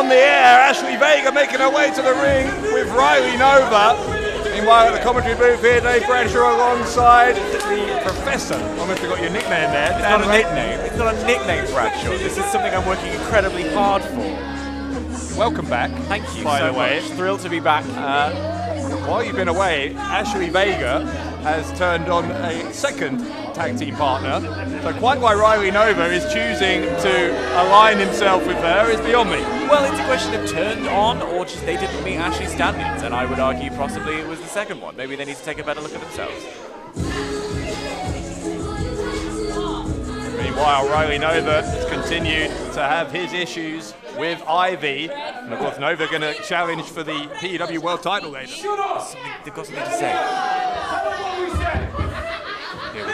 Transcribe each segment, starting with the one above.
on the air. Ashley Vega making her way to the ring with Riley Nova. Meanwhile, at the commentary booth here, Dave Bradshaw alongside the Professor. Almost forgot your nickname there. It's not a nickname. It's not a nickname, Bradshaw. This is something I'm working incredibly hard for. Welcome back. Thank you by so the way. much. Thrilled to be back. While you've been away, Ashley Vega has turned on a second tag team partner. So quite why Riley Nova is choosing to align himself with her is beyond me. Well, it's a question of turned on or just they didn't meet Ashley's standards, and I would argue possibly it was the second one. Maybe they need to take a better look at themselves. Meanwhile, Riley Nova has continued to have his issues with Ivy. And of course, Nova going to challenge for the PEW World title later. Shut up! They've got something to say. Here we go.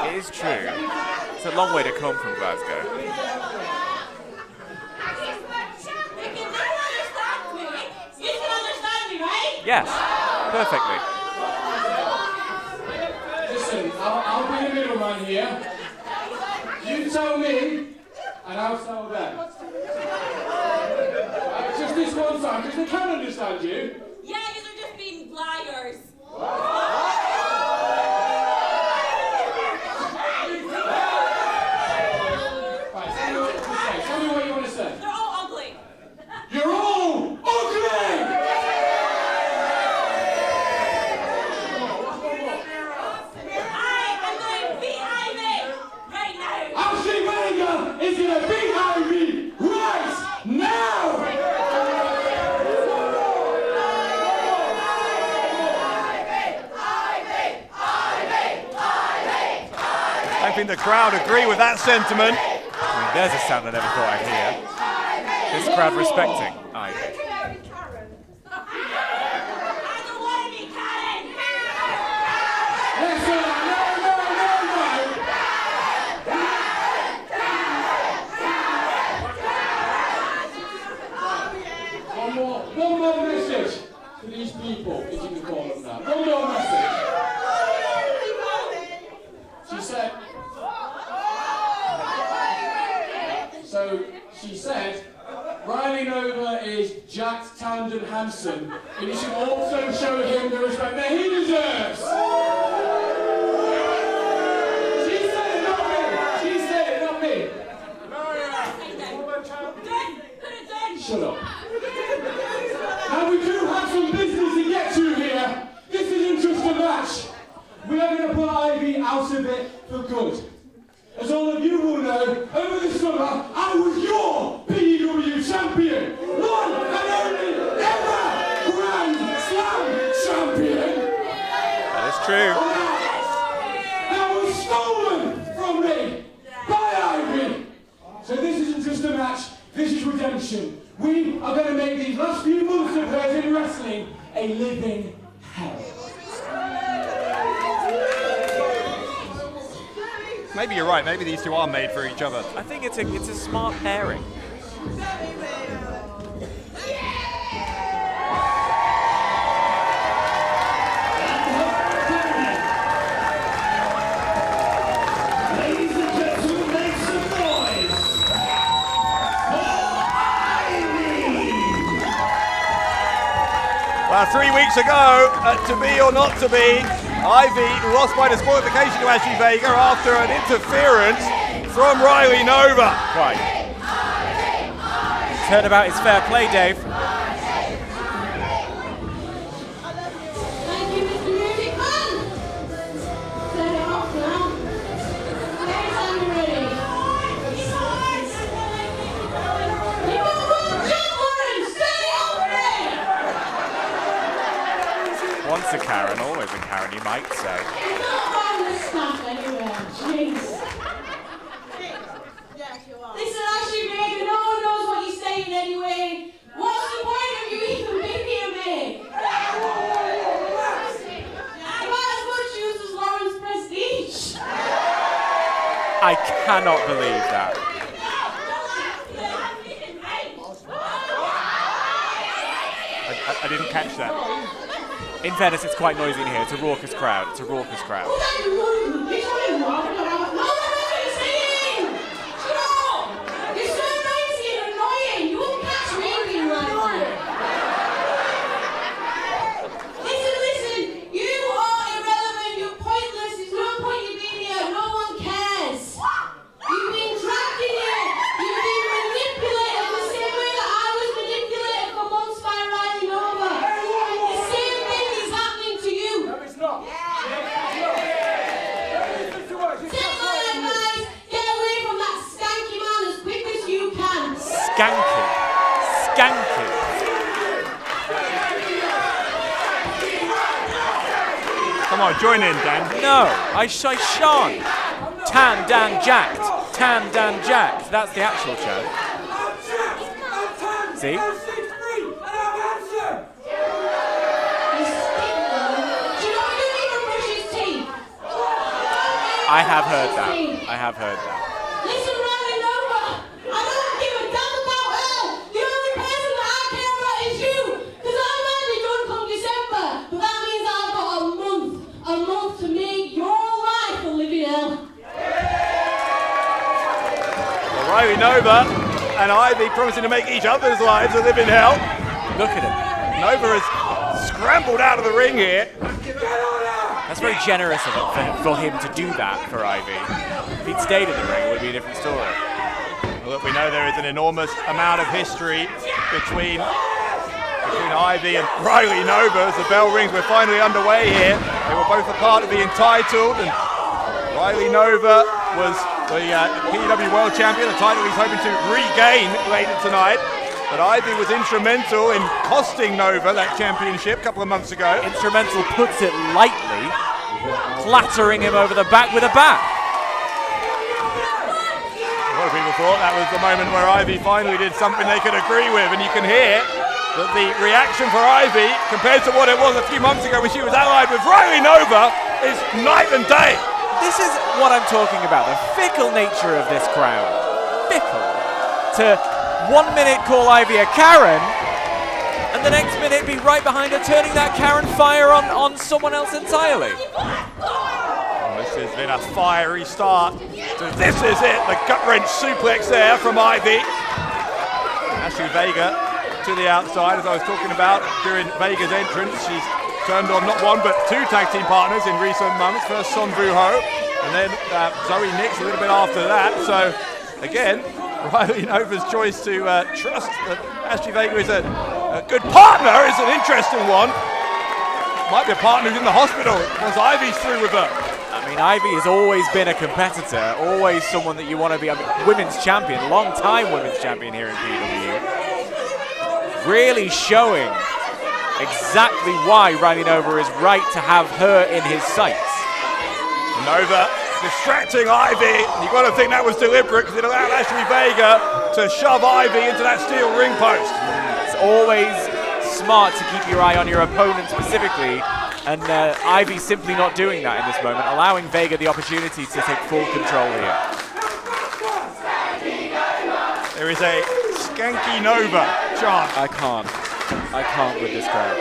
It is true. It's a long way to come from Glasgow. Yes, perfectly. Listen, I'll be the middleman here. You tell me, and I'll tell them. Just this one time, because they can understand you. Yeah, because they're just being liars. Tell me what you want to say. They're all ugly. You're all ugly! I'm going to beat Ivy right now. Ashley Vega is going to beat Ivy right now! I think the crowd agree with that sentiment. I mean, there's a sound I never thought I'd hear. This crowd respecting Ivy. I don't want to be Karen. Listen, no. One more message to these people, if you can call them that. One more message. She said, Riley Nova is jacked, tanned and handsome, and you should also show him the respect that he deserves. She said it, not me. She said it, not me. Shut up. Now we do have some business to get to here. This isn't just a match. We are going to put Ivy out of it for good. As all of you will know, over the summer, I was your PEW champion. One and only ever Grand Slam champion. That is true. That was stolen from me by Ivy. So this isn't just a match, this is redemption. We are going to make these last few months of hers in wrestling a living hell. Maybe you're right. Maybe these two are made for each other. I think it's a smart pairing. Ladies and gentlemen, make some noise for Ivy! Well, 3 weeks ago, To Be or Not To Be, Ivy lost by disqualification to Ashley Vega after an interference from Riley Nova. Right. Turnabout is fair play, Dave. Thank you, Mr. Music Man. Set it off now. Where's Andy ready? You won't jump on him. Set it off there. Once a Karen, always a Karen, you might say. It's not on the staff anywhere. Jeez. Listen, Ashley Vega, no one knows what you're saying anyway. What's the point of you even picking me? I might as well choose as Lauren's prestige. I cannot believe that. I didn't catch that. In fairness, it's quite noisy in here. It's a raucous crowd. It's a raucous crowd. Skanky. Come on, join in, Dan. No, I shan't. Tan Dan jacked. Tan Dan jacked. That's the actual chant. See? I have heard that. I have heard that. Listen, Riley Nova, I don't give a damn about her. The only person that I care about is you. Because I'm only done come December. But that means I've got a month to make your life a living hell. Well, Riley Nova and Ivy promising to make each other's lives a living hell. Look at him. Nova has scrambled out of the ring here. That's very generous of it for him to do that for Ivy. If he'd stayed in the ring, it would be a different story. Well, look, we know there is an enormous amount of history between Ivy and Riley Nova as the bell rings. We're finally underway here. They were both a part of the Entitled, and Riley Nova was the PEW World Champion, a title he's hoping to regain later tonight. But Ivy was instrumental in costing Nova that championship a couple of months ago. Instrumental puts it lightly, clattering him over the back with a bat. A lot of people thought that was the moment where Ivy finally did something they could agree with, and you can hear that the reaction for Ivy, compared to what it was a few months ago when she was allied with Riley Nova, is night and day. This is what I'm talking about, the fickle nature of this crowd. Fickle. To 1 minute call Ivy a Karen, and the next minute be right behind her, turning that Karen fire on someone else entirely. This has been a fiery start. So this is it, the gut-wrench suplex there from Ivy. Ashley Vega to the outside, as I was talking about during Vega's entrance. She's turned on not one but two tag team partners in recent months. First Son Vu-ho, and then Zoe Nix a little bit after that. So again, Riley Nova's choice to trust that Ashley Vega is a good partner is an interesting one. Might be a partner who's in the hospital once Ivy's through with her. I mean, Ivy has always been a competitor, always someone that you want to be. I mean, women's champion, long time women's champion here in PEW. Really showing exactly why Riley Nova is right to have her in his sights. Nova distracting Ivy. You've got to think that was deliberate because it allowed Ashley Vega to shove Ivy into that steel ring post. It's always smart to keep your eye on your opponent specifically, and Ivy simply not doing that in this moment, allowing Vega the opportunity to take full control here. There is a Skanky Nova chant. I can't with this crowd.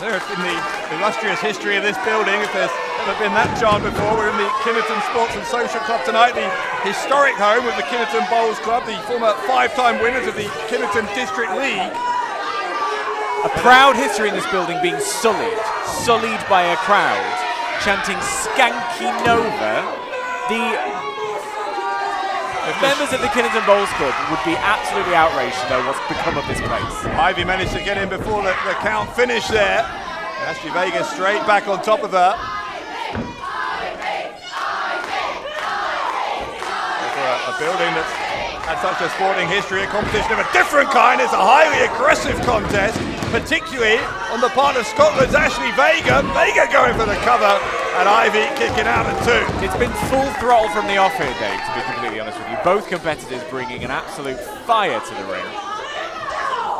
There, in the illustrious history of this building, if there's ever been that chant before, we're in the Kineton Sports and Social Club tonight, the historic home of the Kineton Bowls Club, the former 5-time winners of the Kineton District League. A proud history in this building being sullied by a crowd chanting Skanky Nova. The members of the Kineton Bowls Club would be absolutely outraged to know what's become of this place. Ivy managed to get in before the count finished there. Ashley Vega straight back on top of her. A building that's had such a sporting history, a competition of a different kind. It's a highly aggressive contest, particularly on the part of Scotland's Ashley Vega. Vega going for the cover, and Ivy kicking out at two. It's been full throttle from the off here, Dave, to be completely honest with you. Both competitors bringing an absolute fire to the ring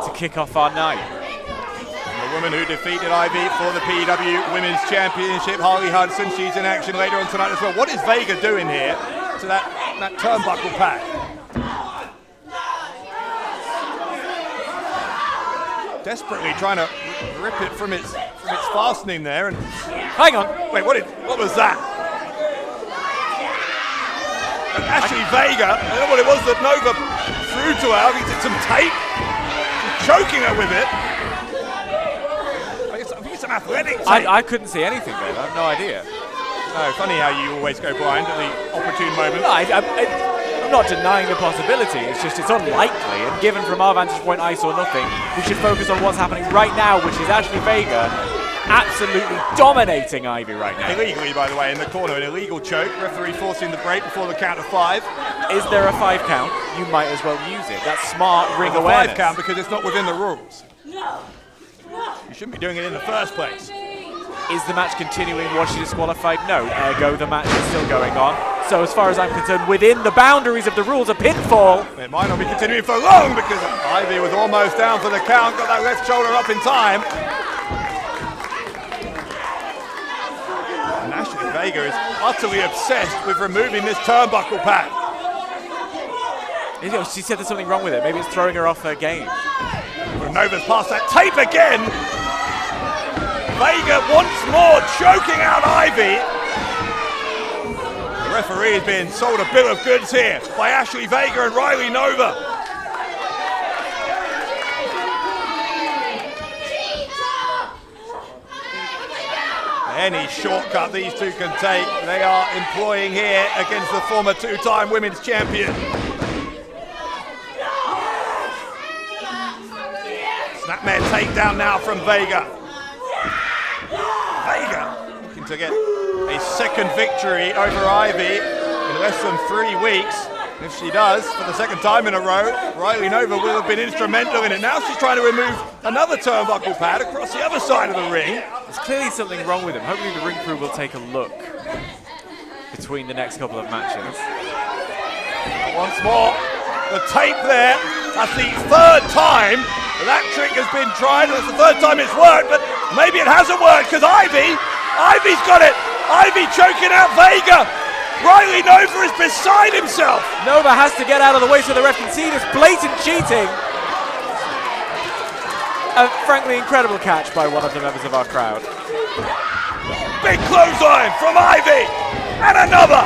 to kick off our night. And the woman who defeated Ivy for the PEW Women's Championship, Harley Hudson, she's in action later on tonight as well. What is Vega doing here? to that turnbuckle pad. Desperately trying to rip it from its fastening there. And hang on. Wait, what was that? And Ashley Vega, I don't know what it was that Nova threw to her. I think it's some tape. She's choking her with it. I think it's some athletic tape. I couldn't see anything there. I have no idea. No, funny how you always go blind at the opportune moment. No, I'm not denying the possibility. It's just it's unlikely. And given from our vantage point, I saw nothing. We should focus on what's happening right now, which is Ashley Vega absolutely dominating Ivy right now. Illegally, by the way, in the corner, an illegal choke. Referee forcing the break before the count of 5. Is there a 5 count? You might as well use it. That's smart ring There's a awareness. 5 count because it's not within the rules. You shouldn't be doing it in the first place. Is the match continuing? Was she disqualified? No. Ergo, the match is still going on. So as far as I'm concerned, within the boundaries of the rules, a pinfall. It might not be continuing for long because Ivy was almost down for the count, got that left shoulder up in time. And Ashley Vega is utterly obsessed with removing this turnbuckle pad. She said there's something wrong with it. Maybe it's throwing her off her game. Nova's past that tape again. Vega once more choking out Ivy. The referee is being sold a bill of goods here by Ashley Vega and Riley Nova. Any shortcut these two can take, they are employing here against the former 2-time women's champion. Snapmare takedown now from Vega. Vega looking to get a second victory over Ivy in less than 3 weeks. If she does, for the second time in a row, Riley Nova will have been instrumental in it. Now she's trying to remove another turnbuckle pad across the other side of the ring. There's clearly something wrong with him. Hopefully the ring crew will take a look between the next couple of matches. Once more, the tape there. That's the 3rd time that trick has been tried. That's the 3rd time it's worked, but maybe it hasn't worked because Ivy's got it. Ivy choking out Vega. Riley Nova is beside himself. Nova has to get out of the way so the ref can see this blatant cheating. A frankly incredible catch by one of the members of our crowd. Big clothesline from Ivy. And another.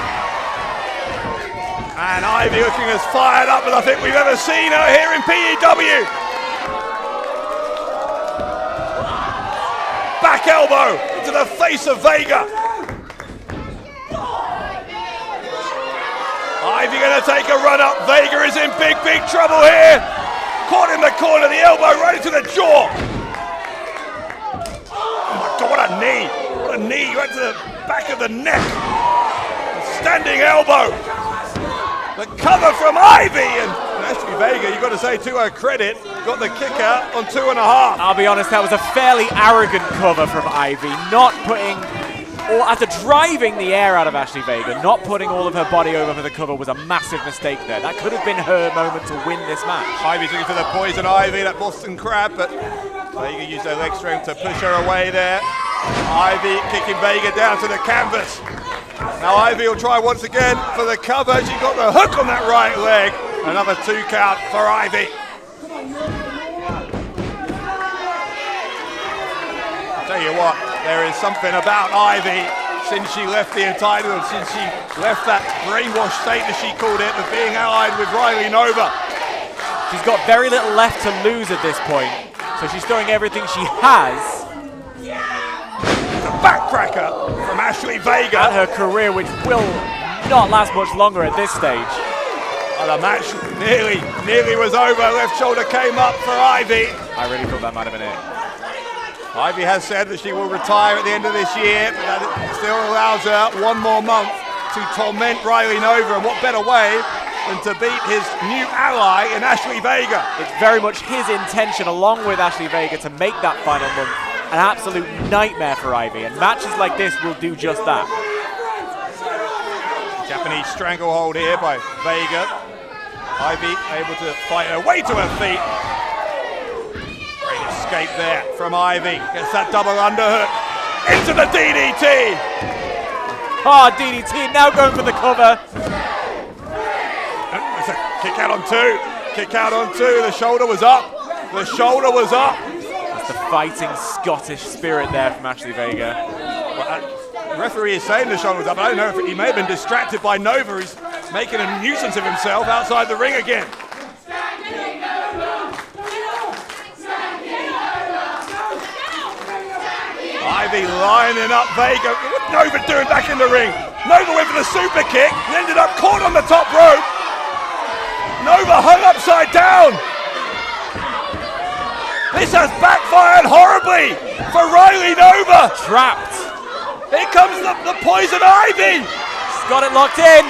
And Ivy looking as fired up as I think we've ever seen her here in PEW. Back elbow into the face of Vega. Ivy going to take a run up. Vega is in big trouble here. Caught in the corner, the elbow right into the jaw. Oh my God, what a knee. What a knee right to the back of the neck. Standing elbow. The cover from Ivy. And Ashley Vega, you've got to say to her credit, got the kick out on 2.5. I'll be honest, that was a fairly arrogant cover from Ivy. Not putting, or after driving the air out of Ashley Vega, not putting all of her body over for the cover was a massive mistake there. That could have been her moment to win this match. Ivy's looking for the poison ivy, that Boston crab, but Vega used her leg strength to push her away there. Ivy kicking Vega down to the canvas. Now Ivy will try once again for the cover. She got the hook on that right leg. Another 2 count for Ivy. I'll tell you what, there is something about Ivy since she left the entitlement, since she left that brainwashed state, as she called it, of being allied with Riley Nova. She's got very little left to lose at this point, so she's throwing everything she has. The backcracker from Ashley Vega. At her career, which will not last much longer at this stage. And the match nearly was over. Left shoulder came up for Ivy. I really thought that might have been it. Ivy has said that she will retire at the end of this year, but that still allows her 1 more month to torment Riley Nova. And what better way than to beat his new ally in Ashley Vega? It's very much his intention, along with Ashley Vega, to make that final month an absolute nightmare for Ivy. And matches like this will do just that. Japanese stranglehold here by Vega. Ivy able to fight her way to her feet. Great escape there from Ivy. Gets that double underhook into the DDT. DDT now going for the cover. It's a kick out on two. Kick out on two. The shoulder was up. The shoulder was up. That's the fighting Scottish spirit there from Ashley Vega. Well, the referee is saying the shoulder was up. I don't know if he may have been distracted by Nova. He's making a nuisance of himself outside the ring again. Ivy lining up Vega. What's Nova doing back in the ring? Nova went for the super kick and ended up caught on the top rope. Nova hung upside down. This has backfired horribly for Riley Nova. Trapped. Here comes the poison Ivy. She's got it locked in.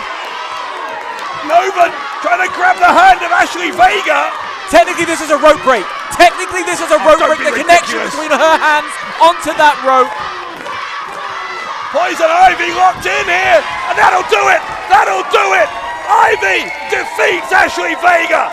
Nova trying to grab the hand of Ashley Vega. Technically, this is a rope break. Technically, this is a rope break. The connection between her hands onto that rope. Poison Ivy locked in here, and that'll do it. That'll do it. Ivy defeats Ashley Vega.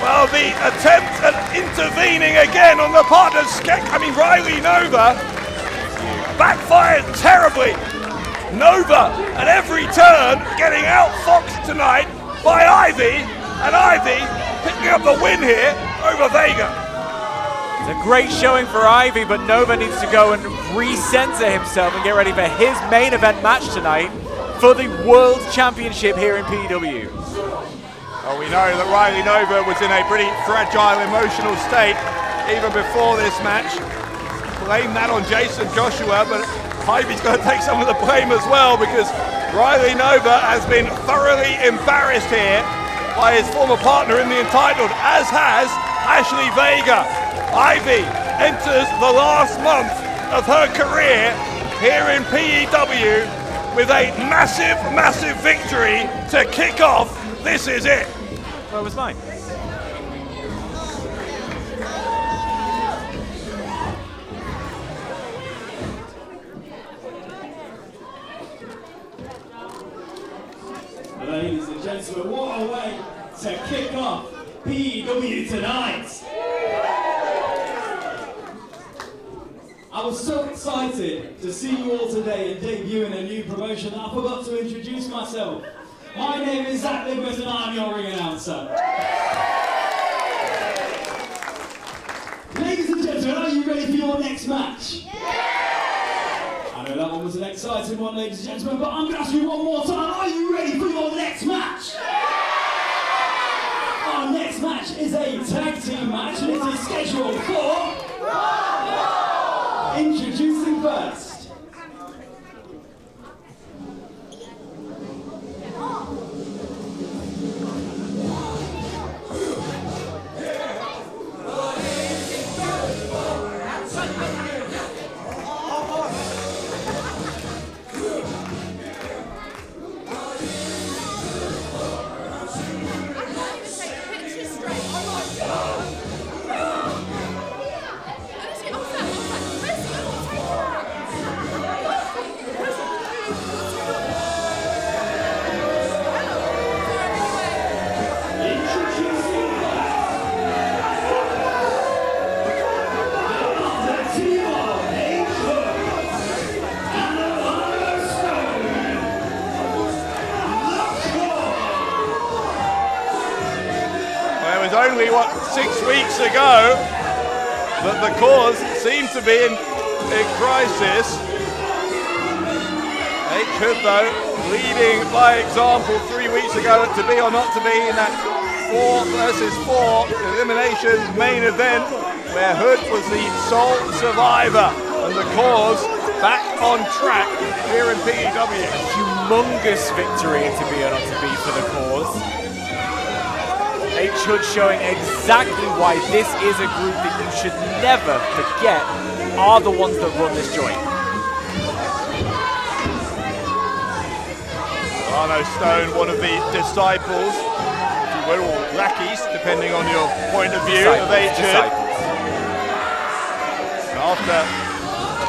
Well, the attempt at intervening again on the part of Riley Nova backfired terribly. Nova at every turn getting outfoxed tonight by Ivy, and Ivy picking up the win here over Vega. It's a great showing for Ivy, but Nova needs to go and recenter himself and get ready for his main event match tonight for the World Championship here in PEW. Well, we know that Riley Nova was in a pretty fragile emotional state even before this match. Blame that on Jason Joshua, but Ivy's got to take some of the blame as well, because Riley Nova has been thoroughly embarrassed here by his former partner in the Entitled, as has Ashley Vega. Ivy enters the last month of her career here in PEW with a massive, massive victory to kick off This Is It. Well, it was mine. Ladies and gentlemen, what a way to kick off PEW tonight. I was so excited to see you all today and debut in a new promotion that I forgot to introduce myself. My name is Zach Ligbert and I'm your ring announcer. Ladies and gentlemen, are you ready for your next match? I know that one was an exciting one, ladies and gentlemen, but I'm going to ask you one more time. Are you ready for your next match? Our next match is a tag team match, and it is scheduled for... Introducing first. Only 6 weeks ago that the cause seemed to be in crisis. H-Hood though leading by example 3 weeks ago to be or not to be in that 4 versus 4 elimination main event where Hood was the sole survivor, and the cause back on track here in PEW. A humongous victory to be or not to be for the cause. H-Hood showing exactly why this is a group that you should never forget are the ones that run this joint. Arno Stone, one of the disciples, if you will, or lackeys, depending on your point of view, of H-Hood. After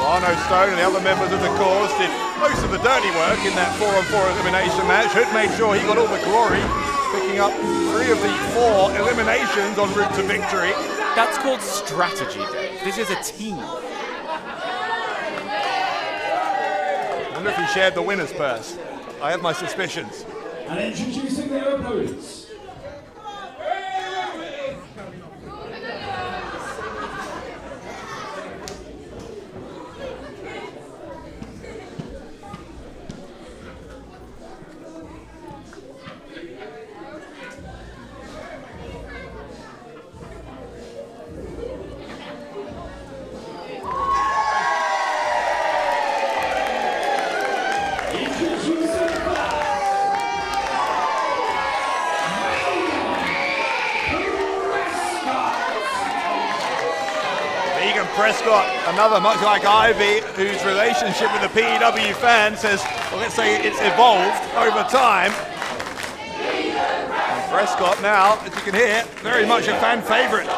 Arno Stone and the other members of the cause did most of the dirty work in that 4-on-4 elimination match, Hood made sure he got all the glory. picking up 3 of the 4 eliminations en route to victory. That's called strategy, Dave. This is a team. I wonder if he shared the winner's purse. I have my suspicions. And introducing their opponents. Prescott, another much like Ivy, whose relationship with the PEW fans has, well, let's say it's evolved over time. And Prescott now, as you can hear, very much a fan favourite.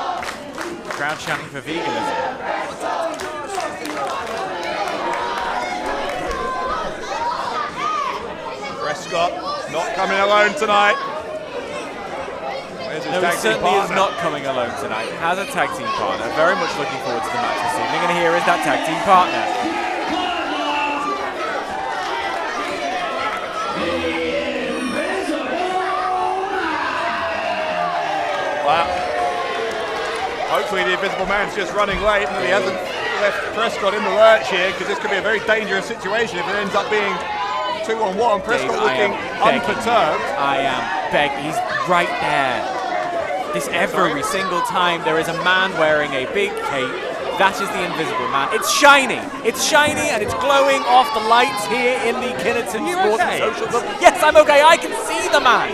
Crowd chanting for veganism. Prescott not coming alone tonight. No, he certainly is not coming alone tonight. Has a tag team partner. Very much looking forward to the match this evening. And here is that tag team partner. Wow. Hopefully the Invisible Man's just running late and that he hasn't left Prescott in the lurch here, because this could be a very dangerous situation if it ends up being 2-on-1. Prescott looking unperturbed. I am begging. He's right there. This every single time there is a man wearing a big cape, that is the Invisible Man. It's shiny and it's glowing off the lights here in the Kineton Sports and Social Club. Yes, I'm okay, I can see the man.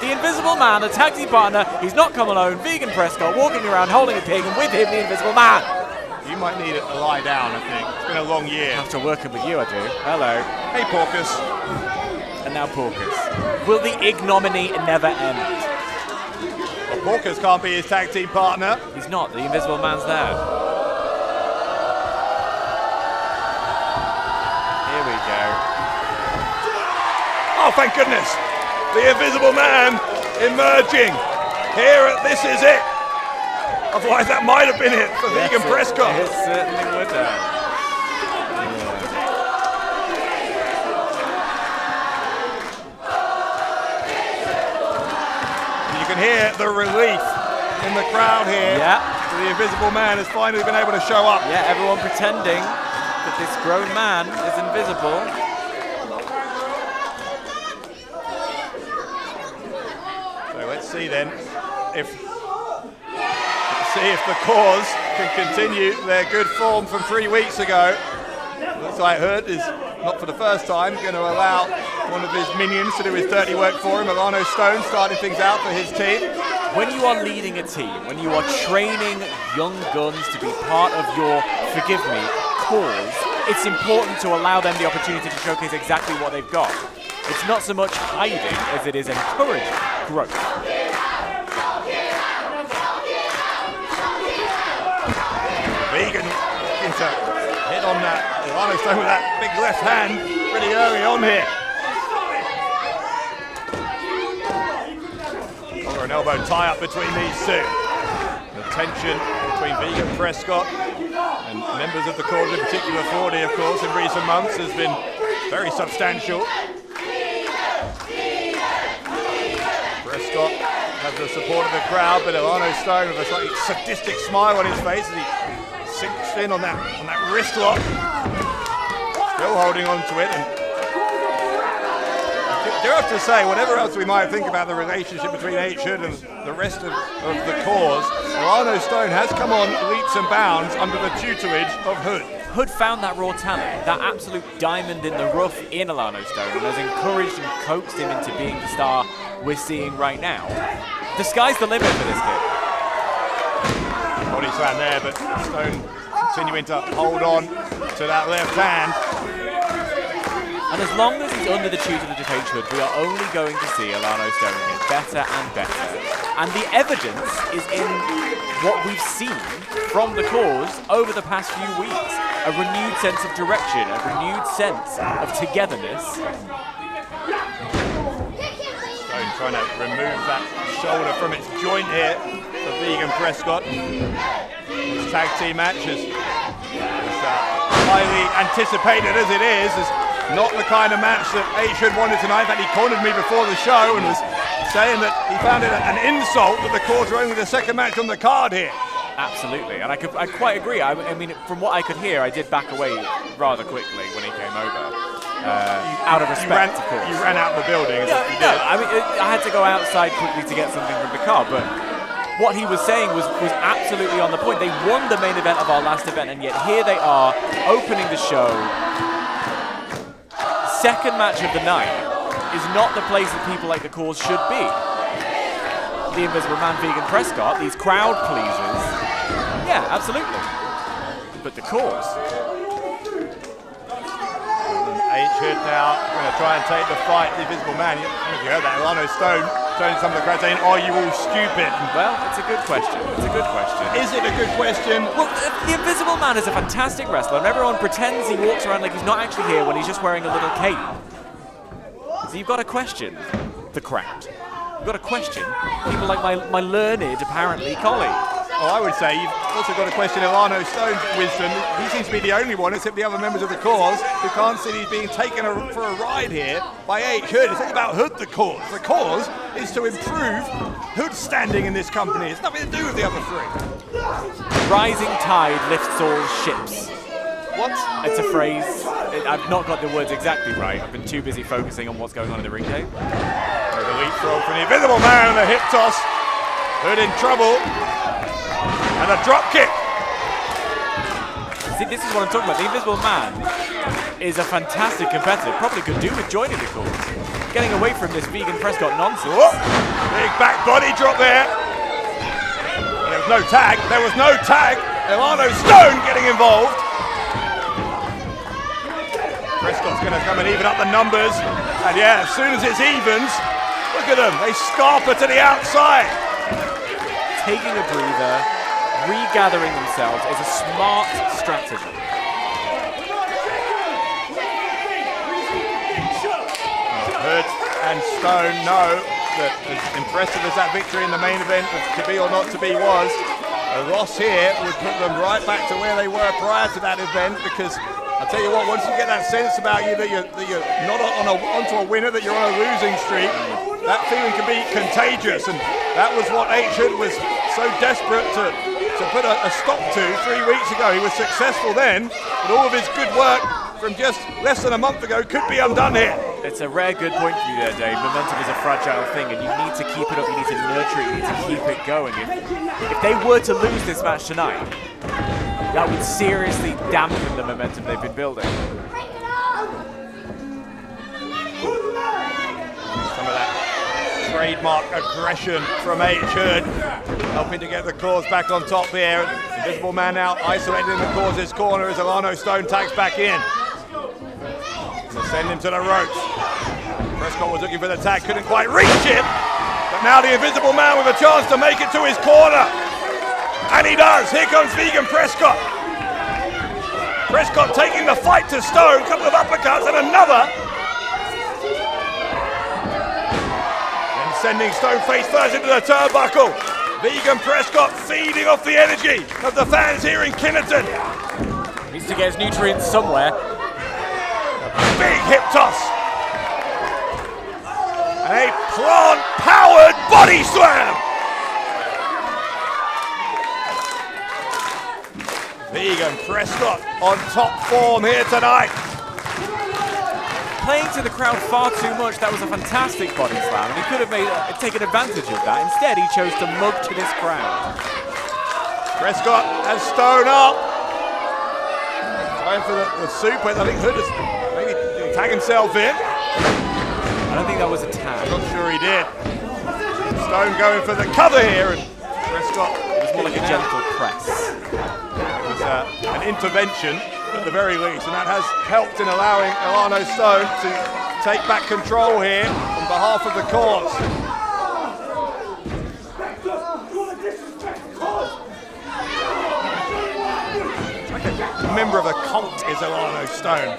The Invisible Man, the tag team partner, he's not come alone. Vegan Prescott walking around holding a pig, and with him the Invisible Man. You might need a lie down, I think. It's been a long year. After working with you, I do. Hello. Hey, Porkus. And now Porkus. Will the ignominy never end? Porkus can't be his tag team partner. He's not. The Invisible Man's there. Here we go. Oh, thank goodness. The Invisible Man emerging here at This Is It. Otherwise, that might have been it for Vegan Prescott. It certainly would have. You can hear the relief in the crowd here. Yeah. The Invisible Man has finally been able to show up. Yeah, everyone pretending that this grown man is invisible. So let's see then if the Cause can continue their good form from 3 weeks ago. Looks like Hood is not for the first time going to allow one of his minions to do his dirty work for him. Alano Stone starting things out for his team. When you are leading a team, when you are training young guns to be part of your, forgive me, cause, it's important to allow them the opportunity to showcase exactly what they've got. It's not so much hiding as it is encouraging growth. Vegan looking to hit on that. Alano Stone with that big left hand pretty early on here. Or an elbow tie-up between these two. The tension between Vegan Prescott and members of the Cause, in particular 40, of course, in recent months has been very substantial. Prescott has the support of the crowd, but Alano Stone with a slightly sadistic smile on his face as he sinks in on that wrist lock. Still holding on to it. And I do have to say, whatever else we might think about the relationship between H-Hood and the rest of the Cause, Alano Stone has come on leaps and bounds under the tutelage of Hood. Hood found that raw talent, that absolute diamond in the rough in Alano Stone, and has encouraged and coaxed him into being the star we're seeing right now. The sky's the limit for this kid. Body slam there, but Stone continuing to hold on to that left hand. And as long as he's under the tutelage of H-Hood, we are only going to see Alano Stone get better and better. And the evidence is in what we've seen from the Cause over the past few weeks. A renewed sense of direction, a renewed sense of togetherness. Stone trying to remove that shoulder from its joint here for Vegan Prescott. This tag team match is highly anticipated as it is not the kind of match that H-Hood wanted tonight. In fact, he cornered me before the show and was saying that he found it an insult that the Corrs were only the second match on the card here. Absolutely, and I quite agree. I mean, from what I could hear, I did back away rather quickly when he came over. Out of respect, of course. You ran out of the building. No, I mean, I had to go outside quickly to get something from the car, but what he was saying was absolutely on the point. They won the main event of our last event, and yet here they are, opening the show. Second match of the night is not the place that people like the Corrs should be. The Invisible Man, Vegan Prescott, these crowd pleasers. Yeah, absolutely. But the Corrs. H-Hood now going to try and take the fight. The Invisible Man, I don't know if you heard that, Alano Stone turning some of the crowd saying, "Are you all stupid?" Well, it's a good question. It's a good question. Is it a good question? Well, the Invisible Man is a fantastic wrestler, and everyone pretends he walks around like he's not actually here when he's just wearing a little cape. So you've got to question the crowd. You've got to question people like my learned, apparently, colleague. Oh, I would say you've also got to question Alano Stone's wisdom. He seems to be the only one, except the other members of the Corrs, who can't see he's being taken for a ride here by H-Hood. It's all about Hood, the Corrs. The Corrs is to improve Hood's standing in this company. It's nothing to do with the other three. Rising tide lifts all ships. What? It's a phrase. I've not got the words exactly right. I've been too busy focusing on what's going on in the ring game. The leapfrog from the Invisible Man and the hip toss. Hood in trouble. And a drop kick. See, this is what I'm talking about. The Invisible Man is a fantastic competitor. Probably could do with joining the Corrs. Getting away from this Vegan Prescott nonsense. Whoa. Big back body drop there. There was no tag. There was no tag. Alano Stone getting involved. Prescott's going to come and even up the numbers. And yeah, as soon as it's evens, look at them. They scarper to the outside. Taking a breather, regathering themselves is a smart strategy. Hood and Stone know that as impressive as that victory in the main event of To Be or Not To Be was, a loss here would put them right back to where they were prior to that event, because I'll tell you what, once you get that sense about you that you're not onto a winner, that you're on a losing streak, that feeling can be contagious, and that was what H-Hood was so desperate to put a stop to 3 weeks ago. He was successful then, but all of his good work from just less than a month ago could be undone here. It's a rare good point for you there, Dave. Momentum is a fragile thing, and you need to keep it up, you need to nurture it, you need to keep it going. If they were to lose this match tonight, that would seriously dampen the momentum they've been building. Some of that trademark aggression from H-Hood, helping to get the Corrs back on top here. Invisible Man now isolated in the Corrs' corner as Alano Stone tags back in. To send him to the ropes. Prescott was looking for the tag, couldn't quite reach it, but now the Invisible Man with a chance to make it to his corner. And he does. Here comes Vegan Prescott. Prescott taking the fight to Stone, a couple of uppercuts and another. Then sending Stone face first into the turnbuckle. Vegan Prescott feeding off the energy of the fans here in Kineton. Needs to get his nutrients somewhere. Big hip toss. And a plant-powered body slam. Vegan Prescott on top form here tonight. Playing to the crowd far too much. That was a fantastic body slam, and he could have taken advantage of that. Instead, he chose to mug to this crowd. Prescott has Stone up. Trying for the super. I think Hood has maybe tag himself in. I don't think that was a tag. I'm not sure he did. Stone going for the cover here, and Prescott. It was more like a gentle press. An intervention at the very least, and that has helped in allowing Alano Stone to take back control here on behalf of the Corrs. Like a member of a cult is Alano Stone.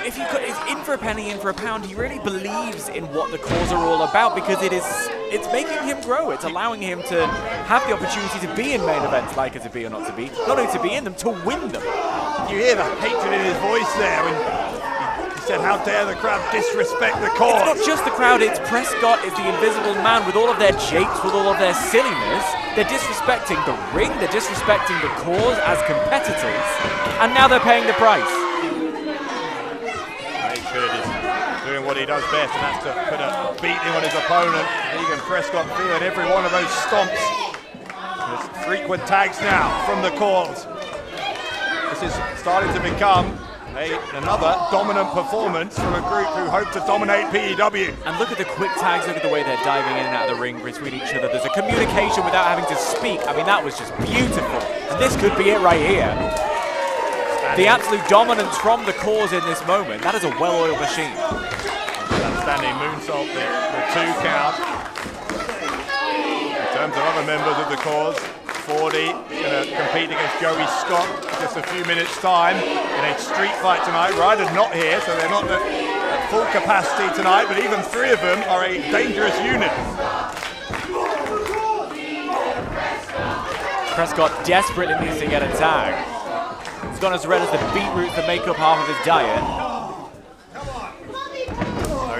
if it's in for a penny, in for a pound, he really believes in what the cause are all about, because it's making him grow. It's allowing him to have the opportunity to be in main events, like it to be or not to be, not only to be in them, to win them. You hear the hatred in his voice there, and he said, how dare the crowd disrespect the cause. It's not just the crowd, it's Prescott, it's the Invisible Man with all of their japes, with all of their silliness. They're disrespecting the ring, they're disrespecting the cause as competitors, and now they're paying the price. Good is doing what he does best, and that's to put a beating on his opponent. Vegan Prescott feeling every one of those stomps. There's frequent tags now from the cause. This is starting to become another dominant performance from a group who hope to dominate PEW. And look at the quick tags, look at the way they're diving in and out of the ring between each other. There's a communication without having to speak. I mean, that was just beautiful. And this could be it right here. The absolute dominance from the cause in this moment. That is a well-oiled machine. That standing moonsault, the 2 count. In terms of other members of the cause, 40 going to compete against Joey Scott in just a few minutes' time in a street fight tonight. Ryder's not here, so they're not at full capacity tonight, but even 3 of them are a dangerous unit. Prescott desperately needs to get a tag. He's gone as red as the beetroot to make up half of his diet.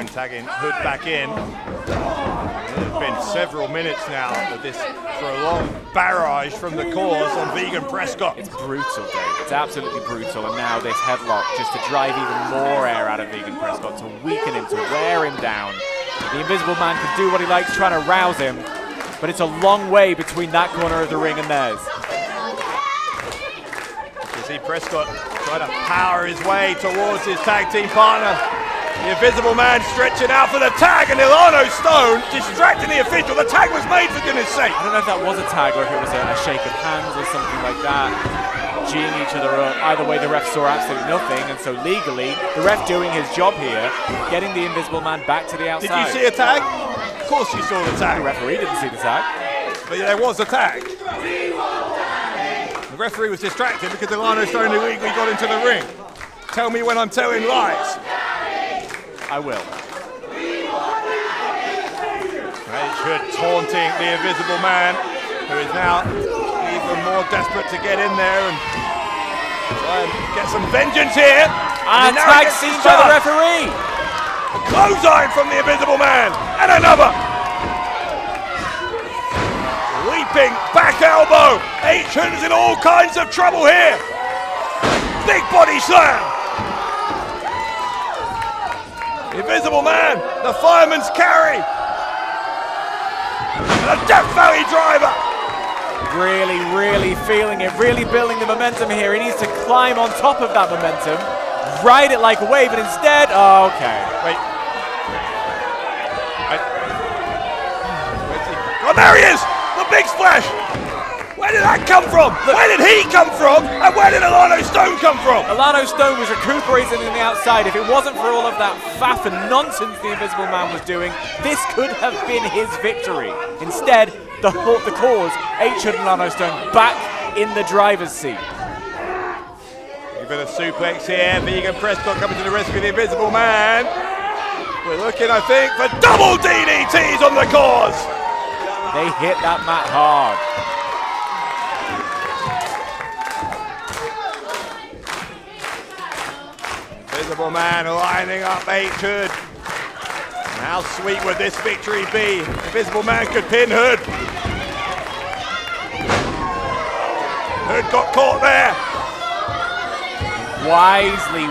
Stone tagging Hood back in. It's been several minutes now of this prolonged barrage from the cause on Vegan Prescott. It's brutal, Dave. It's absolutely brutal. And now this headlock just to drive even more air out of Vegan Prescott, to weaken him, to wear him down. The Invisible Man can do what he likes, trying to rouse him, but it's a long way between that corner of the ring and theirs. You see Prescott trying to power his way towards his tag team partner. The Invisible Man stretching out for the tag, and Ilano Stone distracting the official. The tag was made, for goodness sake. I don't know if that was a tag or if it was a shake of hands or something like that. Geeing each other up. Either way, the ref saw absolutely nothing, and so legally, the ref doing his job here, getting the Invisible Man back to the outside. Did you see a tag? Of course you saw the tag. The referee didn't see the tag. But yeah, there was a tag. The referee was distracted because Ilano Stone illegally got into the ring. Tell me when I'm telling lies. I will. Good taunting the Invisible Man, who is now even more desperate to get in there and try and get some vengeance here. And a tag seen by the referee. A clothesline from the Invisible Man, and another. Leaping back elbow. H-Hood is in all kinds of trouble here. Big body slam. Invisible Man, the fireman's carry. And a Death Valley driver. Really, really feeling it, really building the momentum here. He needs to climb on top of that momentum, ride it like a wave, and instead, oh, okay. Wait. Oh, there he is! The big splash! Where did that come from? Where did he come from? And where did Ilano Stone come from? Ilano Stone was recuperating on the outside. If it wasn't for all of that faff and nonsense the Invisible Man was doing, this could have been his victory. Instead, the cause, H-Hood and Ilano Stone back in the driver's seat. A bit of suplex here. Vegan Prescott coming to the rescue of the Invisible Man. We're looking, I think, for double DDTs on the cause. They hit that mat hard. Invisible Man lining up H-Hood. How sweet would this victory be? Invisible Man could pin Hood. Hood got caught there. Wisely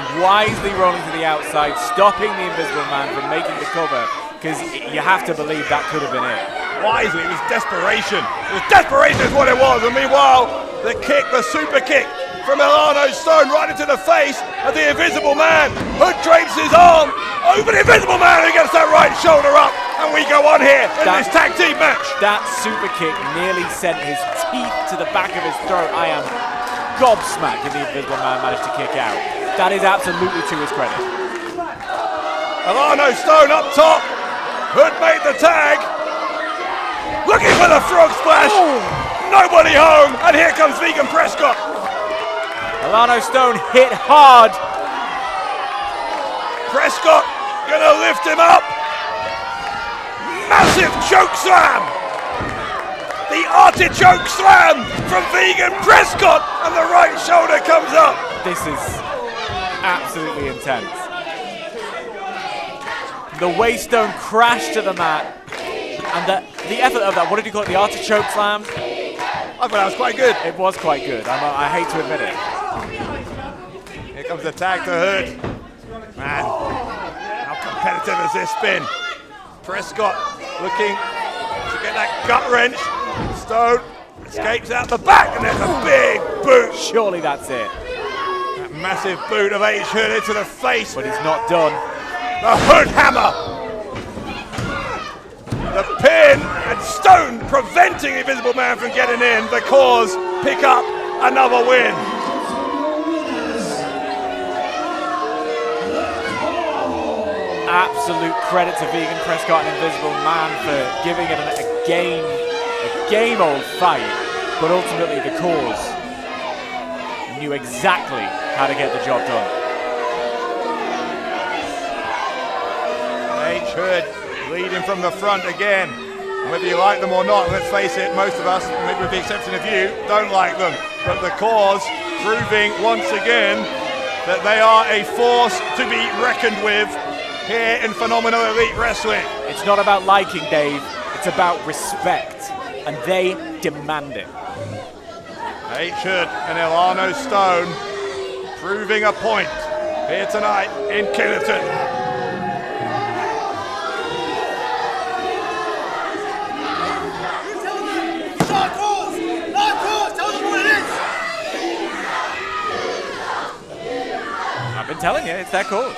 rolling to the outside, stopping the Invisible Man from making the cover, because you have to believe that could have been it. Wisely, it was desperation. It was desperation is what it was. And meanwhile, the kick, the super kick from Ilano Stone right into the face of the Invisible Man. Hood drapes his arm over the Invisible Man who gets that right shoulder up. And we go on here in this tag team match. That super kick nearly sent his teeth to the back of his throat. I am gobsmacked if the Invisible Man managed to kick out. That is absolutely to his credit. Ilano Stone up top. Hood made the tag. Looking for the frog splash. Ooh. Nobody home. And here comes Vegan Prescott. Ilano Stone hit hard. Prescott gonna lift him up. Massive choke slam. The artichoke slam from Vegan Prescott, and the right shoulder comes up. This is absolutely intense. The waiststone crashed to the mat, and the effort of that, what did you call it, the artichoke slam? I thought that was quite good. It was quite good, I hate to admit it. Here comes the tag to Hood. Man, how competitive has this been? Prescott looking to get that gut wrench. Stone escapes out the back, and there's a big boot. Surely that's it. That massive boot of H. Hood into the face. But he's not done. The Hood hammer. The pin, and Stone preventing the Invisible Man from getting in. The Cause pick up another win. Absolute credit to Vegan Prescott and Invisible Man for giving it a game-old fight, but ultimately the Cause knew exactly how to get the job done. H. Hood leading from the front again. Whether you like them or not, let's face it, most of us, maybe with the exception of you, don't like them. But the Cause proving once again that they are a force to be reckoned with here in Phenomenal Elite Wrestling. It's not about liking, Dave. It's about respect, and they demand it. H. Hood and Ilano Stone proving a point here tonight in Kineton. I've been telling you, it's their cause.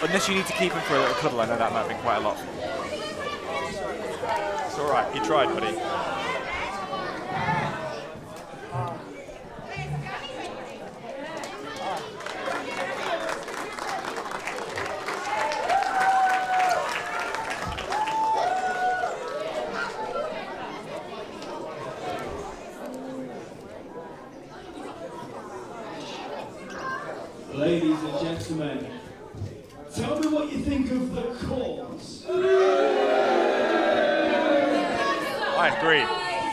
Unless you need to keep him for a little cuddle, I know that might have been quite a lot. It's all right, you tried, buddy. Ladies and gentlemen, tell me what you think of the Cause. I agree.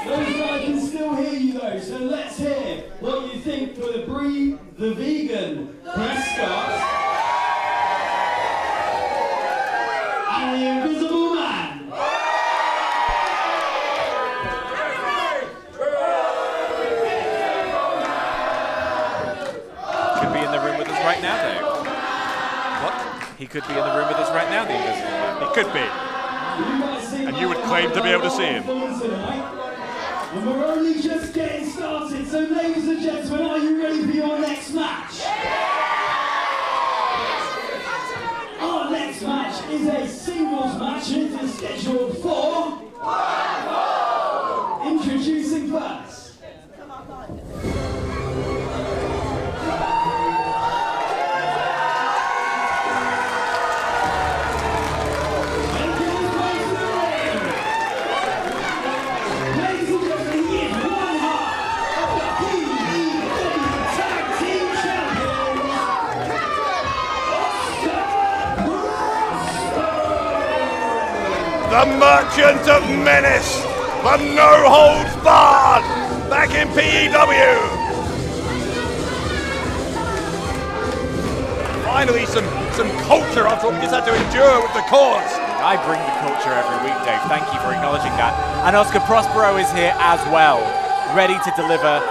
Those guys can still hear you though, so let's hear what you think for the Vegan Prescott and the Invisible Man. Could be in the room with us right now, Dave. What? He could be in the room with us right now, the Invisible Man. He could be. And you would claim to be able to see him. And we're only just getting started, so ladies and gentlemen, are you ready for your next match? Our next match is a singles match, and it is scheduled for... Introducing first. The Merchant of Menace, the no-holds-barred, back in PEW. Finally, some culture after what we just had to endure with the Cause. I bring the culture every week, Dave. Thank you for acknowledging that. And Oscar Prospero is here as well, ready to deliver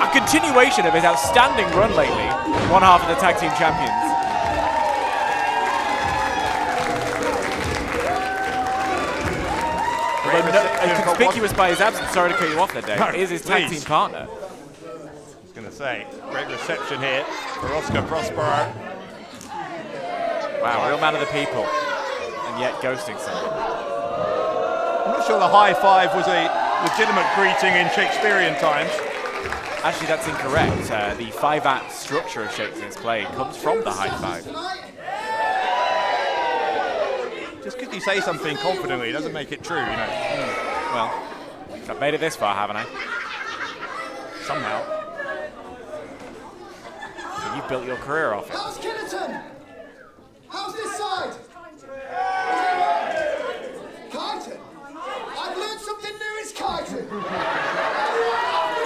a continuation of his outstanding run lately. One half of the Tag Team Champions. Conspicuous by his absence, sorry to cut you off there, Dave, is his tag team partner. I was going to say, great reception here for Oscar Prospero. Wow, real man of the people, and yet ghosting someone. I'm not sure the high five was a legitimate greeting in Shakespearean times. Actually, that's incorrect. The 5-act structure of Shakespeare's play comes from the high five. Just because you say something confidently doesn't make it true, you know. Well, I've made it this far, haven't I? Somehow. So you've built your career off it. How's Kineton? How's this side? Kineton? I've learned something new, it's Kineton. After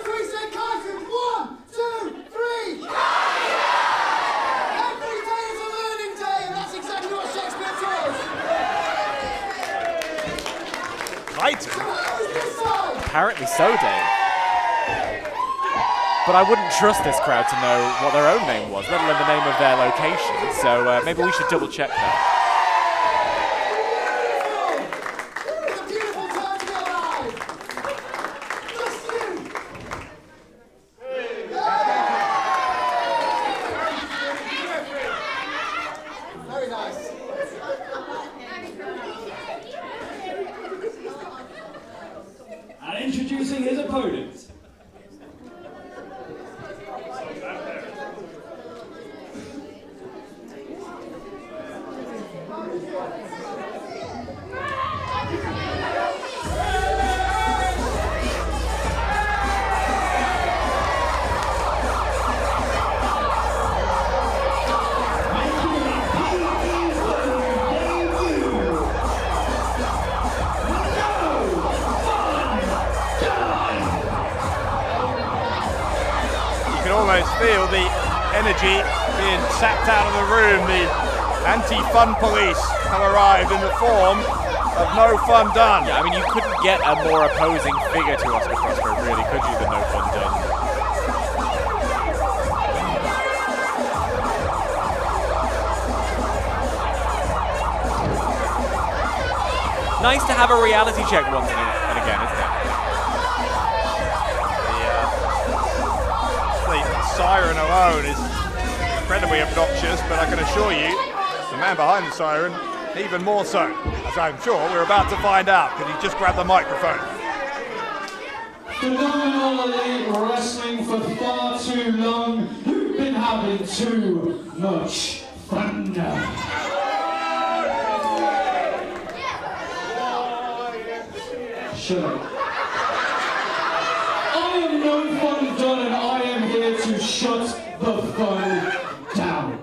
three, say Kineton. 1, 2, 3. Every day is a learning day, and that's exactly what Shakespeare taught us. Kineton? So how's this side? Apparently so, Dave. But I wouldn't trust this crowd to know what their own name was, let alone the name of their location. So maybe we should double check that. It's a beautiful time to be alive. Just you. Very nice. And introducing his opponent. Almost feel the energy being sapped out of the room. The anti-fun police have arrived in the form of No Fun Done. Yeah, I mean, you couldn't get a more opposing figure to Oscar Prospero, really, could you, than No Fun Done? Nice to have a reality check once and again, isn't it? Siren alone is incredibly obnoxious, but I can assure you, the man behind the siren, even more so, as I'm sure we're about to find out, because he just grabbed the microphone. Phenomenally wrestling for far too long. You've been having too much fun. Shut up. I am No Fun Done, and I am here to shut the fun down.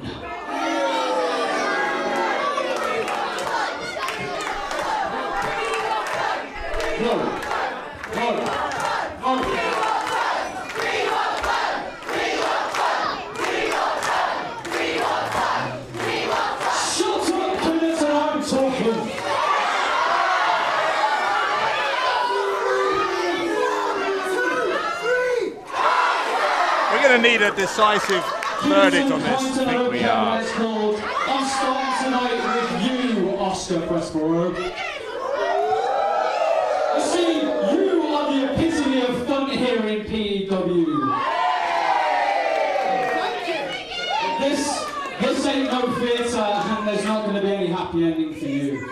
No. Shut up, Kineton, I'm talking. We're going to need a decisive verdict on this. I think we are. I'm starting tonight with you, Oscar Prospero. You see, you are the epitome of fun here in PEW. This ain't no theatre, and there's not going to be any happy ending for you.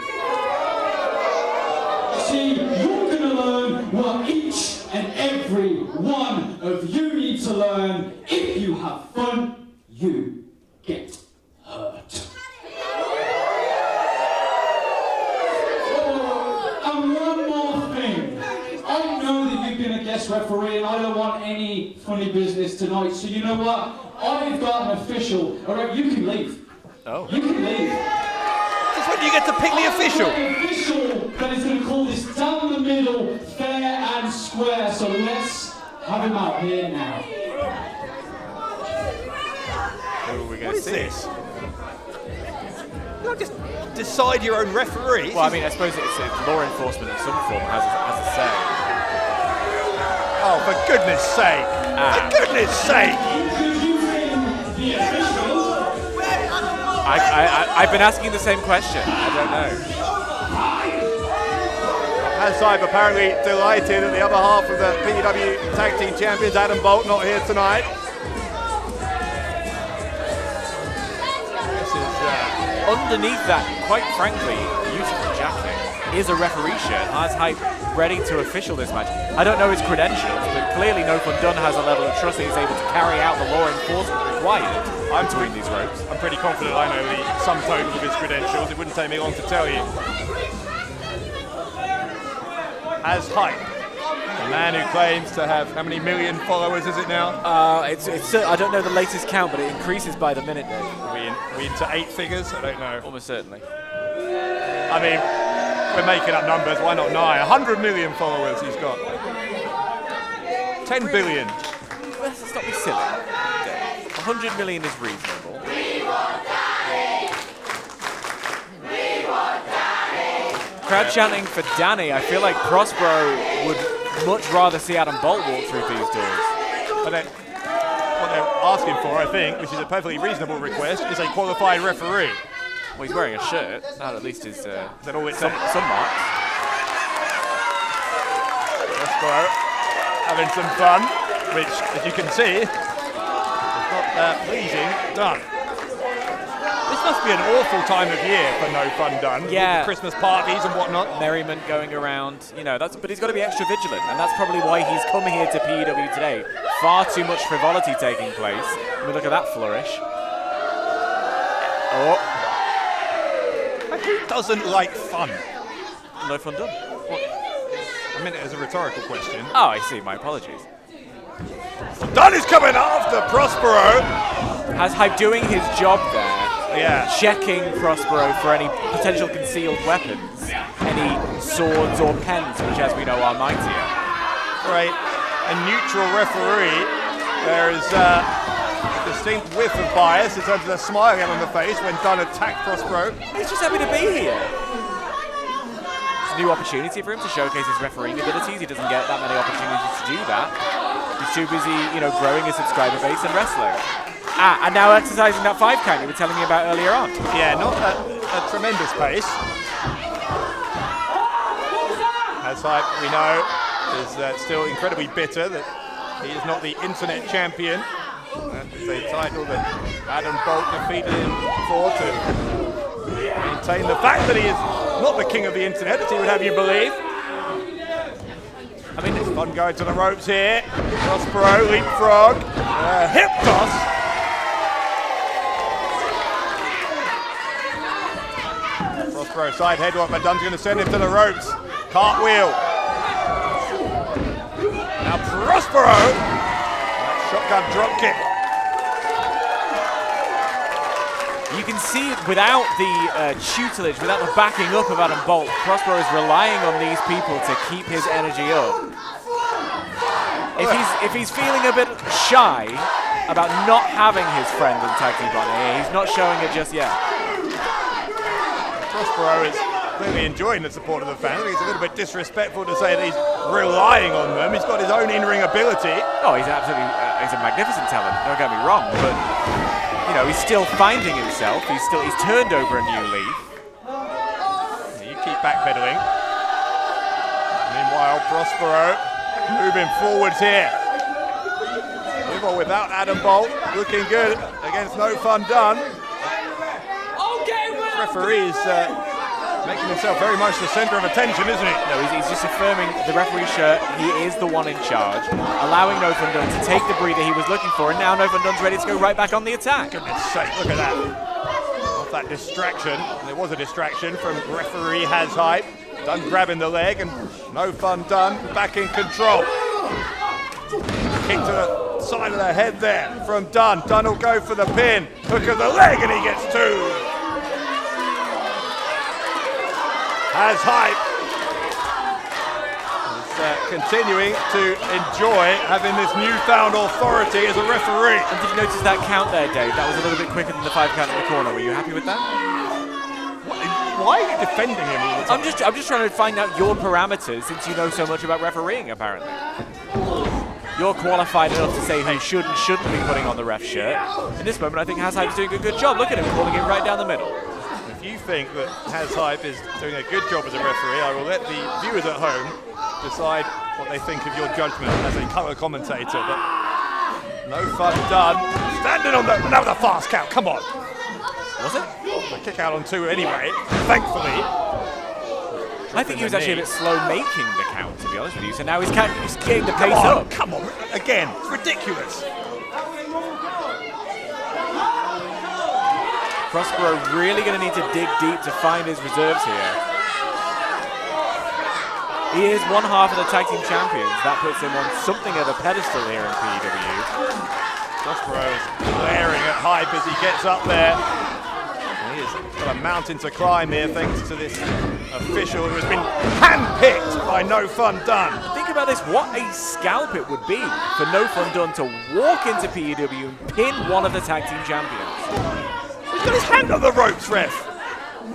See, you're going to learn what each and every one of you need to learn. If you have fun, you get hurt. And one more thing. I know that you've been a guest referee, and I don't want any funny business tonight. So you know what? I've got an official. All right, you can leave. Oh. You can leave. Just when you get to pick the official. An official that is going to call this down the middle, fair and square. So let's have him out here now. Who are we going What to is see? this? You don't just decide your own referee. Well, I mean, I suppose it's law enforcement in some form has a say. Oh, for goodness sake. For goodness sake. Introducing the official. I've been asking the same question. I don't know. Hanside apparently delighted at the other half of the PEW Tag Team Champions, Adam Bolt, not here tonight. This is Underneath that, quite frankly, beautiful jacket is a referee shirt. As hype ready to official this match. I don't know his credentials, but clearly No Fun Done has a level of trust that he's able to carry out the law enforcement required between these ropes. I'm pretty confident I know the sum total of his credentials. It wouldn't take me long to tell you. As Hype, the man who claims to have how many million followers is it now? It's I don't know the latest count, but it increases by the minute, Dave. Are we into 8 figures? I don't know. Almost certainly. I mean, we're making up numbers. Why not 9? 100 million followers he's got. 10 billion. Let's not be silly. 100 million is reasonable. Crowd chanting for Danny. I feel like Prospero would much rather see Adam Bolt walk through these doors. But what they're asking for, I think, which is a perfectly reasonable request, is a qualified referee. Well, he's wearing a shirt. That at least is Is that all it some says? marks. Prospero having some fun, which, as you can see, is not pleasing done. This must be an awful time of year for No Fun Done. Yeah. With the Christmas parties and whatnot. Merriment going around, you know. But he's got to be extra vigilant, and that's probably why he's come here to PEW today. Far too much frivolity taking place. I mean, look at that flourish. Oh, Who doesn't like fun? No Fun Done. I meant it as a rhetorical question. Oh, I see. My apologies. Dunn is coming after Prospero. Has Hype doing his job there? Yeah. Checking Prospero for any potential concealed weapons, any swords or pens, which, as we know, are mightier. Right. A neutral referee. There is a distinct whiff of bias in terms of the smile he had on the face when Dunn attacked Prospero. He's just happy to be here. It's a new opportunity for him to showcase his refereeing abilities. He doesn't get that many opportunities to do that. He's too busy, growing his subscriber base and wrestling. And now exercising that 5 count you were telling me about earlier on. Yeah, not at a tremendous pace. As we know, is still incredibly bitter that he is not the internet champion. That is a title that Adam Bolt defeated him for to maintain the fact that he is not the king of the internet, as he would have you believe. I mean, it's fun going to the ropes here. Prospero, leapfrog, hip toss. Prospero side headlock, but Dunn's going to send him to the ropes. Cartwheel. Now Prospero, shotgun drop kick. You can see without the tutelage, without the backing up of Adam Bolt, Prospero is relying on these people to keep his energy up. If he's feeling a bit shy about not having his friend and tag team partner here, he's not showing it just yet. Prospero is clearly enjoying the support of the fans. I think it's a little bit disrespectful to say that he's relying on them. He's got his own in-ring ability. Oh, he's absolutely, he's a magnificent talent, don't get me wrong, but he's still finding himself. He's turned over a new leaf. You keep backpedaling. Meanwhile, Prospero moving forwards here. With or without Adam Bolt, looking good against No Fun Done. The referee is making himself very much the centre of attention, isn't he? No, he's just affirming the referee's shirt. He is the one in charge, allowing No Fun Done to take the breather he was looking for, and now No Fun Done's ready to go right back on the attack. Goodness sake, look at that. Off that distraction. There was a distraction from referee Has Hype. Dunn grabbing the leg, and No Fun Done back in control. Kick to the side of the head there from Dunn. Dunn will go for the pin. Hook of the leg, and he gets 2. Has Hype is continuing to enjoy having this newfound authority as a referee. And did you notice that count there, Dave? That was a little bit quicker than the 5 count in the corner. Were you happy with that? Why are you defending him all the time? I'm just trying to find out your parameters, since you know so much about refereeing, apparently. You're qualified enough to say who should and shouldn't be putting on the ref shirt. In this moment, I think Has Hype's doing a good job. Look at him, calling it right down the middle. If you think that Has Hype is doing a good job as a referee, I will let the viewers at home decide what they think of your judgment as a colour commentator. But No Fun Done. Standing on another fast count. Come on. Was it? A kick out on 2 anyway, thankfully. I think he was actually a bit slow making the count, to be honest with you. So now he's getting the pace up. Come on, again, it's ridiculous. Prospero really going to need to dig deep to find his reserves here. He is one half of the tag team champions. That puts him on something of a pedestal here in PEW. Prospero is glaring at Hype as he gets up there. He has got a mountain to climb here thanks to this official who has been handpicked by No Fun Done. Think about this, what a scalp it would be for No Fun Done to walk into PEW and pin one of the tag team champions. He's got his hand on the ropes, ref.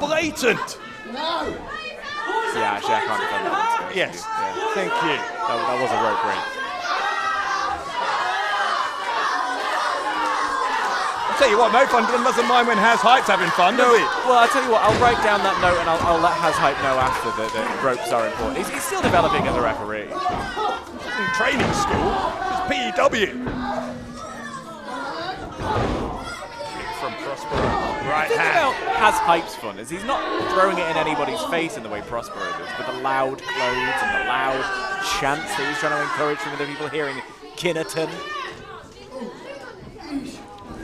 Blatant. No! Yeah, actually, I can't defend that one. Yes, Yeah. thank you. That was a rope break. I'll tell you what, No Fun Done doesn't mind when Has Hype's having fun, does he? Well, I'll tell you what, I'll write down that note and I'll let Has Hype know after that ropes are important. He's still developing as a referee. In training school, it's PEW. From Prospero, right The thing hand. about Has Hype's fun is he's not throwing it in anybody's face in the way Prospero does, with the loud clothes and the loud chants that he's trying to encourage from the people hearing Kineton.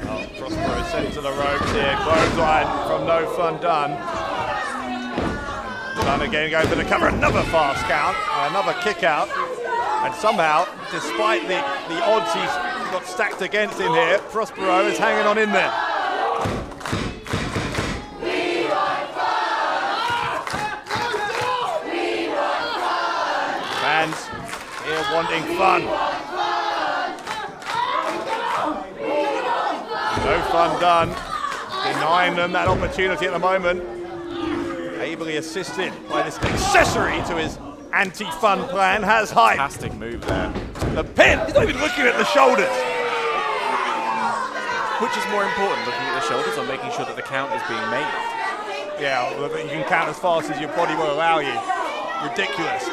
Oh, Prospero sent to the ropes here. Clothesline from No Fun Done. Done again, goes to the cover. Another fast count, another kick out. And somehow, despite the odds he's got stacked against him here, Prospero is hanging on in there. Fans here wanting fun. No Fun Done, denying them that opportunity at the moment. Ably assisted by this accessory to his anti-fun plan, Has Hype. Fantastic move there. The pin, he's not even looking at the shoulders. Which is more important, looking at the shoulders or making sure that the count is being made? Yeah, well, you can count as fast as your body will allow you. Ridiculous.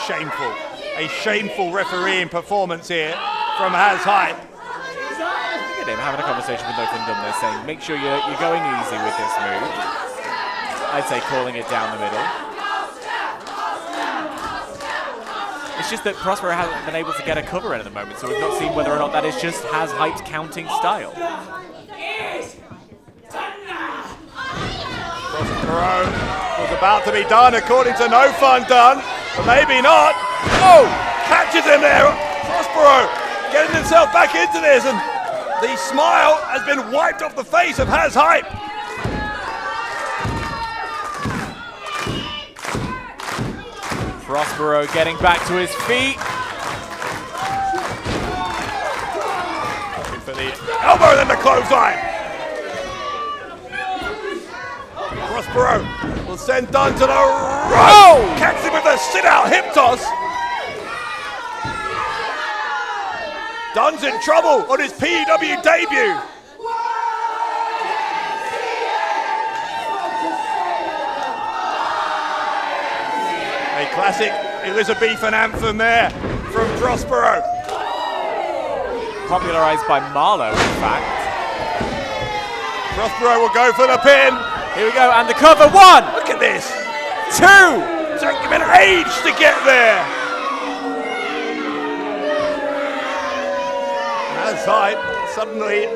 Shameful. A shameful refereeing performance here from Has Hype. Look at him having a conversation with No Fun Done there, saying, make sure you're going easy with this move. I'd say calling it down the middle. It's just that Prospero hasn't been able to get a cover in at the moment, so we've not seen whether or not that is just Has Hype's counting style. Prospero was about to be done according to No Fun Done, but maybe not. Oh, catches him there. Prospero getting himself back into this, and the smile has been wiped off the face of Has Hype. Prospero getting back to his feet. Looking for the elbow and then the clothesline. Prospero will send Dunn to the right. Oh! Catches him with a sit-out hip toss. Dunn's in trouble on his PEW debut. A classic Elizabethan anthem there from Prospero. Popularized by Marlowe, in fact. Prospero will go for the pin. Here we go, and the cover, 1, Look at this. 2. Took him an age to get there. Has Hype suddenly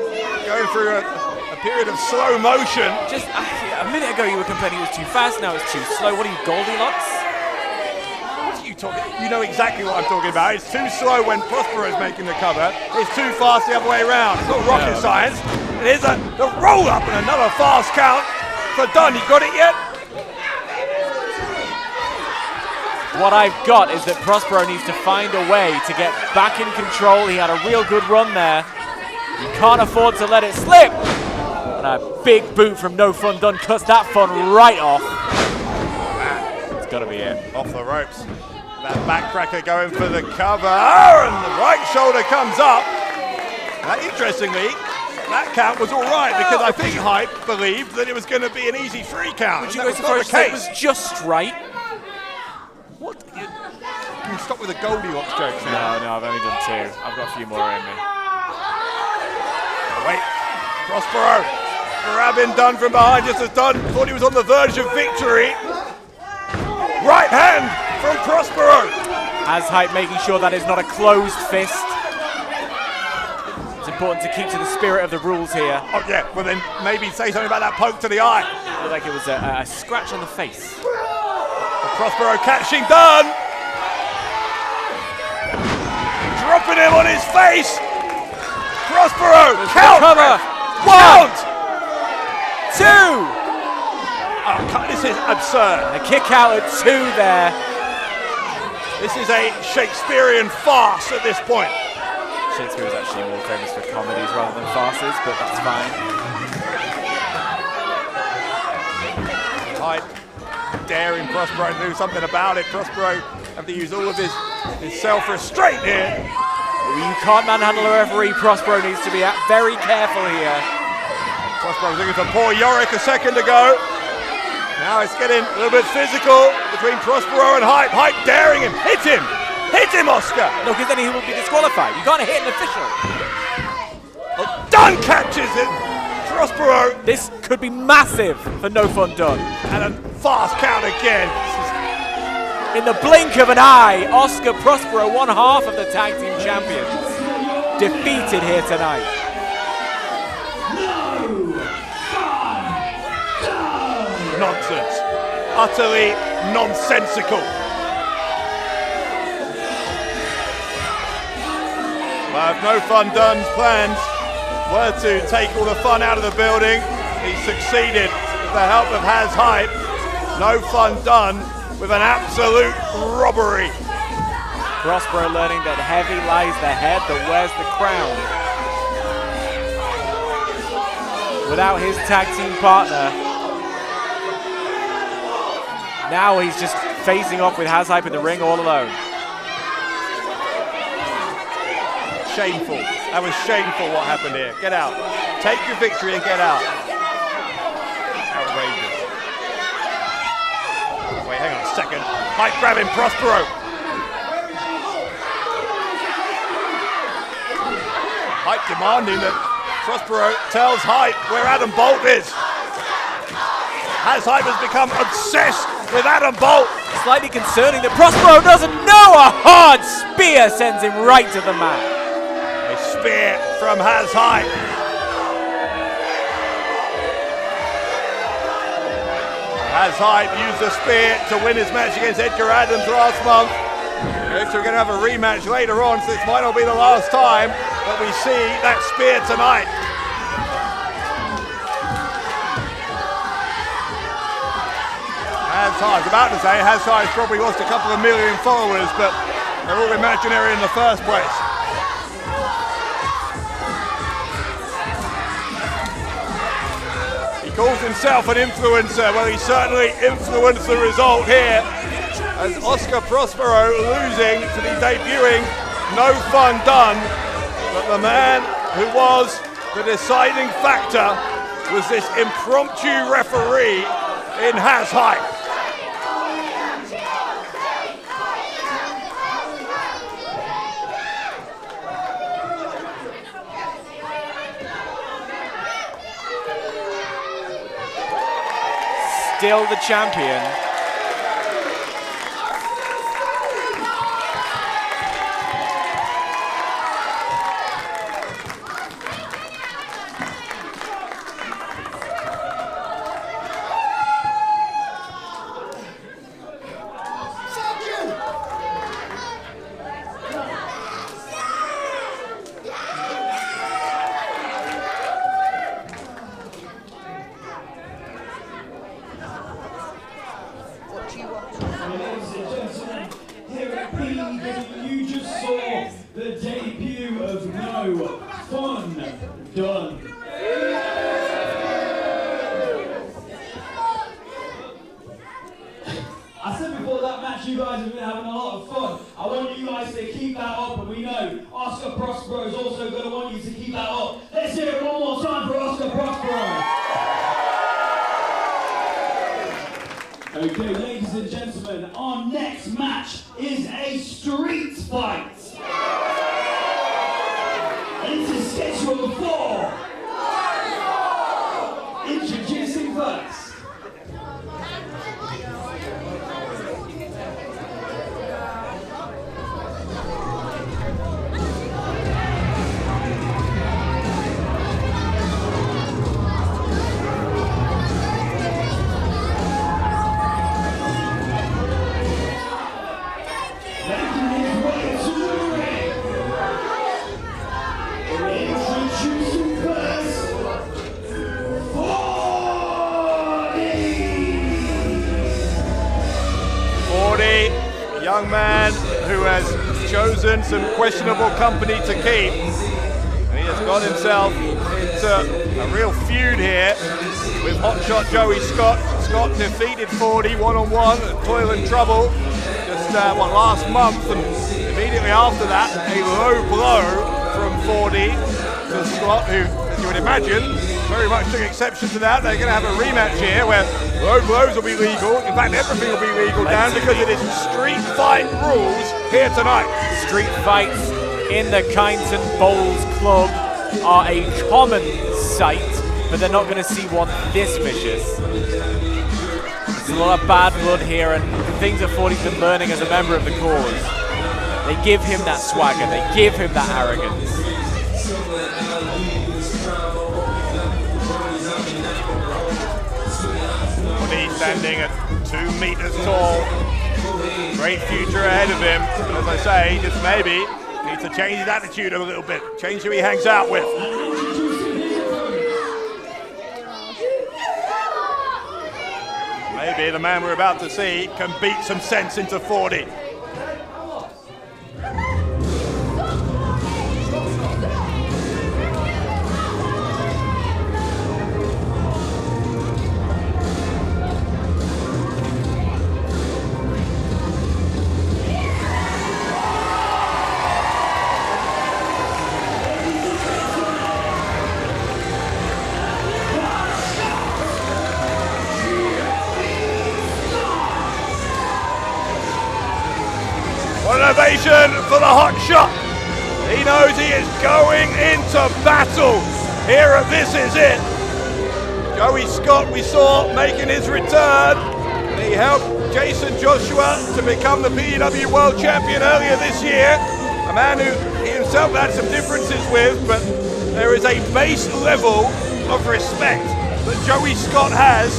going through a period of slow motion. Just a minute ago you were complaining it was too fast, now it's too slow. What are you, Goldilocks? You know exactly what I'm talking about. It's too slow when Prospero is making the cover. It's too fast the other way around. It's not rocket science. And here's the roll up and another fast count for Dunn. You got it yet? What I've got is that Prospero needs to find a way to get back in control. He had a real good run there. You can't afford to let it slip. And a big boot from No Fun Done cuts that fun right off. It's got to be it. Off the ropes. That backcracker going for the cover. And the right shoulder comes up. Now, interestingly, that count was all right because I think Hype believed that it was going to be an easy 3 count. Would you That go was so not far the as to say it case. was just right? What? You can stop with the Goldilocks jokes now. No, I've only done 2. I've got a few more in me. Wait, Prospero Grabbing Dunn from behind just as Dunn thought he was on the verge of victory. Right hand from Prospero. Hype making sure that is not a closed fist. It's important to keep to the spirit of the rules here. Oh yeah, well then maybe say something about that poke to the eye. Looked like it was a scratch on the face. Prospero catching Dunn. Dropping him on his face. Prospero, count! Cover. 1, 2! Oh, this is absurd. A kick out at 2 there. This is a Shakespearean farce at this point. Shakespeare is actually more famous for comedies rather than farces, but that's fine. Hype daring Prospero to do something about it. Prospero have to use all of his self-restraint here. You can't manhandle a referee. Prospero needs to be very careful here. Prospero was looking for poor Yorick a second ago. Now it's getting a little bit physical between Prospero and Hype. Hype daring him. Hit him! Hit him, Oscar! No, because then he will be disqualified. You can't hit an official. Oh, Dunn catches it! Prospero! This could be massive for No Fun Done. And a fast count again. In the blink of an eye, Oscar Prospero, one half of the tag team champions, defeated here tonight. Nonsense. Utterly nonsensical. Well, if No Fun Done's plans were to take all the fun out of the building, he succeeded with the help of Has Hype. No Fun Done with an absolute robbery. Prospero learning that heavy lies the head that wears the crown. Without his tag team partner, now he's just facing off with Has Hype in the ring all alone. Shameful. That was shameful what happened here. Get out. Take your victory and get out. Outrageous. Wait, hang on a second. Hype grabbing Prospero. Hype demanding that Prospero tells Hype where Adam Bolt is. Has Hype has become obsessed with Adam Bolt. Slightly concerning that Prospero doesn't know a hard spear sends him right to the mat. A spear from Has Hype. Has Hype used the spear to win his match against Edgar Adams last month. Looks like we're going to have a rematch later on, so this might not be the last time that we see that spear tonight. Has Hype, I was about to say, Has Hype's probably lost a couple of million followers, but they're all imaginary in the first place. He calls himself an influencer. Well, he certainly influenced the result here as Oscar Prospero losing to the debuting No Fun Done. But the man who was the deciding factor was this impromptu referee in Has Hype. Still the champion. Ladies and gentlemen, here at PEW, you just saw the debut of No Fun Done. I said before that match, you guys have been having a lot of fun. I want you guys to keep that up, and we know Oscar Prospero is also going to want you to keep that up. Let's hear it one more time for Oscar Prospero. Okay, ladies and gentlemen, our next match is a street fight. And it is scheduled for young man who has chosen some questionable company to keep. And he has got himself into a real feud here with hotshot Joey Scott. Scott defeated 40 one-on-one at Toil and Trouble just last month, and immediately after that, a low blow from 40 to Scott, who, as you would imagine, very much took exception to that. They're going to have a rematch here where low blows will be legal. In fact, everything will be legal, Dan, because it is street fight rules here tonight. Street fights in the Kineton Bowls Club are a common sight, but they're not going to see one this vicious. There's a lot of bad blood here, and the things that 40's been learning as a member of the cause. They give him that swagger, they give him that arrogance. He's standing at 2 meters tall. Great future ahead of him. As I say, just maybe needs to change his attitude a little bit, change who he hangs out with. Maybe the man we're about to see can beat some sense into 40. Ovation for the hot shot. He knows he is going into battle here at This Is It. Joey Scott we saw making his return. He helped Jason Joshua to become the PEW World Champion earlier this year. A man who he himself had some differences with, but there is a base level of respect that Joey Scott has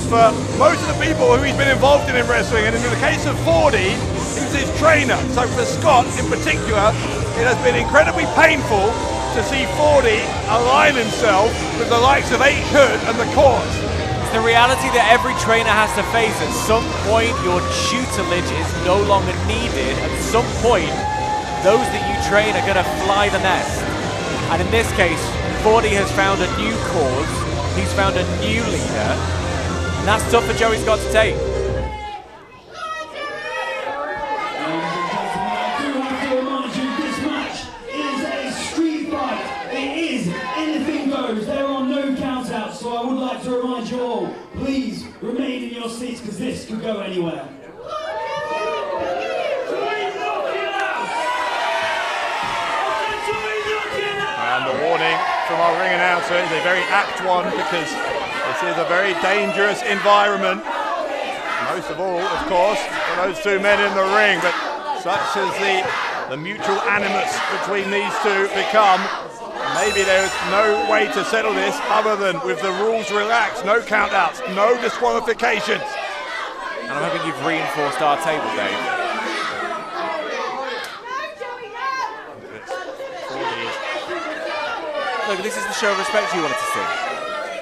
for most of the people who he's been involved in wrestling. And in the case of 40, he's his trainer. So for Scott in particular, it has been incredibly painful to see 40 align himself with the likes of H. Hood and the cause. It's the reality that every trainer has to face. At some point, your tutelage is no longer needed. At some point, those that you train are going to fly the nest. And in this case, 40 has found a new cause. He's found a new leader. And that's tough for Joey Scott to take. So I would like to remind you all, please remain in your seats because this could go anywhere. And the warning from our ring announcer is a very apt one because this is a very dangerous environment. Most of all, of course, for those two men in the ring, but such as the mutual animus between these two become, maybe there's no way to settle this other than with the rules relaxed, no countouts, no disqualifications. And I'm hoping you've reinforced our table, Dave. Look, this is the show of respect you wanted to see.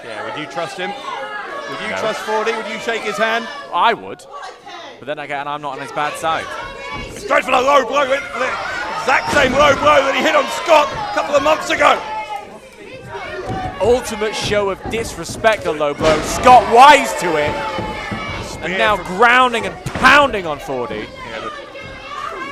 Yeah, would you trust him? Would you trust 40? Would you shake his hand? I would. But then again, I'm not on his bad side. Straight for the low blow, the exact same low blow that he hit on Scott a couple of months ago. Ultimate show of disrespect, a low blow. Scott wise to it. And now grounding and pounding on 40. Yeah, the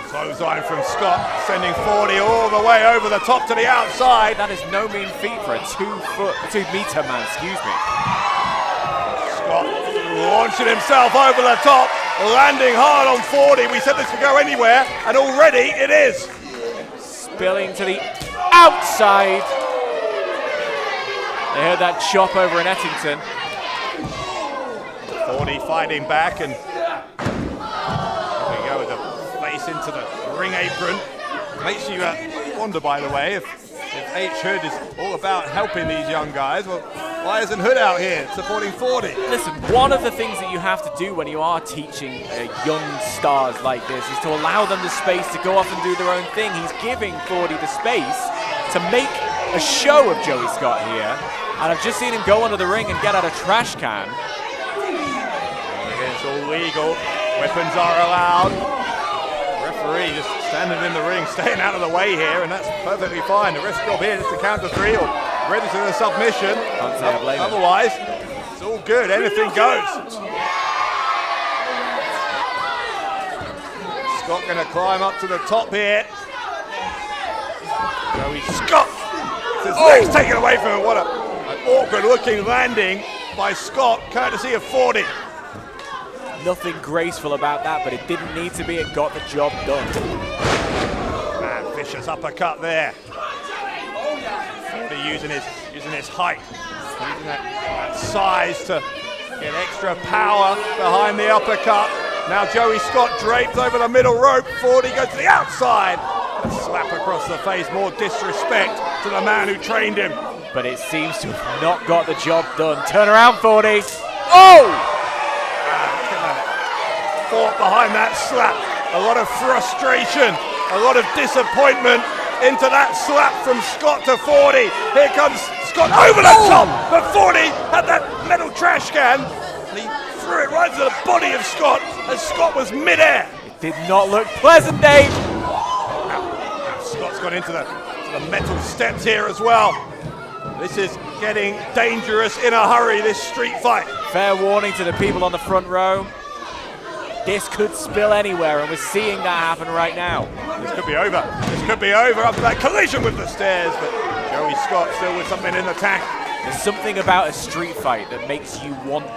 clothesline from Scott, sending 40 all the way over the top to the outside. That is no mean feat for a 2-meter man, excuse me. Scott launching himself over the top, landing hard on 40. We said this could go anywhere, and already it is. Spilling to the outside. They heard that chop over in Ettington. 40 fighting back, and there we go with the face into the ring apron. Makes you wonder, by the way, if H. Hood is all about helping these young guys. Well, why isn't Hood out here supporting 40? Listen, one of the things that you have to do when you are teaching young stars like this is to allow them the space to go off and do their own thing. He's giving 40 the space to make a show of Joey Scott here. And I've just seen him go under the ring and get out a trash can. It's all legal. Weapons are allowed. see, just standing in the ring, staying out of the way here, and that's perfectly fine. The rest job here is to count to 3 or ready to the submission. Can't say I blame him. Otherwise, it's all good. Anything goes. Scott going to climb up to the top here. Joey Scott. His legs taken away from him. What an awkward-looking landing by Scott, courtesy of 40. Nothing graceful about that, but it didn't need to be. It got the job done. Man, vicious uppercut there. 40 using his height, using that size to get extra power behind the uppercut. Now Joey Scott draped over the middle rope. 40 goes to the outside. A slap across the face, more disrespect to the man who trained him. But it seems to have not got the job done. Turn around, 40. Oh! Fought behind that slap. A lot of frustration, a lot of disappointment into that slap from Scott to 40. Here comes Scott over the top, but 40 had that metal trash can, and he threw it right to the body of Scott as Scott was mid-air. It did not look pleasant, Dave. Now Scott's gone into the metal steps here as well. This is getting dangerous in a hurry, this street fight. Fair warning to the people on the front row. This could spill anywhere, and we're seeing that happen right now. This could be over. This could be over after that collision with the stairs, but Joey Scott still with something in the tank. There's something about a street fight that makes you want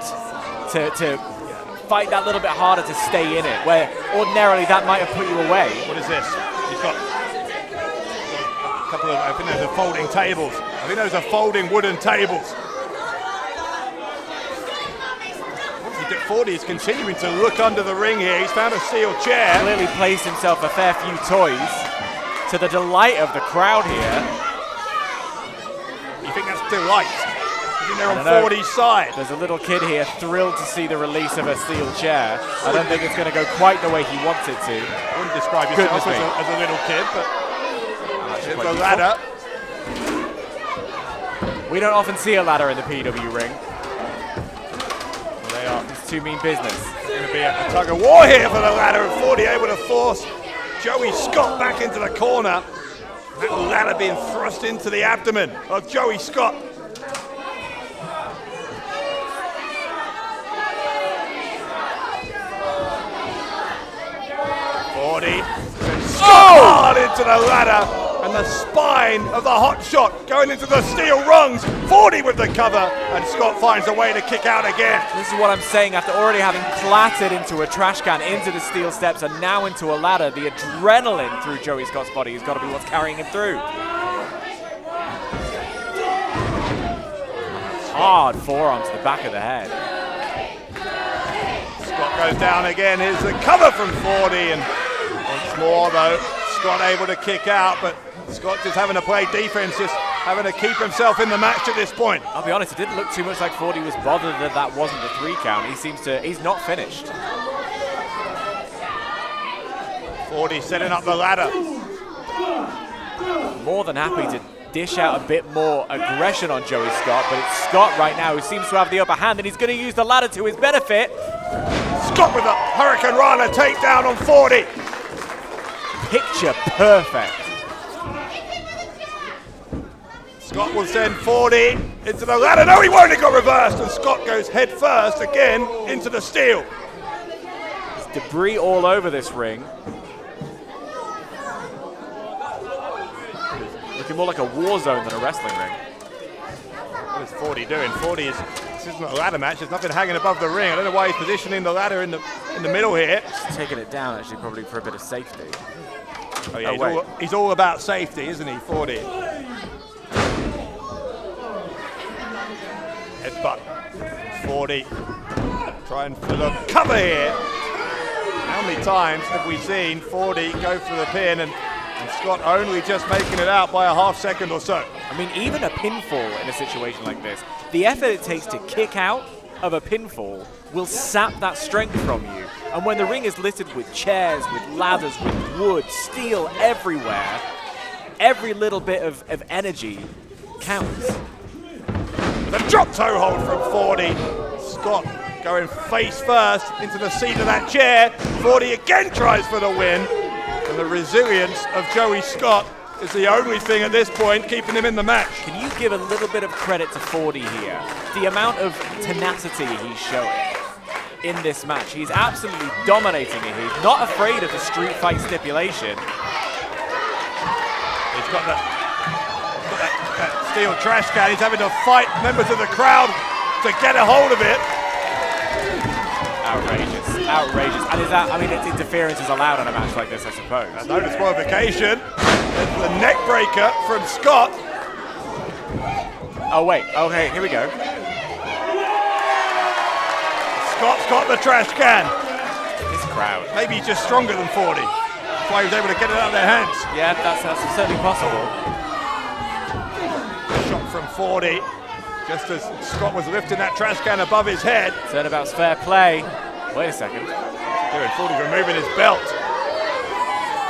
to fight that little bit harder to stay in it, where ordinarily that might have put you away. What is this? He's got a couple of, I think those are folding tables. I think those are folding wooden tables. 40 is continuing to look under the ring here. He's found a steel chair. Clearly placed himself a fair few toys to the delight of the crowd here. You think that's delight? You think they're on 40's side? There's a little kid here thrilled to see the release of a steel chair. I don't think it's going to go quite the way he wants it to. I wouldn't describe yourself as a little kid, but there's a ladder. We don't often see a ladder in the PEW ring. It's too mean business. It's going to be a tug of war here for the ladder, and 40 able to force Joey Scott back into the corner. That ladder being thrust into the abdomen of Joey Scott. Scott hard into the ladder, and the spine of the hot shot going into the steel rungs. 40 with the cover, and Scott finds a way to kick out again. This is what I'm saying, after already having clattered into a trash can, into the steel steps, and now into a ladder, the adrenaline through Joey Scott's body has got to be what's carrying him through. Hard forearm to the back of the head. Scott goes down again. Here's the cover from 40, and once more though, Scott able to kick out, but Scott just having to play defense, just having to keep himself in the match at this point. I'll be honest, it didn't look too much like 40 was bothered that wasn't the 3 count. He's not finished. 40 setting up the ladder. More than happy to dish out a bit more aggression on Joey Scott, but it's Scott right now who seems to have the upper hand, and he's going to use the ladder to his benefit. Scott with a Hurricane Rana takedown on 40. Picture perfect. Scott will send 40 into the ladder. No, he won't. It got reversed, and Scott goes head first again into the steel. There's debris all over this ring. Looking more like a war zone than a wrestling ring. What is 40 doing? 40 is, this isn't a ladder match. There's nothing hanging above the ring. I don't know why he's positioning the ladder in the middle here. Just taking it down, actually, probably for a bit of safety. Oh yeah, he's all about safety, isn't he? 40. Headbutt. 40. Trying for the cover here. How many times have we seen 40 go for the pin and Scott only just making it out by a half second or so? I mean, even a pinfall in a situation like this, the effort it takes to kick out of a pinfall will sap that strength from you. And when the ring is littered with chairs, with ladders, with wood, steel everywhere, every little bit of energy counts. The drop toe hold from 40. Scott going face first into the seat of that chair. 40 again tries for the win. And the resilience of Joey Scott is the only thing at this point keeping him in the match. Can you give a little bit of credit to 40 here? The amount of tenacity he's showing in this match. He's absolutely dominating it. He's not afraid of the street fight stipulation. He's got that steel trash can. He's having to fight members of the crowd to get a hold of it. Outrageous, outrageous. And is that, I mean, interference is allowed in a match like this, I suppose. No disqualification. There's the neck breaker from Scott. Oh, wait, okay, here we go. Scott's got the trash can. This crowd. Maybe he's just stronger than 40. That's why he was able to get it out of their hands. Yeah, that's certainly possible. Shot from 40. Just as Scott was lifting that trash can above his head. Turnabout's fair play. Wait a second. Dude, 40's removing his belt.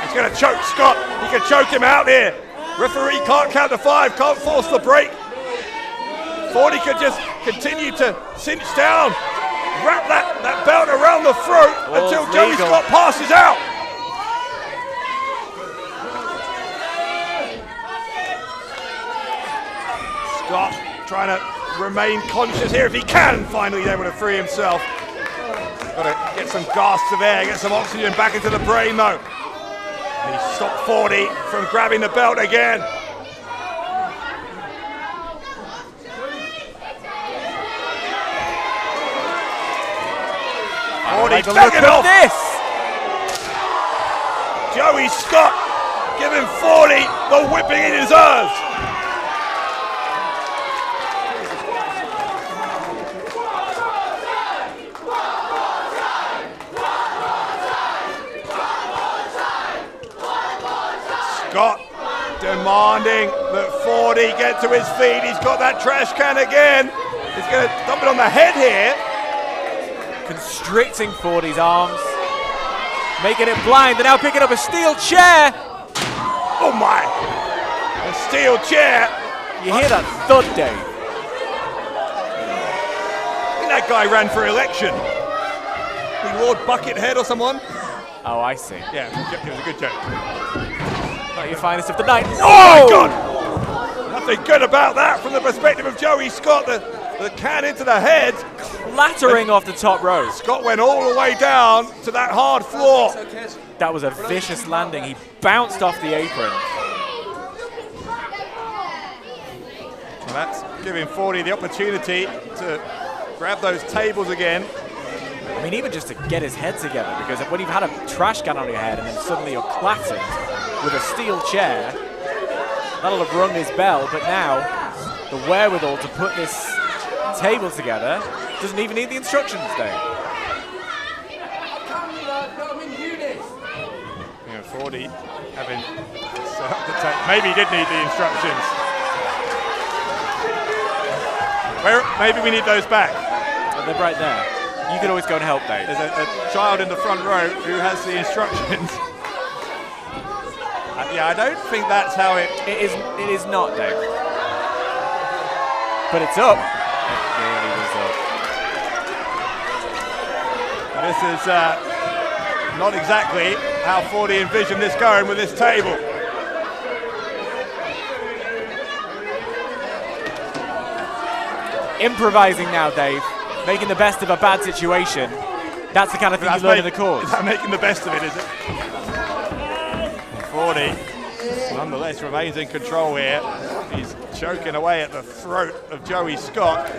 He's going to choke Scott. He can choke him out here. Referee can't count to 5, can't force the break. 40 can just continue to cinch down, wrap that belt around the throat until Joey Scott passes out. Scott trying to remain conscious here if he can. Finally, he's able to free himself. Got to get some gasps of air, get some oxygen back into the brain though. And he stopped 40 from grabbing the belt again. Like begging off. This. Joey Scott giving 40 the whipping he deserves. Scott demanding that 40 get to his feet. He's got that trash can again. He's going to dump it on the head here. Constricting 40's arms, making it blind. They're now picking up a steel chair. Oh my! A steel chair. You hear that thud, Dave? I think that guy ran for election. Lord Buckethead or someone. Oh, I see. Yeah, it was a good joke. Not your finest of the night. Oh my God! Nothing good about that from the perspective of Joey Scott. The can into the head. Clattering off the top rope. Scott went all the way down to that hard floor. That was a vicious landing. He bounced off the apron. And that's giving 40 the opportunity to grab those tables again. I mean, even just to get his head together, because when you've had a trash can on your head and then suddenly you're clattered with a steel chair, that'll have rung his bell, but now the wherewithal to put this table together doesn't even need the instructions, Dave. 40 having set up the table. Maybe he did need the instructions. Maybe we need those back. Oh, they're right there. You can always go and help, Dave. There's a child in the front row who has the instructions. Yeah, I don't think that's how it... It is not, Dave. But it's up. It really was up. This is not exactly how 40 envisioned this going with this table. Improvising now, Dave. Making the best of a bad situation. That's the kind of thing you learn in the course. Is that making the best of it, is it? 40, nonetheless, remains in control here. He's choking away at the throat of Joey Scott.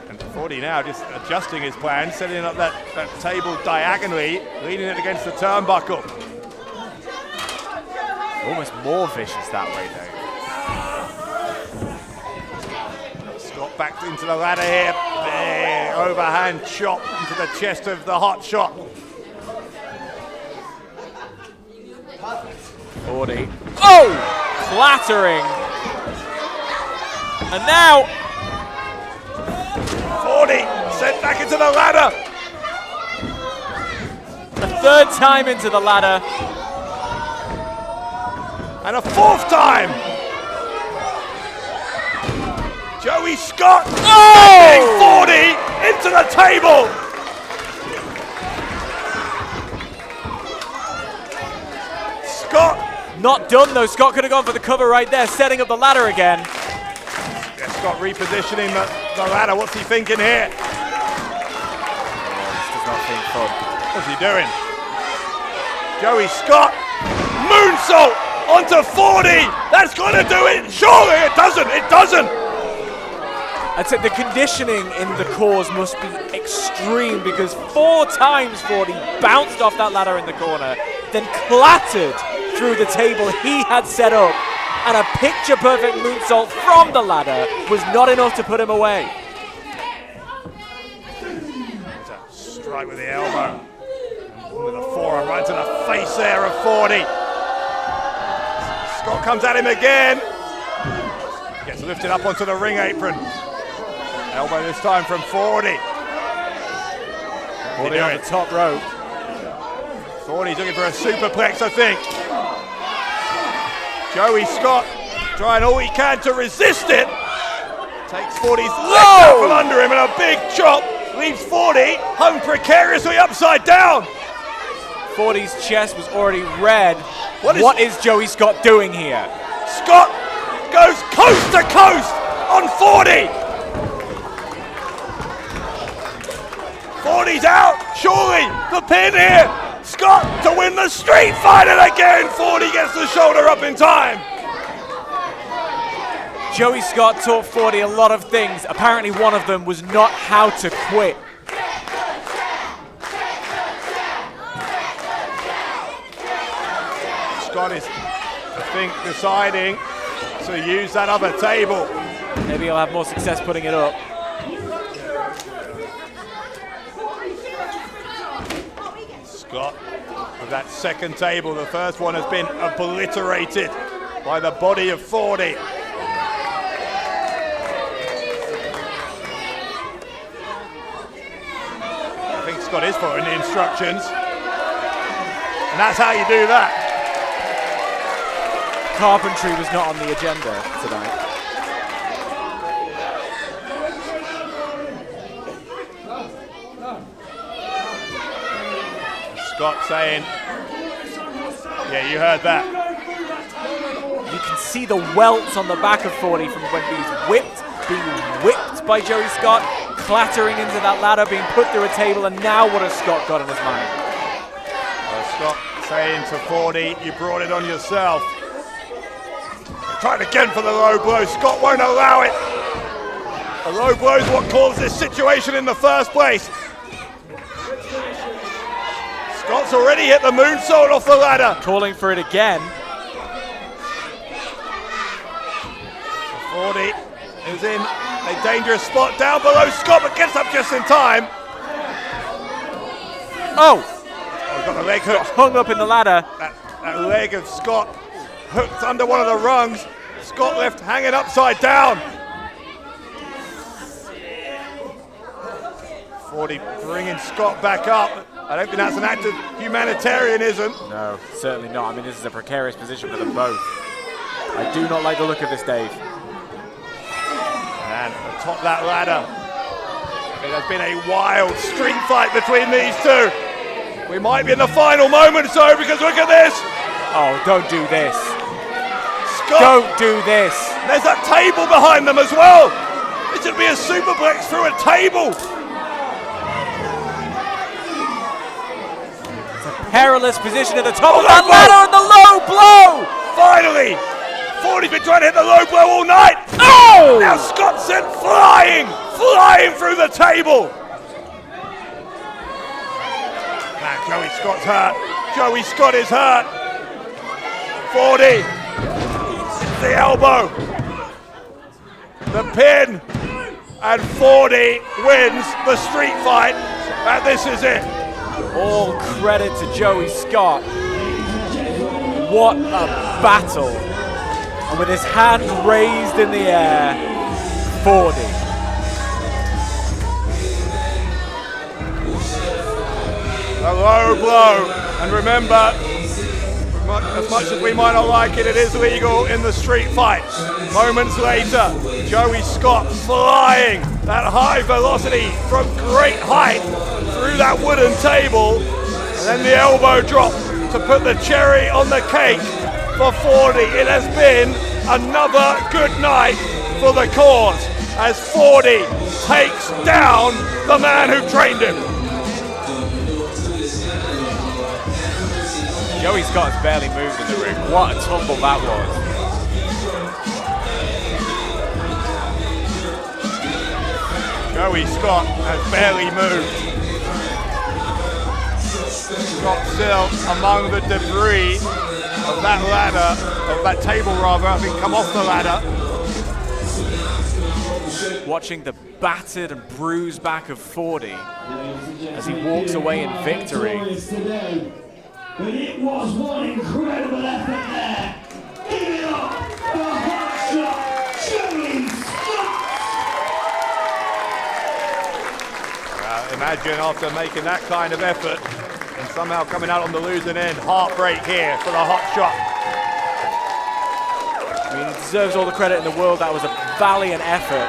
And 40 now just adjusting his plan, setting up that table diagonally, leaning it against the turnbuckle. Almost more vicious that way, Dave. Scott back into the ladder here. Big overhand chop into the chest of the hot shot. 40. Oh! Clattering. And now 40 sent back into the ladder. a third time into the ladder. And a fourth time. Joey Scott, oh! 40 into the table. Not done though. Scott could have gone for the cover right there, setting up the ladder again. Yeah, Scott repositioning the ladder. What's he thinking here? This does not seem fun. What's he doing? Joey Scott, moonsault onto 40. That's gonna do it. Surely it doesn't. It doesn't. I'd say the conditioning in the cause must be extreme because 4 times 40 bounced off that ladder in the corner, then clattered through the table he had set up, and a picture-perfect moonsault from the ladder was not enough to put him away. Strike with the elbow. With a forearm right to the face there of 40. Scott comes at him again. Gets lifted up onto the ring apron. Elbow this time from 40. 40 on the top rope. 40's looking for a superplex, I think. Joey Scott trying all he can to resist it. Takes 40's leg out from under him and a big chop. Leaves 40 hung precariously upside down. 40's chest was already red. What is Joey Scott doing here? Scott goes coast to coast on 40. 40's out, surely the pin here. Scott to win the street fight, and again 40 gets the shoulder up in time. Joey Scott taught 40 a lot of things. Apparently one of them was not how to quit. Scott is, I think, deciding to use that other table. Maybe he'll have more success putting it up. Scott with that second table. The first one has been obliterated by the body of 40. I think Scott is following the instructions. And that's how you do that. Carpentry was not on the agenda tonight. Scott saying, yeah, you heard that. You can see the welts on the back of 40 from when he's being whipped by Joey Scott, clattering into that ladder, being put through a table, and now what has Scott got in his mind? Scott saying to 40, you brought it on yourself. Trying again for the low blow. Scott won't allow it. A low blow is what caused this situation in the first place. Scott's already hit the moonsault off the ladder. Calling for it again. 40 is in a dangerous spot down below Scott, but gets up just in time. Oh! Got the leg hooked. Hung up in the ladder. That leg of Scott hooked under one of the rungs. Scott left hanging upside down. 40 bringing Scott back up. I don't think that's an act of humanitarianism. No, certainly not. I mean, this is a precarious position for them both. I do not like the look of this, Dave. And atop that ladder, it has been a wild street fight between these two. We might be in the final moments though, because look at this. Oh, don't do this. Scott, don't do this. There's that table behind them as well. This would be a superplex through a table. It's a perilous position at the top of that ladder and the low blow. Finally, 40's been trying to hit the low blow all night. Oh! Now Scott sent flying through the table. Now Joey Scott's hurt. Joey Scott is hurt. 40. The elbow. The pin. And 40 wins the street fight. And this is it. All credit to Joey Scott. What a battle. And with his hand raised in the air, 40. A low blow, and remember, as much as we might not like it, it is legal in the street fight. Moments later, Joey Scott flying that high velocity from great height through that wooden table, and then the elbow drop to put the cherry on the cake. for 40. It has been another good night for the cause as 40 takes down the man who trained him. Joey Scott's barely moved in the ring. What a tumble that was. Joey Scott has barely moved. Scott still among the debris of that ladder, of that table rather, having come off the ladder. Watching the battered and bruised back of 40 as he walks away in victory. But it was one incredible effort there. Give it up for hot shot, Joey Scott. Imagine after making that kind of effort and somehow coming out on the losing end, heartbreak here for the hot shot. I mean, he deserves all the credit in the world. That was a valiant effort.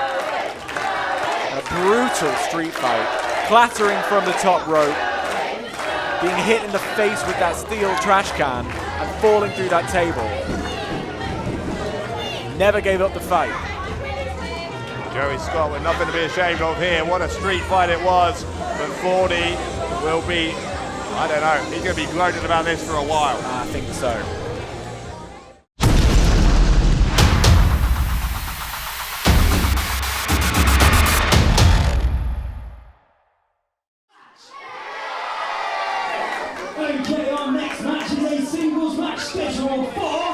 A brutal street fight. Clattering from the top rope. Being hit in the face with that steel trash can and falling through that table. Never gave up the fight. Joey Scott with nothing to be ashamed of here. What a street fight it was. But 40 will be, I don't know, he's going to be gloating about this for a while. I think so. Okay, our next match is a singles match scheduled for...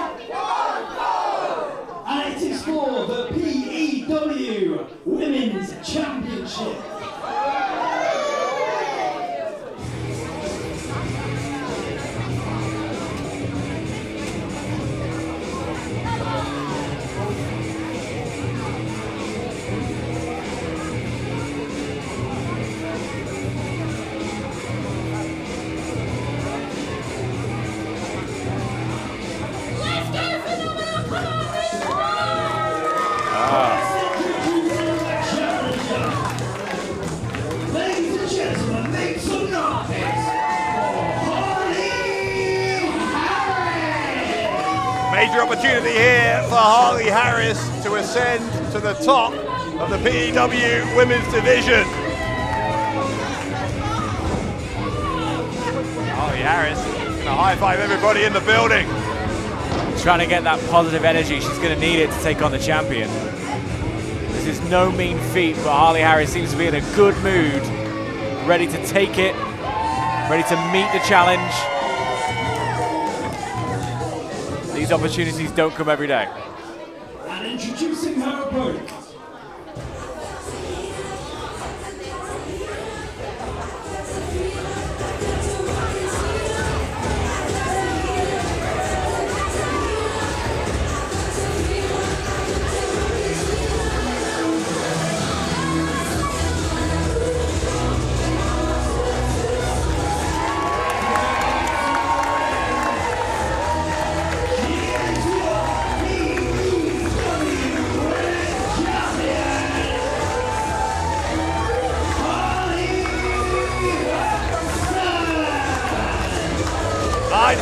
And it is for the PEW Women's Championship. Ladies and gentlemen, make some noise for Harley Harris! Major opportunity here for Harley Harris to ascend to the top of the PEW Women's Division. Harley Harris going to high-five everybody in the building. Trying to get that positive energy. She's going to need it to take on the champion. This is no mean feat, but Harley Harris seems to be in a good mood. Ready to take it. Ready to meet the challenge. These opportunities don't come every day. And introducing her opponent.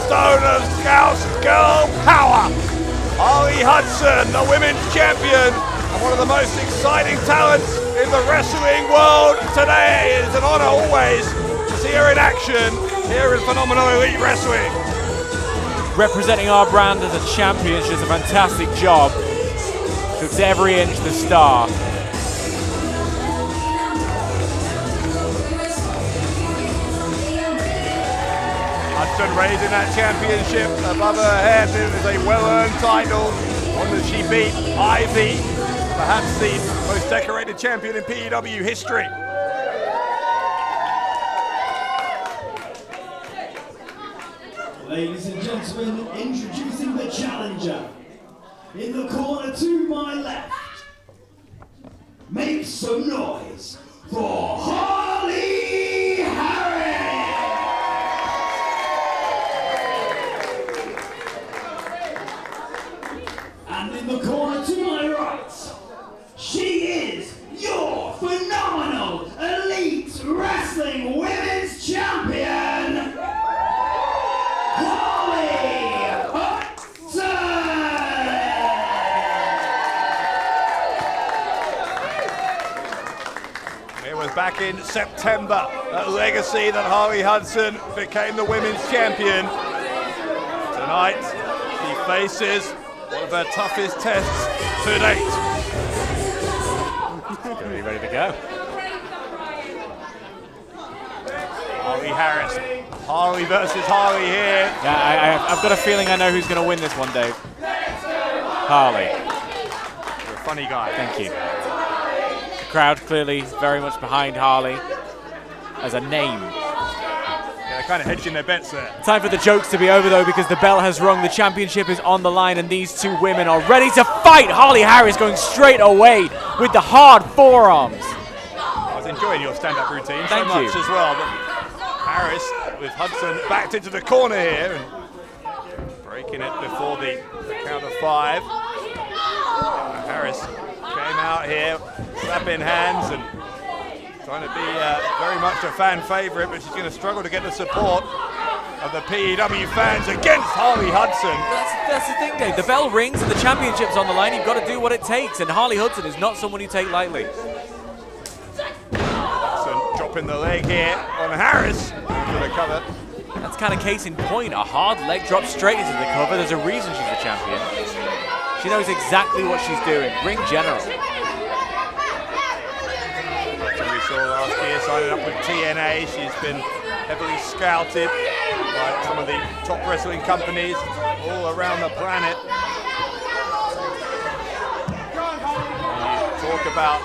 Stone of Scouse Girl Power. Harley Hudson, the women's champion, and one of the most exciting talents in the wrestling world today. It is an honor always to see her in action here in Phenomenal Elite Wrestling. Representing our brand as a champion, she does a fantastic job. Looks every inch the star. Hudson raising that championship above her head. It is a well-earned title, one that she beat Ivy, perhaps the most decorated champion in PEW history. Ladies and gentlemen, introducing the challenger. In the corner to my left, make some noise for Harley Harris! And in the corner to my right, she is your Phenomenal Elite Wrestling Women's Champion, Harley Hudson! back in September at Legacy that Harley Hudson became the women's champion. Tonight, she faces one of her toughest tests to date. Are you ready to go? Harley Harris. Harley versus Harley here. Yeah, I've got a feeling I know who's going to win this one, Dave. Harley. You're a funny guy. Thank you. The crowd clearly very much behind Harley as a name. Yeah, they're kind of hedging their bets there. Time for the jokes to be over, though, because the bell has rung. The championship is on the line, and these two women are ready to fight. Harley Harris going straight away with the hard forearms. I was enjoying your stand-up routine Thank so much you. as well. But Harris with Hudson backed into the corner here and breaking it before the count of 5. Harris came out here, slapping hands and trying to be very much a fan favourite, but she's going to struggle to get the support of the PEW fans against Harley Hudson. That's the thing, Dave. The bell rings and the championship's on the line. You've got to do what it takes, and Harley Hudson is not someone you take lightly. Hudson dropping the leg here on Harris for the cover. That's kind of case in point. A hard leg drop straight into the cover. There's a reason she's the champion. She knows exactly what she's doing. Ring general. We saw last year signing up with TNA. She's been heavily scouted by some of the top wrestling companies all around the planet. When you talk about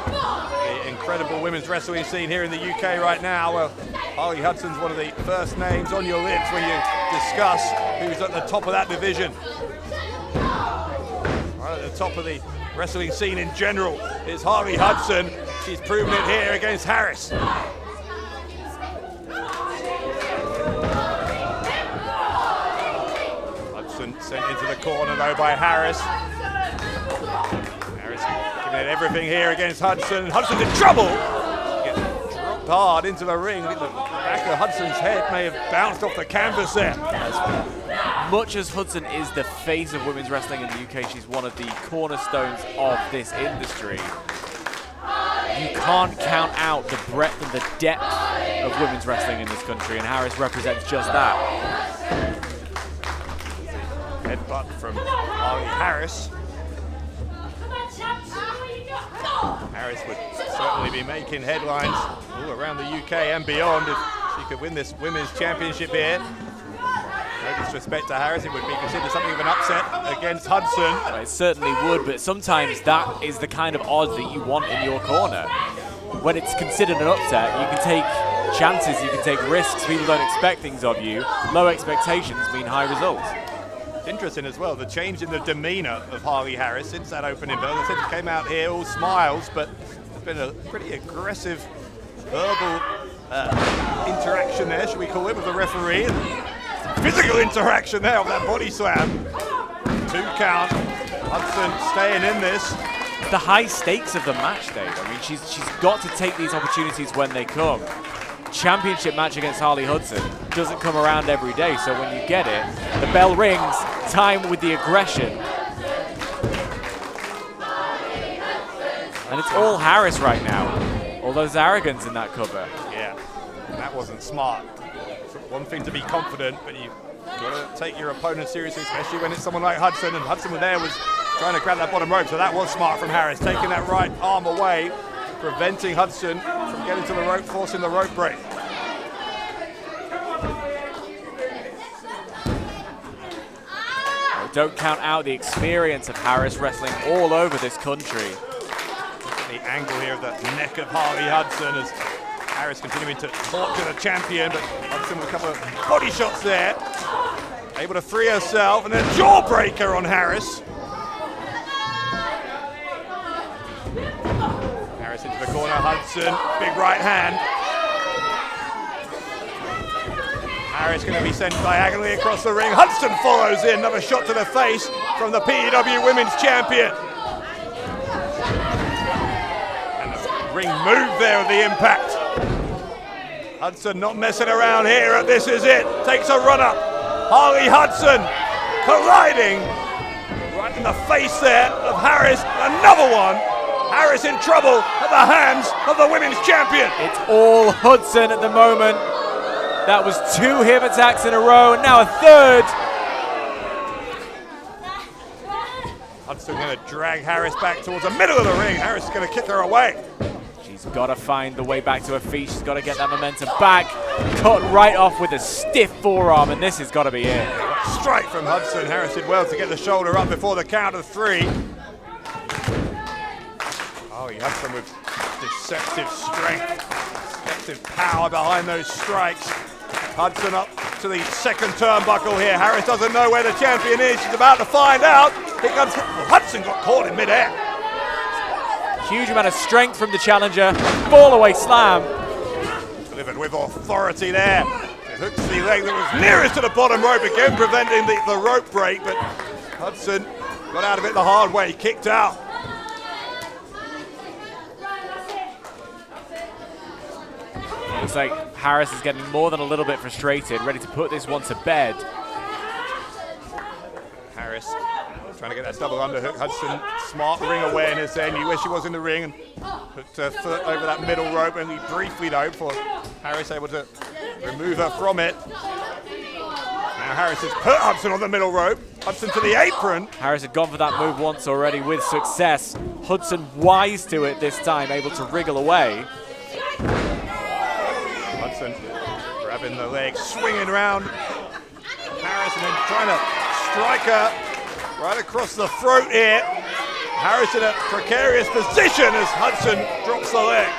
the incredible women's wrestling scene here in the UK right now, well, Harley Hudson's one of the first names on your lips when you discuss who's at the top of that division. Right at the top of the wrestling scene in general is Harley Hudson. She's proven it here against Harris. Hudson sent into the corner though by Harris. Harris giving it everything here against Hudson. Hudson's in trouble. Gets dropped hard into the ring. I think the back of Hudson's head may have bounced off the canvas there. Much as Hudson is the face of women's wrestling in the UK, she's one of the cornerstones of this industry. You can't count out the breadth and the depth of women's wrestling in this country, and Harris represents just that. Headbutt from Harley Harris. Harris would certainly be making headlines all around the UK and beyond if she could win this women's championship here. No disrespect to Harris, it would be considered something of an upset against Hudson. Well, it certainly would, but sometimes that is the kind of odds that you want in your corner. When it's considered an upset, you can take chances, you can take risks, people don't expect things of you. Low expectations mean high results. It's interesting as well, the change in the demeanour of Harley Harris since that opening bell. They said she came out here all smiles, but there's been a pretty aggressive verbal interaction there, should we call it, with the referee. Physical interaction there of that body slam. 2 count. Hudson staying in this. The high stakes of the match, Dave. I mean, she's got to take these opportunities when they come. Championship match against Harley Hudson doesn't come around every day, so when you get it, the bell rings, time with the aggression. And it's all Harris right now. All those arrogance in that cover. Yeah, that wasn't smart. One thing to be confident, but you've got to take your opponent seriously, especially when it's someone like Hudson, and Hudson there was trying to grab that bottom rope, so that was smart from Harris, taking that right arm away, preventing Hudson from getting to the rope, forcing the rope break. Don't count out the experience of Harris wrestling all over this country. The angle here of the neck of Harley Hudson as Harris continuing to torture the champion, but Hudson with a couple of body shots there. Able to free herself, and then jawbreaker on Harris. Harris into the corner, Hudson, big right hand. Harris going to be sent diagonally across the ring. Hudson follows in, another shot to the face from the PEW Women's Champion. And the ring move there with the impact. Hudson not messing around here at This Is It. Takes a run up. Harley Hudson colliding right in the face there of Harris. Another one. Harris in trouble at the hands of the women's champion. It's all Hudson at the moment. That was 2 hip attacks in a row, and now a third. Hudson going to drag Harris back towards the middle of the ring. Harris is going to kick her away. She's got to find the way back to her feet. She's got to get that momentum back. Cut right off with a stiff forearm, and this has got to be it. Strike from Hudson. Harris did well to get the shoulder up before the count of 3. Oh, Hudson with deceptive strength, deceptive power behind those strikes. Hudson up to the second turnbuckle here. Harris doesn't know where the champion is. She's about to find out. Here comes Hudson, got caught in midair. Huge amount of strength from the challenger. Fall away slam. Delivered with authority there. It hooks the leg that was nearest to the bottom rope, again preventing the rope break, but Hudson got out of it the hard way, kicked out. Looks like Harris is getting more than a little bit frustrated, ready to put this one to bed. Harris trying to get that double underhook. Hudson, smart ring awareness there. You wish he was in the ring and hooked her foot over that middle rope, only briefly though, before Harris able to remove her from it. Now Harris has put Hudson on the middle rope. Hudson to the apron. Harris had gone for that move once already with success. Hudson wise to it this time, able to wriggle away. Hudson grabbing the leg, swinging around Harris and then trying to strike her right across the throat here. Harris in a precarious position as Hudson drops the leg.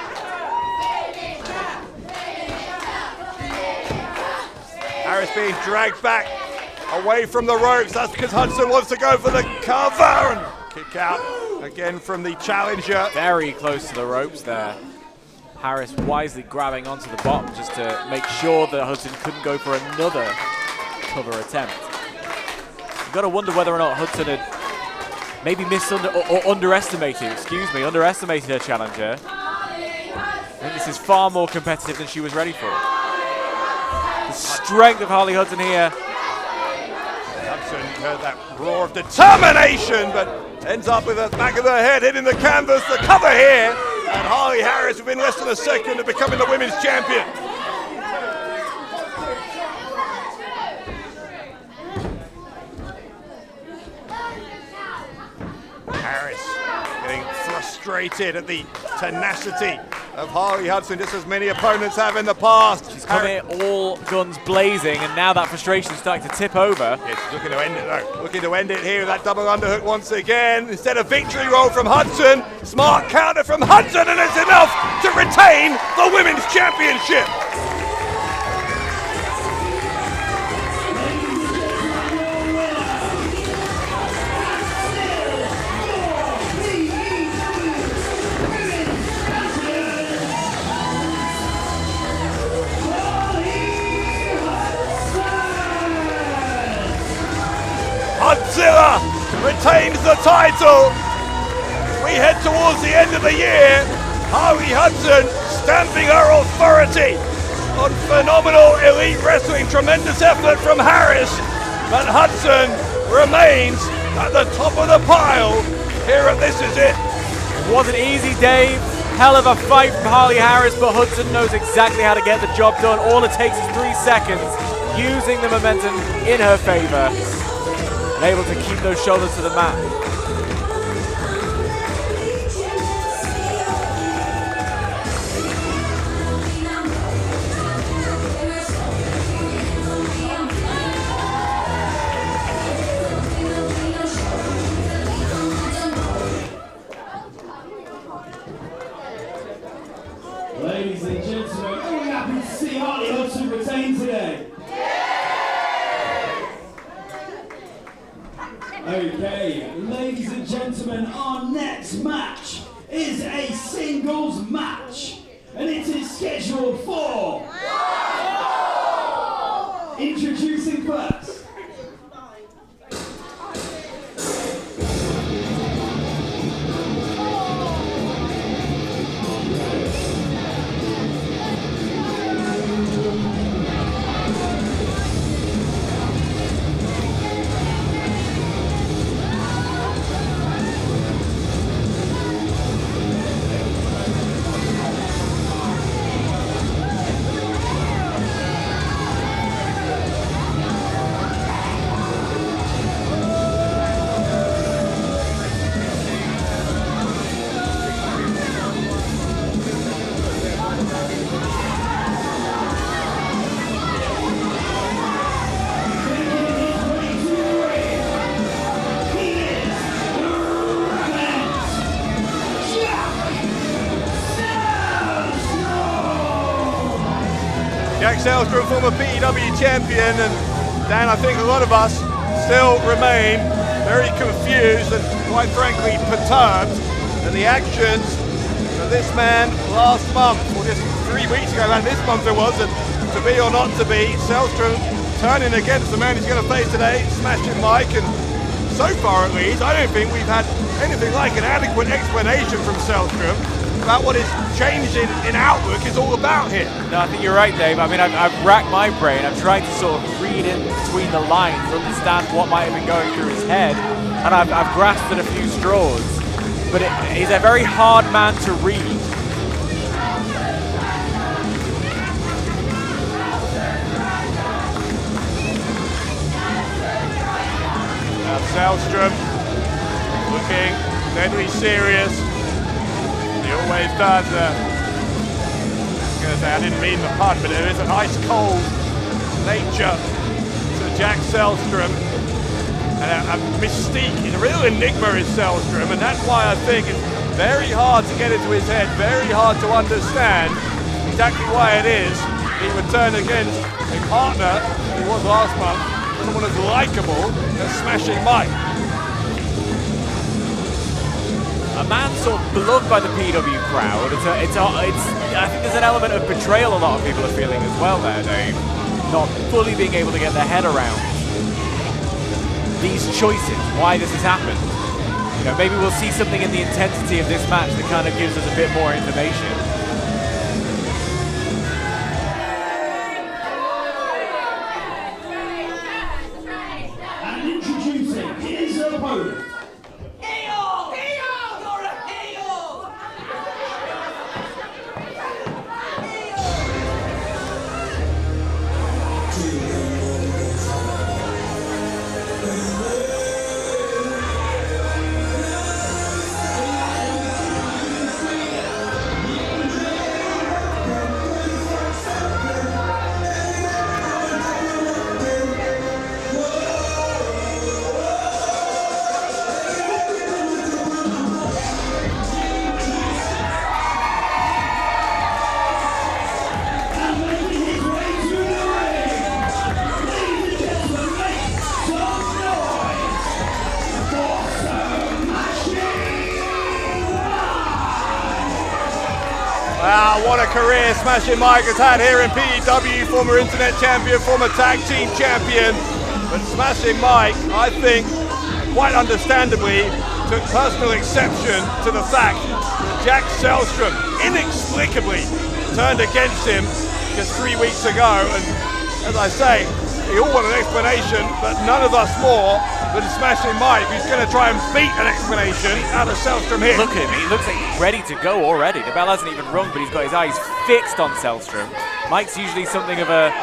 Harris being dragged back away from the ropes. That's because Hudson wants to go for the cover and kick out again from the challenger. Very close to the ropes there. Harris wisely grabbing onto the bottom just to make sure that Hudson couldn't go for another cover attempt. You've got to wonder whether or not Hudson had maybe underestimated her challenger. I think this is far more competitive than she was ready for. The strength of Harley Hudson here. Hudson heard that roar of determination, but ends up with the back of her head hitting the canvas. The cover here, and Harley Harris within less than a second of becoming the women's champion. Harris getting frustrated at the tenacity of Harley Hudson, just as many opponents have in the past. She's come here all guns blazing, and now that frustration is starting to tip over. Yeah, she's looking to end it though. Looking to end it here with that double underhook once again. Instead of victory roll from Hudson, smart counter from Hudson, and it's enough to retain the women's championship. Hudzilla retains the title. We head towards the end of the year. Harley Hudson stamping her authority on phenomenal elite wrestling. Tremendous effort from Harris, but Hudson remains at the top of the pile here at This Is It. Wasn't easy, Dave. Hell of a fight from Harley Harris, but Hudson knows exactly how to get the job done. All it takes is 3 seconds, using the momentum in her favor. And able to keep those shoulders to the mat. Ladies and gentlemen, are we happy to see Harley Hudson retain today? Okay, ladies and gentlemen, our next match is a singles match, and it is scheduled for... Introducing first. Selstrom, former PEW champion, and Dan, I think a lot of us still remain very confused and quite frankly perturbed at the actions of this man last month, or just 3 weeks ago, and this month it was, and to be or not to be, Selstrom turning against the man he's going to face today, Smashing Mike, and so far at least, I don't think we've had anything like an adequate explanation from Selstrom about what his change in outlook is all about here. No, I think you're right, Dave. I mean, I've racked my brain. I've tried to sort of read in between the lines, understand what might have been going through his head, and I've grasped at a few straws. But he's a very hard man to read. Now Selstrom looking deadly serious. He always does. I was going to say, I didn't mean the pun, but there is an ice cold nature to Jack Selstrom. And a mystique, he's a real enigma is Selstrom, and that's why I think it's very hard to get into his head, very hard to understand exactly why it is he would turn against a partner, he was last month, someone as likable as Smashing Mike. A man sort of beloved by the PEW crowd. I think there's an element of betrayal a lot of people are feeling as well there, Dave. Not fully being able to get their head around these choices, why this has happened. You know, maybe we'll see something in the intensity of this match that kind of gives us a bit more information. And introducing his opponent. Wow, what a career Smashing Mike has had here in PEW, former internet champion, former tag team champion. But Smashing Mike, I think, quite understandably, took personal exception to the fact that Jack Selstrom inexplicably turned against him just 3 weeks ago. And as I say, we all want an explanation, but none of us more than Smashing Mike, who's going to try and beat an explanation out of Selstrom here. Look at him, he looks like he's ready to go already. The bell hasn't even rung, but he's got his eyes fixed on Selstrom. Mike's usually something of a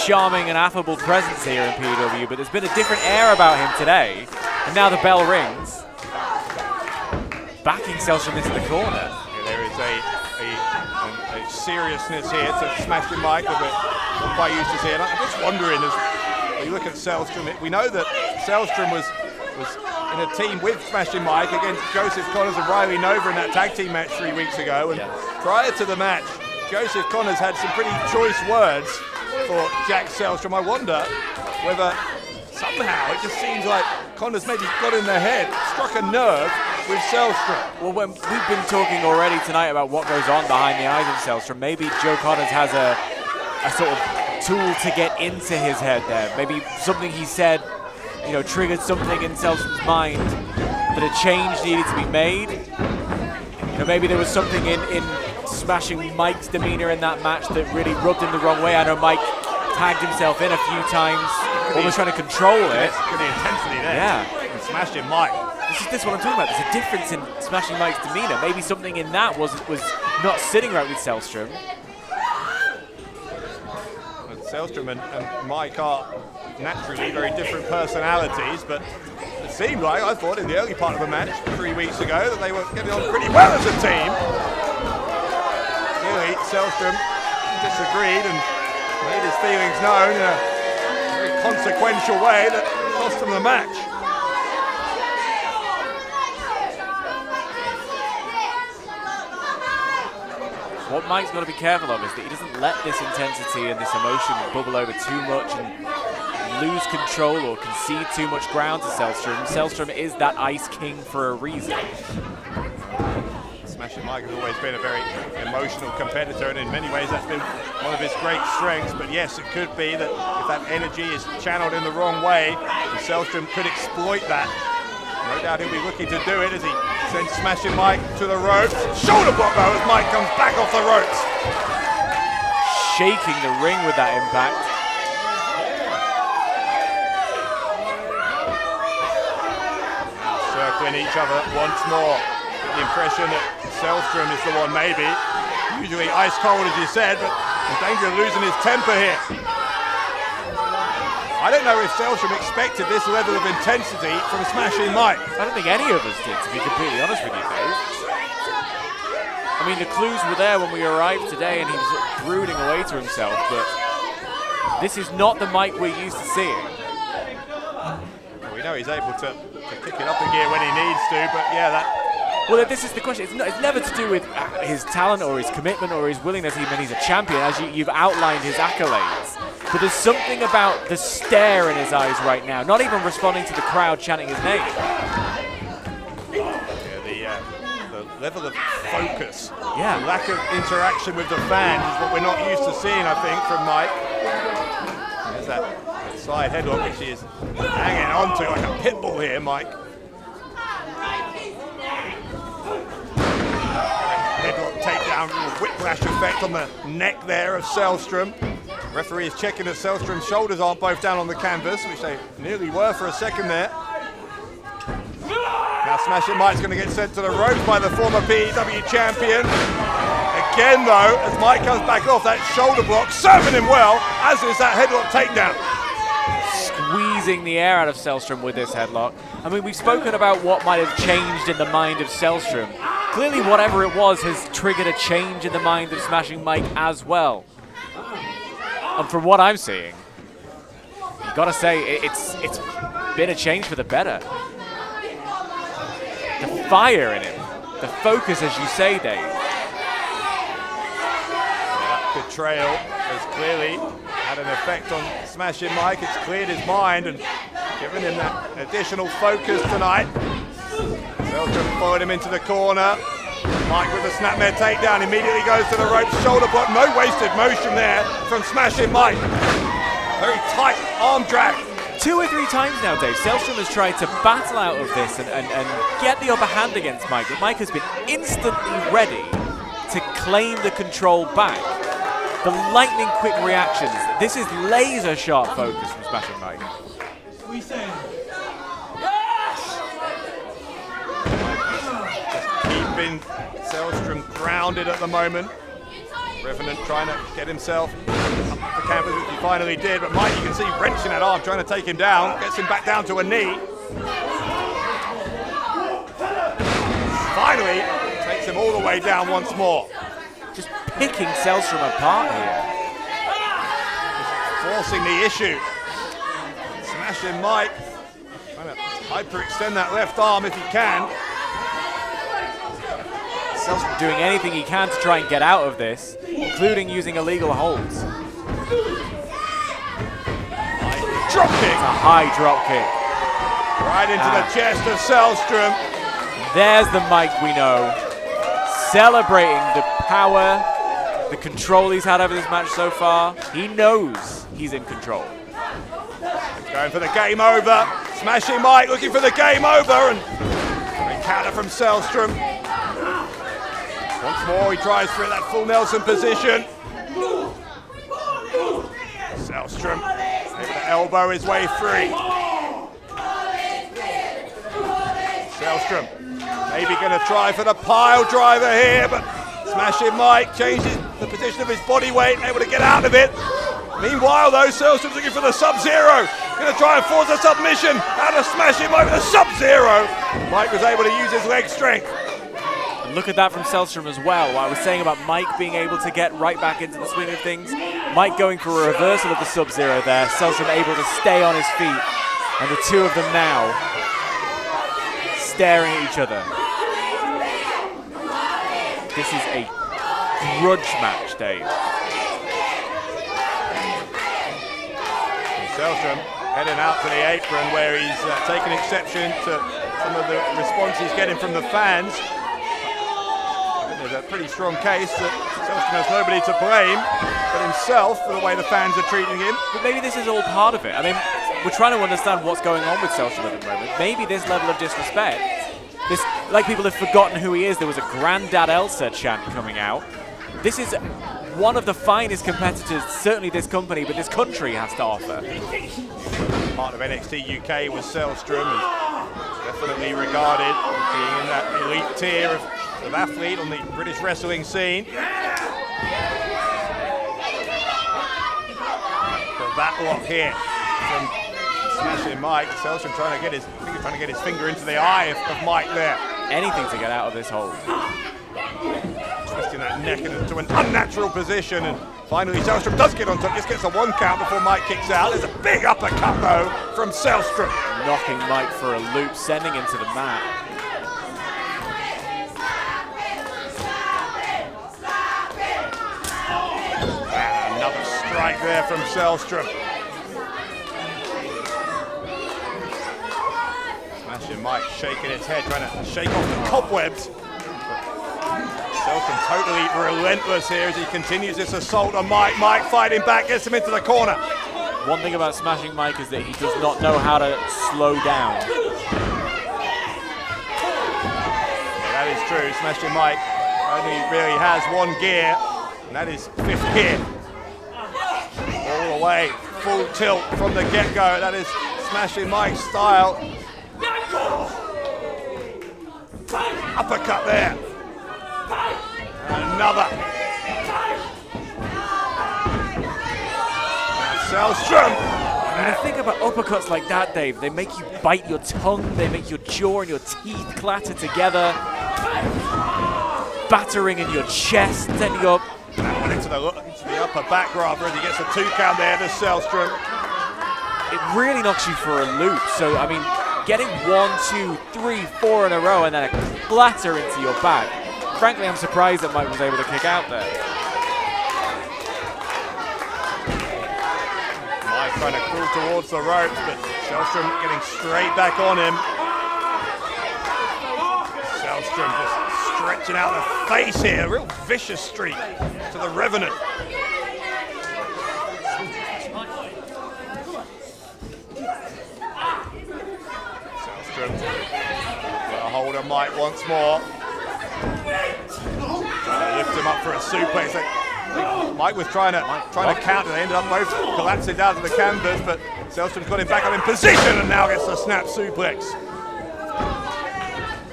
charming and affable presence here in PEW, but there's been a different air about him today. And now the bell rings, backing Selstrom into the corner. Yeah, there is a seriousness here to Smashing Mike that we're not quite used to seeing. I'm just wondering, as you look at Selstrom, we know that Selstrom was in a team with Smashing Mike against Joseph Connors and Riley Nova in that tag team match 3 weeks ago. And prior to the match, Joseph Connors had some pretty choice words for Jack Selstrom. I wonder whether somehow it just seems like Connors maybe got in their head, struck a nerve with Selstrom. Well, when we've been talking already tonight about what goes on behind the eyes of Selstrom, maybe Joe Connors has a sort of tool to get into his head there. Maybe something he said, triggered something in Selstrom's mind that a change needed to be made. Maybe there was something in Smashing Mike's demeanor in that match that really rubbed him the wrong way. I know Mike tagged himself in a few times, almost trying to control it. Look at the intensity there. Yeah. And Smashing Mike. This is what I'm talking about. There's a difference in Smashing Mike's demeanor. Maybe something in that was not sitting right with Selstrom. Selstrom and Mike are naturally very different personalities, but it seemed like, I thought in the early part of the match 3 weeks ago, that they were getting on pretty well as a team. Clearly, Selstrom disagreed and made his feelings known in a very consequential way that cost him the match. What Mike's got to be careful of is that he doesn't let this intensity and this emotion bubble over too much and lose control or concede too much ground to Sellstrom. Sellstrom is that Ice King for a reason. Smashing Mike has always been a very emotional competitor, and in many ways that's been one of his great strengths. But yes, it could be that if that energy is channeled in the wrong way, Sellstrom could exploit that. No doubt he'll be looking to do it as he sends Smashing Mike to the ropes. Shoulder block though as Mike comes back off the ropes. Shaking the ring with that impact. Circling each other once more. The impression that Sellstrom is the one maybe, usually ice cold as you said, but in danger of losing his temper here. I don't know if Sellstrom expected this level of intensity from Smashing Mike. I don't think any of us did, to be completely honest with you, Dave. I mean, the clues were there when we arrived today and he was sort of brooding away to himself, but this is not the Mike we're used to seeing. Well, we know he's able to kick it up a gear when he needs to, but yeah, that... Well, this is the question. It's never to do with his talent or his commitment or his willingness, even he's a champion, as you've outlined his accolades. But there's something about the stare in his eyes right now, not even responding to the crowd chanting his name. Yeah, the level of focus, yeah, lack of interaction with the fans is what we're not used to seeing, I think, from Mike. There's that side headlock which he is hanging on to like a pit bull here, Mike. Headlock takedown, whiplash effect on the neck there of Sellstrom. Referee is checking that Sellstrom's shoulders aren't both down on the canvas, which they nearly were for a second there. Now Smashing Mike's going to get sent to the ropes by the former PEW champion. Again though, as Mike comes back off that shoulder block, serving him well, as is that headlock takedown. Squeezing the air out of Sellstrom with this headlock. I mean, we've spoken about what might have changed in the mind of Sellstrom. Clearly whatever it was has triggered a change in the mind of Smashing Mike as well. And from what I'm seeing, you've got to say it's been a change for the better. The fire in him, the focus, as you say, Dave. That betrayal has clearly had an effect on Smashing Mike. It's cleared his mind and given him that additional focus tonight. Sellstrom followed him into the corner. Mike with a snapmare takedown, immediately goes to the ropes, shoulder block, no wasted motion there from Smashing Mike. Very tight arm drag. 2 or 3 times now, Dave, Sellstrom has tried to battle out of this and get the upper hand against Mike, but Mike has been instantly ready to claim the control back. The lightning quick reactions, this is laser sharp focus from Smashing Mike. We say, Keeping Sellstrom grounded at the moment. Revenant trying to get himself up the canvas, which he finally did, but Mike, you can see wrenching that arm, trying to take him down, gets him back down to a knee. Finally, takes him all the way down once more. Just picking Sellstrom apart here. Just forcing the issue. Smashing Mike, trying to hyperextend that left arm if he can. Sellstrom doing anything he can to try and get out of this, including using illegal holds. Drop kick. It's a high drop kick. Right into the chest of Sellstrom. There's the Mike we know. Celebrating the power, the control he's had over this match so far. He knows he's in control. Going for the game over. Smashing Mike looking for the game over, and a counter from Sellstrom. Once more he tries for that full Nelson position. Sellstrom able to elbow his way free. Sellstrom maybe going to try for the pile driver here, but Smashing Mike changes the position of his body weight, able to get out of it. Meanwhile though, Sellstrom's looking for the Sub-Zero. Going to try and force a submission out of Smashing Mike with a Sub-Zero. Mike was able to use his leg strength. Look at that from Sellstrom as well. What I was saying about Mike being able to get right back into the swing of things. Mike going for a reversal of the Sub-Zero there. Sellstrom able to stay on his feet. And the two of them now staring at each other. This is a grudge match, Dave. Selstrom heading out to the apron where he's taken exception to some of the response he's getting from the fans. There's a pretty strong case that Selstrom has nobody to blame but himself for the way the fans are treating him. But maybe this is all part of it. I mean, we're trying to understand what's going on with Selstrom at the moment. Maybe this level of disrespect, this, like people have forgotten who he is. There was a Grandad Elsa chant coming out. This is one of the finest competitors, certainly this company, but this country has to offer. Part of NXT UK was Selstrom, and definitely regarded as being in that elite tier of athlete on the British wrestling scene. The back lock here from Smashing Mike. Selstrom trying to get his finger into the eye of Mike there. Anything to get out of this hold. Twisting that neck into an unnatural position, and finally Selstrom does get on top, just gets a 1 count before Mike kicks out. There's a big uppercut though from Selstrom. Knocking Mike for a loop, sending him to the mat. And another strike there from Selstrom. Smashing Mike shaking his head, trying to shake off the cobwebs. Selstrom totally relentless here as he continues this assault on Mike. Mike fighting back, gets him into the corner. One thing about Smashing Mike is that he does not know how to slow down. Yeah, that is true. Smashing Mike only really has 1 gear, and that is 5th gear. All the way, full tilt from the get-go. That is Smashing Mike's style. Uppercut there. And another. Selstrom. When I think about uppercuts like that, Dave, they make you bite your tongue, they make your jaw and your teeth clatter together, battering in your chest, sending you up. That one into the upper back rather as he gets a 2 count there to Selstrom. It really knocks you for a loop. So, I mean, getting 1, 2, 3, 4 in a row and then a clatter into your back. Frankly, I'm surprised that Mike was able to kick out there. Mike trying to crawl towards the ropes, but Selstrom getting straight back on him. Selstrom just stretching out the face here. A real vicious streak to the Revenant. Selstrom got a hold of Mike once more. Trying to lift him up for a suplex. Mike was trying to counter. They ended up both collapsing down to the canvas, but Selstrom's got him back up in position and now gets a snap suplex.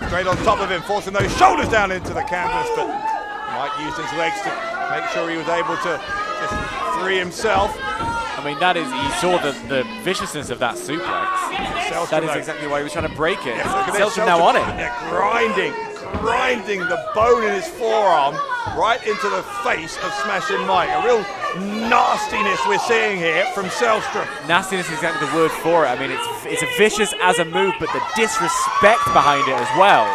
Straight on top of him, forcing those shoulders down into the canvas, but Mike used his legs to make sure he was able to just free himself. I mean, that is, he saw the viciousness of that suplex. Selstrom, That is exactly why he was trying to break it. Yeah, look at this, Selstrom now on it. Yeah, grinding the bone in his forearm right into the face of Smashing Mike. A real nastiness we're seeing here from Selstrom. Nastiness is exactly the word for it. I mean, it's a vicious as a move, but the disrespect behind it as well.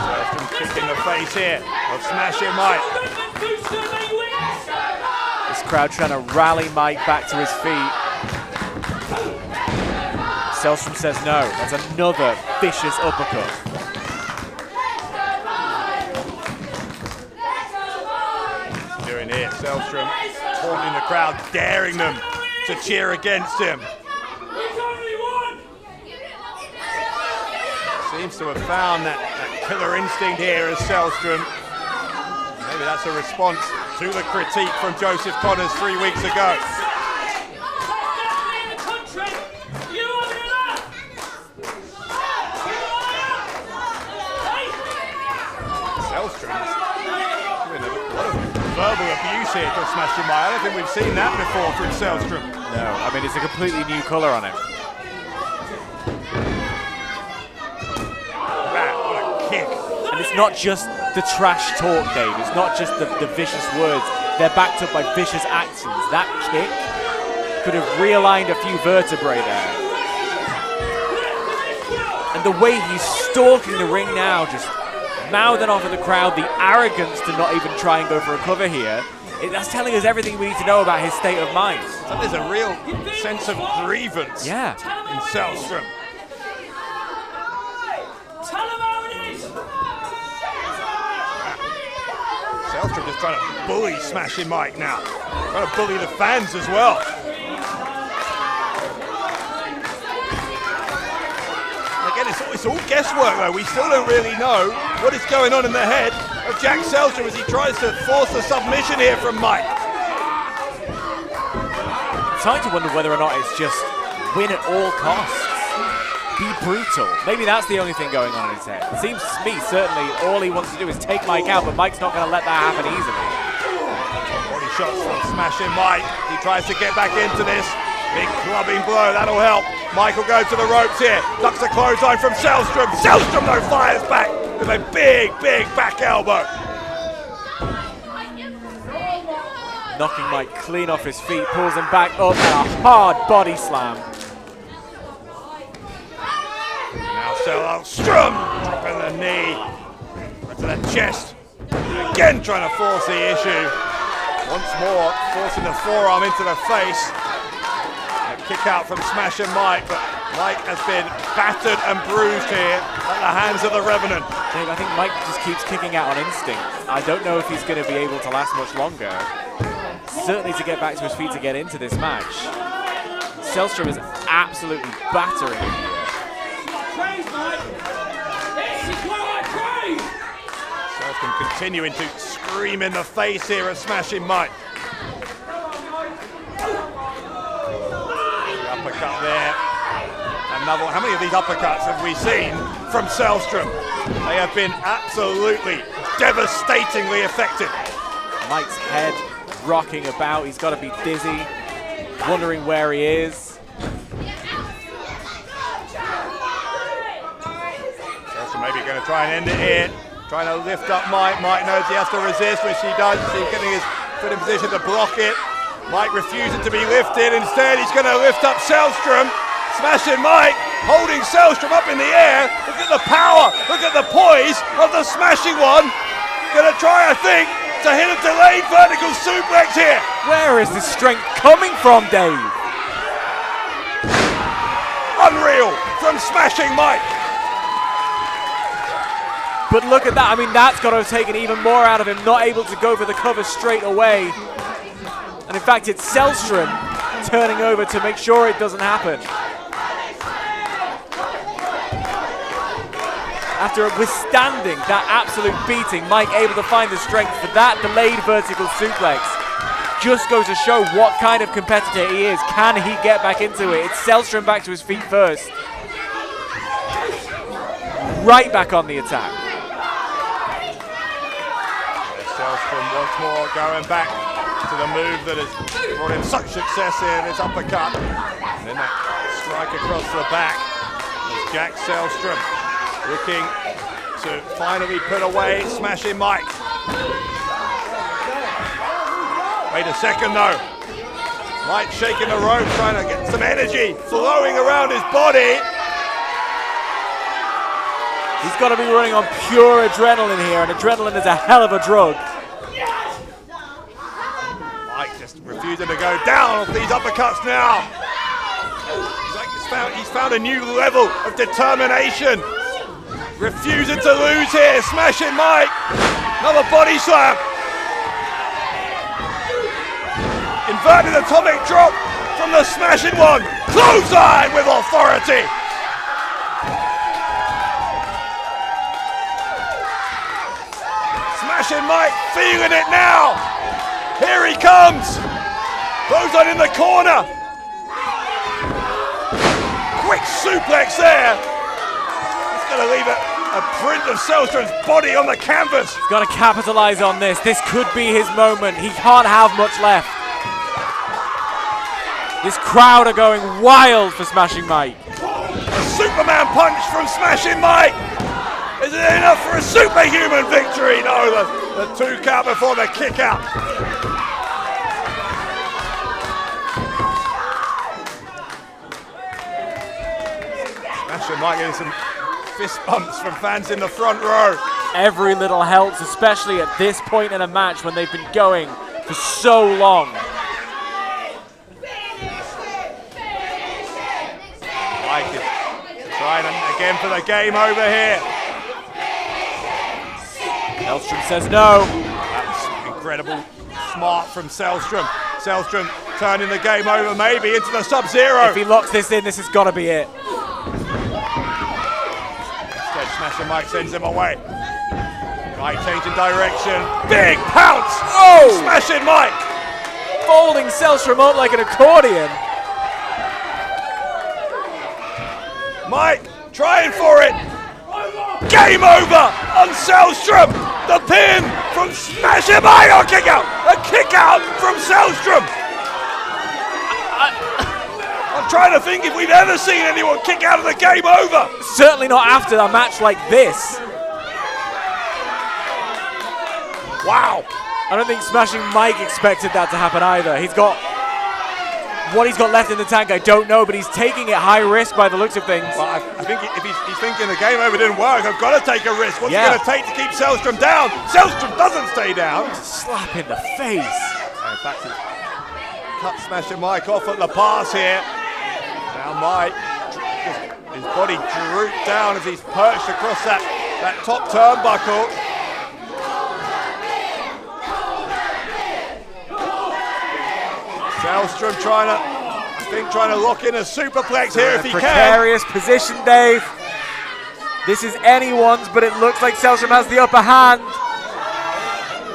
Selstrom kicking the face here of Smashing Mike. This crowd trying to rally Mike back to his feet. Selstrom says no. That's another vicious uppercut. Doing here, Selstrom taunting the crowd, daring them to cheer against him. Seems to have found that killer instinct here as Selstrom. Maybe that's a response to the critique from Joseph Connors 3 weeks ago. Selstrom doing a lot of verbal abuse here to Smashing Mike. I don't think we've seen that before from Selstrom. No, I mean, it's a completely new colour on him. What a kick. And it's not just the trash talk, Dave. It's not just the vicious words. They're backed up by vicious actions. That kick could have realigned a few vertebrae there. And the way he's stalking the ring now, just mouthing off at the crowd, the arrogance to not even try and go for a cover here. That's telling us everything we need to know about his state of mind. So there's a real sense of grievance in Selstrom. Selstrom just trying to bully Smashing Mike now. Trying to bully the fans as well. Again, it's all guesswork though. We still don't really know what is going on in the head of Jack Selstrom as he tries to force the submission here from Mike. I'm starting to wonder whether or not it's just win at all costs. Be brutal. Maybe that's the only thing going on in his head. It seems to me, certainly, all he wants to do is take Mike out, but Mike's not going to let that happen easily. Body shots from Smashing Mike. He tries to get back into this. Big clubbing blow, that'll help. Mike will go to the ropes here. Ducks the clothesline from Selstrom. Selstrom, though, fires back with a big, big back elbow. Knocking Mike clean off his feet, pulls him back up, and a hard body slam. Now Selstrom dropping the knee right to the chest. Again trying to force the issue. Once more forcing the forearm into the face. A kick out from Smashing Mike, but Mike has been battered and bruised here at the hands of the Revenant. Dave, I think Mike just keeps kicking out on instinct. I don't know if he's going to be able to last much longer. Certainly to get back to his feet to get into this match. Selstrom is absolutely battering him here. Selstrom continuing to scream in the face here at Smashing Mike. The uppercut there. Another. How many of these uppercuts have we seen from Selstrom? They have been absolutely devastatingly effective. Mike's head rocking about. He's got to be dizzy, wondering where he is. Selstrom maybe going to try and end it here. Trying to lift up Mike. Mike knows he has to resist, which he does. He's getting his foot in position to block it. Mike refusing to be lifted. Instead, he's going to lift up Selstrom. Smashing Mike, holding Selstrom up in the air. Look at the power, look at the poise of the Smashing One. Going to try, I think, to hit a delayed vertical suplex here. Where is this strength coming from, Dave? Unreal from Smashing Mike. But look at that. I mean, that's got to have taken even more out of him, not able to go for the cover straight away. And in fact, it's Selstrom turning over to make sure it doesn't happen. After withstanding that absolute beating, Mike able to find the strength for that delayed vertical suplex. Just goes to show what kind of competitor he is. Can he get back into it? It's Selstrom back to his feet first. Right back on the attack. Selstrom once more going back to the move that has brought him such success here, this uppercut. And then that strike across the back. As Jack Selstrom looking to finally put away Smashing Mike. Wait a second though. Mike shaking the rope, trying to get some energy flowing around his body. He's got to be running on pure adrenaline here, and adrenaline is a hell of a drug. Mike just refusing to go down off these uppercuts now. He's found a new level of determination. Refusing to lose here, Smashing Mike. Another body slam. Inverted atomic drop from the Smashing One. Clothesline with authority. Smashing Mike feeling it now. Here he comes. Clothesline in the corner. Quick suplex there. He's going to leave a print of Selstrom's body on the canvas. He's got to capitalize on this. This could be his moment. He can't have much left. This crowd are going wild for Smashing Mike. A Superman punch from Smashing Mike. Is it enough for a superhuman victory? No, the 2 count before the kick out. Smashing Mike getting some fist bumps from fans in the front row. Every little helps, especially at this point in a match when they've been going for so long. Mike is trying again for the game over here. Selstrom says no. That's incredible, smart from Selstrom. Selstrom turning the game over, maybe into the Sub-Zero. If he locks this in, this has got to be it. Instead, Smashing Mike sends him away. Mike changing direction. Big pounce! Oh! Smashing Mike! Folding Selstrom up like an accordion. Mike trying for it. Game over on Selstrom. The pin from Smashing Mike. Oh, kick out! A kick out from Selstrom. I'm trying to think if we've ever seen anyone kick out of the game over. Certainly not after a match like this. Wow. I don't think Smashing Mike expected that to happen either. He's got what he's got left in the tank, I don't know, but he's taking it high risk by the looks of things. Well, I think if he's thinking the game over didn't work, I've got to take a risk. What's it going to take to keep Selstrom down? Selstrom doesn't stay down. Slap in the face. In fact, he's cut Smashing Mike off at the pass here. Now Mike, his body drooped down as he's perched across that top turnbuckle. Selstrom trying to lock in a superplex here if he can. Precarious position, Dave. This is anyone's, but it looks like Selstrom has the upper hand.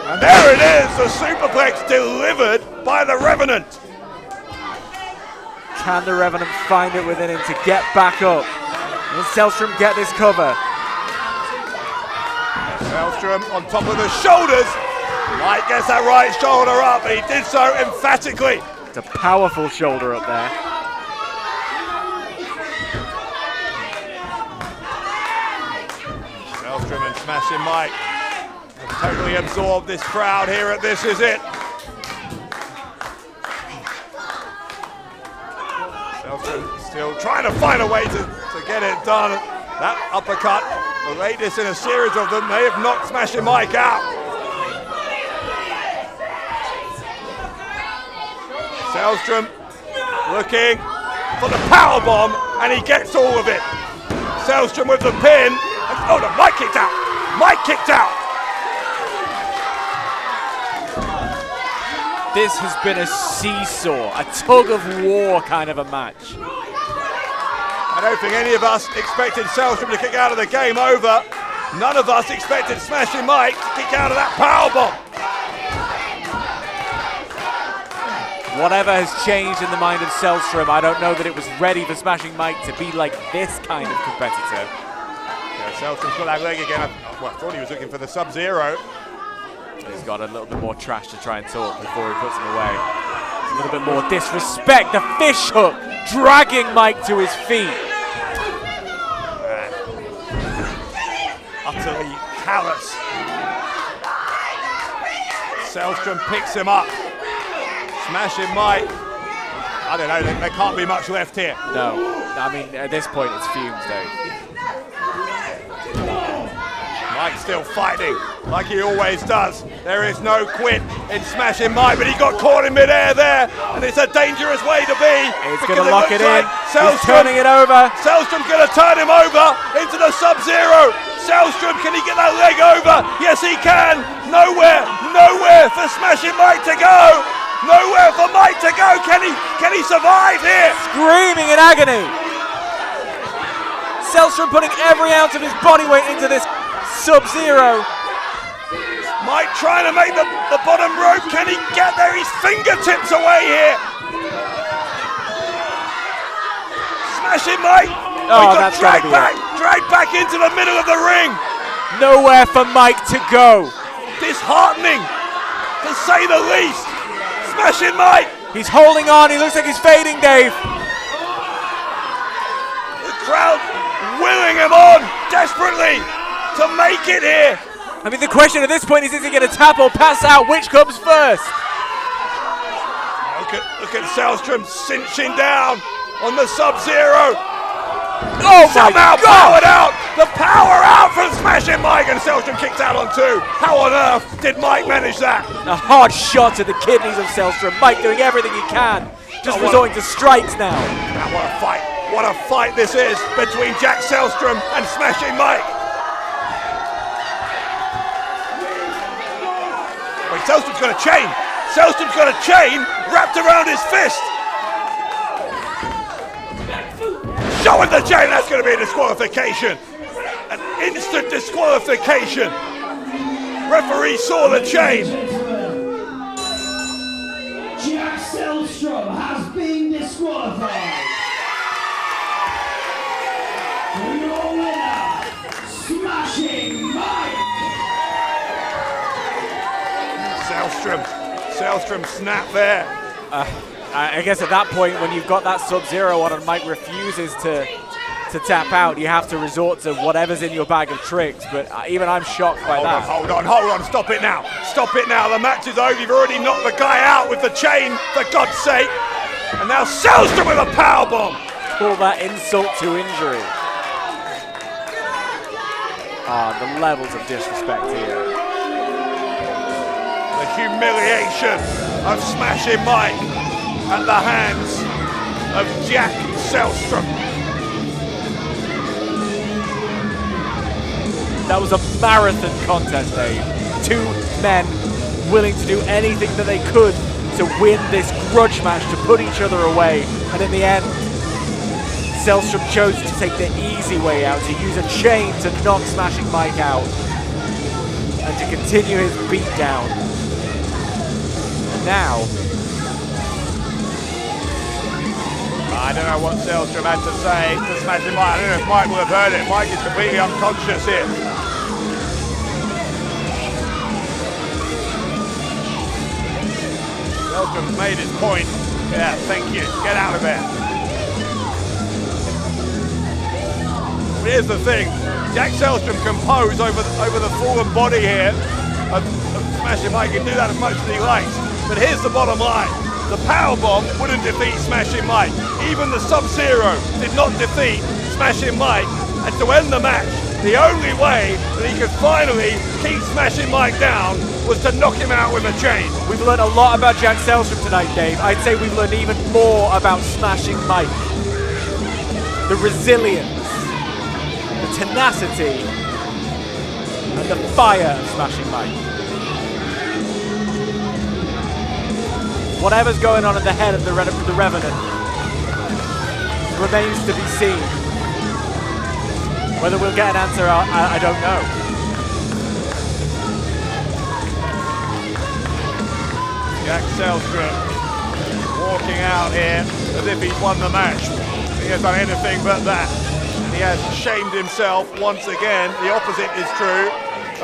And there it is, the superplex delivered by the Revenant. Can the Revenant find it within him to get back up? Will Selstrom get this cover? Selstrom on top of the shoulders. Mike gets that right shoulder up. He did so emphatically. It's a powerful shoulder up there. Selstrom and Smashing Mike have totally absorbed this crowd here at This Is It. Selstrom still trying to find a way to get it done. That uppercut, the latest in a series of them, may have knocked Smashing Mike out. Selstrom looking for the powerbomb, and he gets all of it. Selstrom with the pin. Oh no, Mike kicked out. Mike kicked out. This has been a seesaw, a tug of war kind of a match. I don't think any of us expected Selstrom to kick out of the game over. None of us expected Smashing Mike to kick out of that powerbomb. Whatever has changed in the mind of Selstrom, I don't know that it was ready for Smashing Mike to be like this kind of competitor. Yeah, Selstrom's got that leg again. I thought he was looking for the Sub-Zero. He's got a little bit more trash to try and talk before he puts him away. A little bit more disrespect. The fish hook dragging Mike to his feet. Utterly callous. Selstrom picks him up. Smashing Mike. I don't know, there can't be much left here. No, I mean, at this point it's fumes, Dave. Mike's still fighting, like he always does. There is no quit in Smashing Mike, but he got caught in midair there, and it's a dangerous way to be. He's going to lock it in. He's turning it over. Selstrom's going to turn him over into the Sub-Zero. Selstrom, can he get that leg over? Yes, he can. Nowhere for Smashing Mike to go. Nowhere for Mike to go. Can he survive here? Screaming in agony. Selstrom putting every ounce of his body weight into this Sub-Zero. Mike trying to make the bottom rope. Can he get there? His fingertips away here. Smashing Mike. Oh, he got that's gotta be dragged back into the middle of the ring. Nowhere for Mike to go. Disheartening, to say the least. Smashing Mike. He's holding on. He looks like he's fading, Dave. The crowd willing him on desperately to make it here. I mean, the question at this point is he going to tap or pass out? Which comes first? Look at Selstrom cinching down on the Sub-Zero. Oh my Somehow God! powered out! The power out from Smashing Mike, and Selstrom kicked out on 2. How on earth did Mike manage that? A hard shot to the kidneys of Selstrom. Mike doing everything he can. Just resorting to strikes now. Now what a fight. What a fight this is between Jack Selstrom and Smashing Mike. Wait, Selstrom's got a chain. Selstrom's got a chain wrapped around his fist. Showing the chain, that's going to be a disqualification. An instant disqualification. Referee saw the chain. Jack Selstrom has been disqualified. Your winner, Smashing Mike. Selstrom snapped there. I guess at that point, when you've got that Sub-Zero on and Mike refuses to tap out, you have to resort to whatever's in your bag of tricks. But even I'm shocked by that. Hold on. Stop it now. The match is over. You've already knocked the guy out with the chain, for God's sake. And now Selstrom with a powerbomb. Call that insult to injury. The levels of disrespect here. The humiliation of Smashing Mike at the hands of Jack Selstrom. That was a marathon contest, Dave. 2 men willing to do anything that they could to win this grudge match, to put each other away. And in the end, Selstrom chose to take the easy way out, to use a chain to knock Smashing Mike out and to continue his beatdown. And now, I don't know what Selstrom had to say to Smashing Mike. I don't know if Mike will have heard it. Mike is completely unconscious here. Selstrom's made his point. Yeah, thank you. Get out of there. But here's the thing. Jack Selstrom can pose over the fallen body here of Smashing Mike. He can do that as much as he likes. But here's the bottom line. The powerbomb wouldn't defeat Smashing Mike. Even the Sub-Zero did not defeat Smashing Mike. And to end the match, the only way that he could finally keep Smashing Mike down was to knock him out with a chain. we've learned a lot about Jack Selstrom tonight, Dave. I'd say we've learned even more about Smashing Mike. The resilience, the tenacity, and the fire of Smashing Mike. Whatever's going on in the head of the Revenant remains to be seen. Whether we'll get an answer, I don't know. Jack Selstrom walking out here as if he's won the match. He has done anything but that. He has shamed himself once again. The opposite is true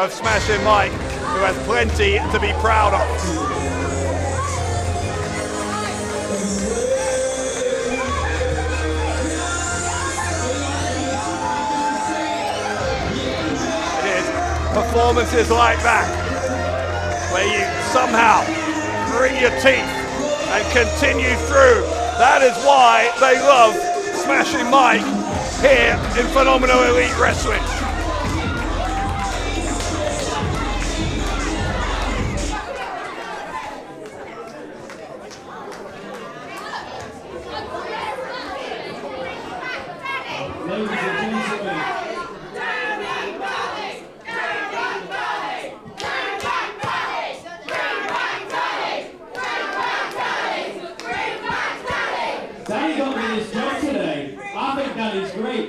of Smashing Mike, who has plenty to be proud of. Performances like that, where you somehow bring your teeth and continue through. That is why they love Smashing Mike here in Phenomenal Elite Wrestling. Ladies and gentlemen, Danny got me this job today. I think Danny's great,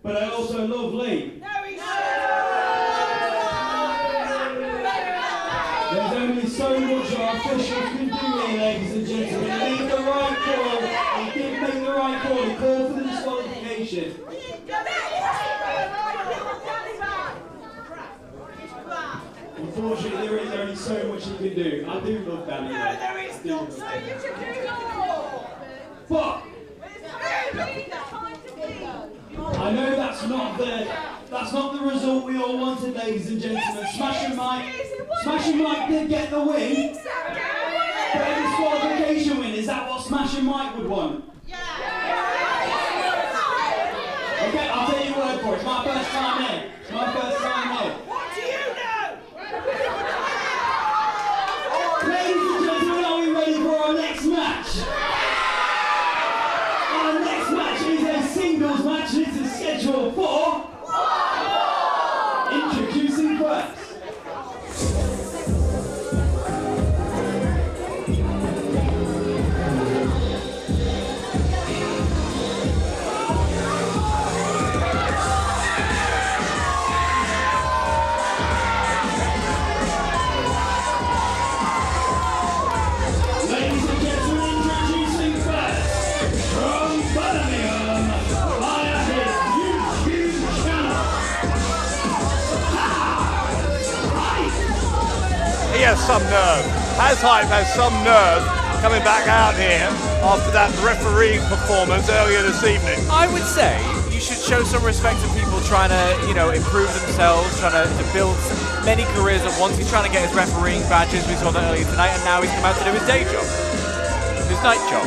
but I also love Lee. There's only so much our officials can do here, ladies and gentlemen. He made the right call. He did make the right call. He called for the disqualification. Unfortunately, there is only so much he can do. I do love Danny. No, there is not. So you should do more. But I know that's not the result we all wanted, ladies and gentlemen. Smashing Mike did get the win. But a disqualification win, is that what Smashing Mike would want? first time in. My first time in. What do you know? Ladies and gentlemen, are we ready for our next match? Our next match is a singles match. This is scheduled for... Introducing first. Ladies and gentlemen, introducing first, from Birmingham, via his YouTube channel. He has some nerve. Hype has some nerve coming back out here after that refereeing performance earlier this evening. I would say you should show some respect to people trying to, improve themselves, trying to build many careers at once. He's trying to get his refereeing badges. We saw that earlier tonight, and now he's come out to do his day job, his night job.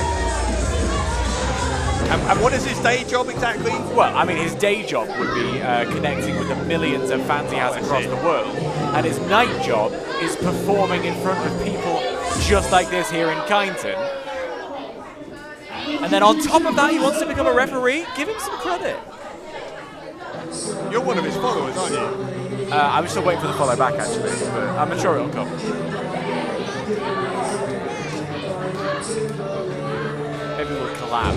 And what is his day job exactly? Well, I mean, his day job would be connecting with the millions of fans he has across the world, and his night job is performing in front of people just like this here in Kineton. And then on top of that, he wants to become a referee. Give him some credit. You're one of his followers, aren't you? I'm still waiting for the follow back, actually, but I'm sure it'll come. Maybe we'll collab.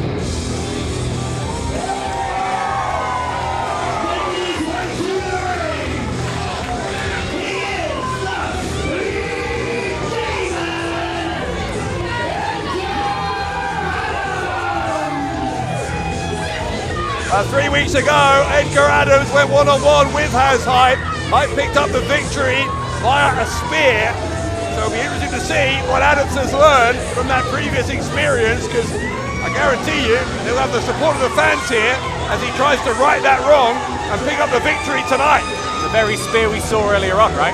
3 weeks ago, Edgar Adams went one-on-one with Hype. Hype picked up the victory via a spear. So it'll be interesting to see what Adams has learned from that previous experience, because I guarantee you he'll have the support of the fans here as he tries to right that wrong and pick up the victory tonight. The very spear we saw earlier on, right?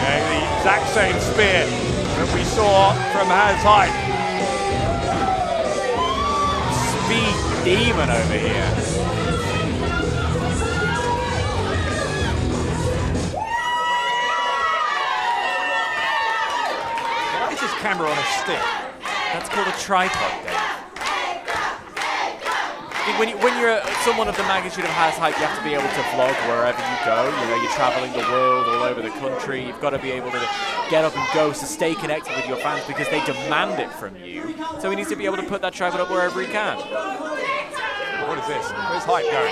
Yeah, the exact same spear that we saw from Hype. Speed demon over here. Why is this camera on a stick? That's called a tripod, Dave. I think when you're someone of the magnitude of Hype, you have to be able to vlog wherever you go. You're traveling the world, all over the country. You've got to be able to get up and go to stay connected with your fans because they demand it from you. So he needs to be able to put that tripod up wherever he can. What is this? Where's Hype going?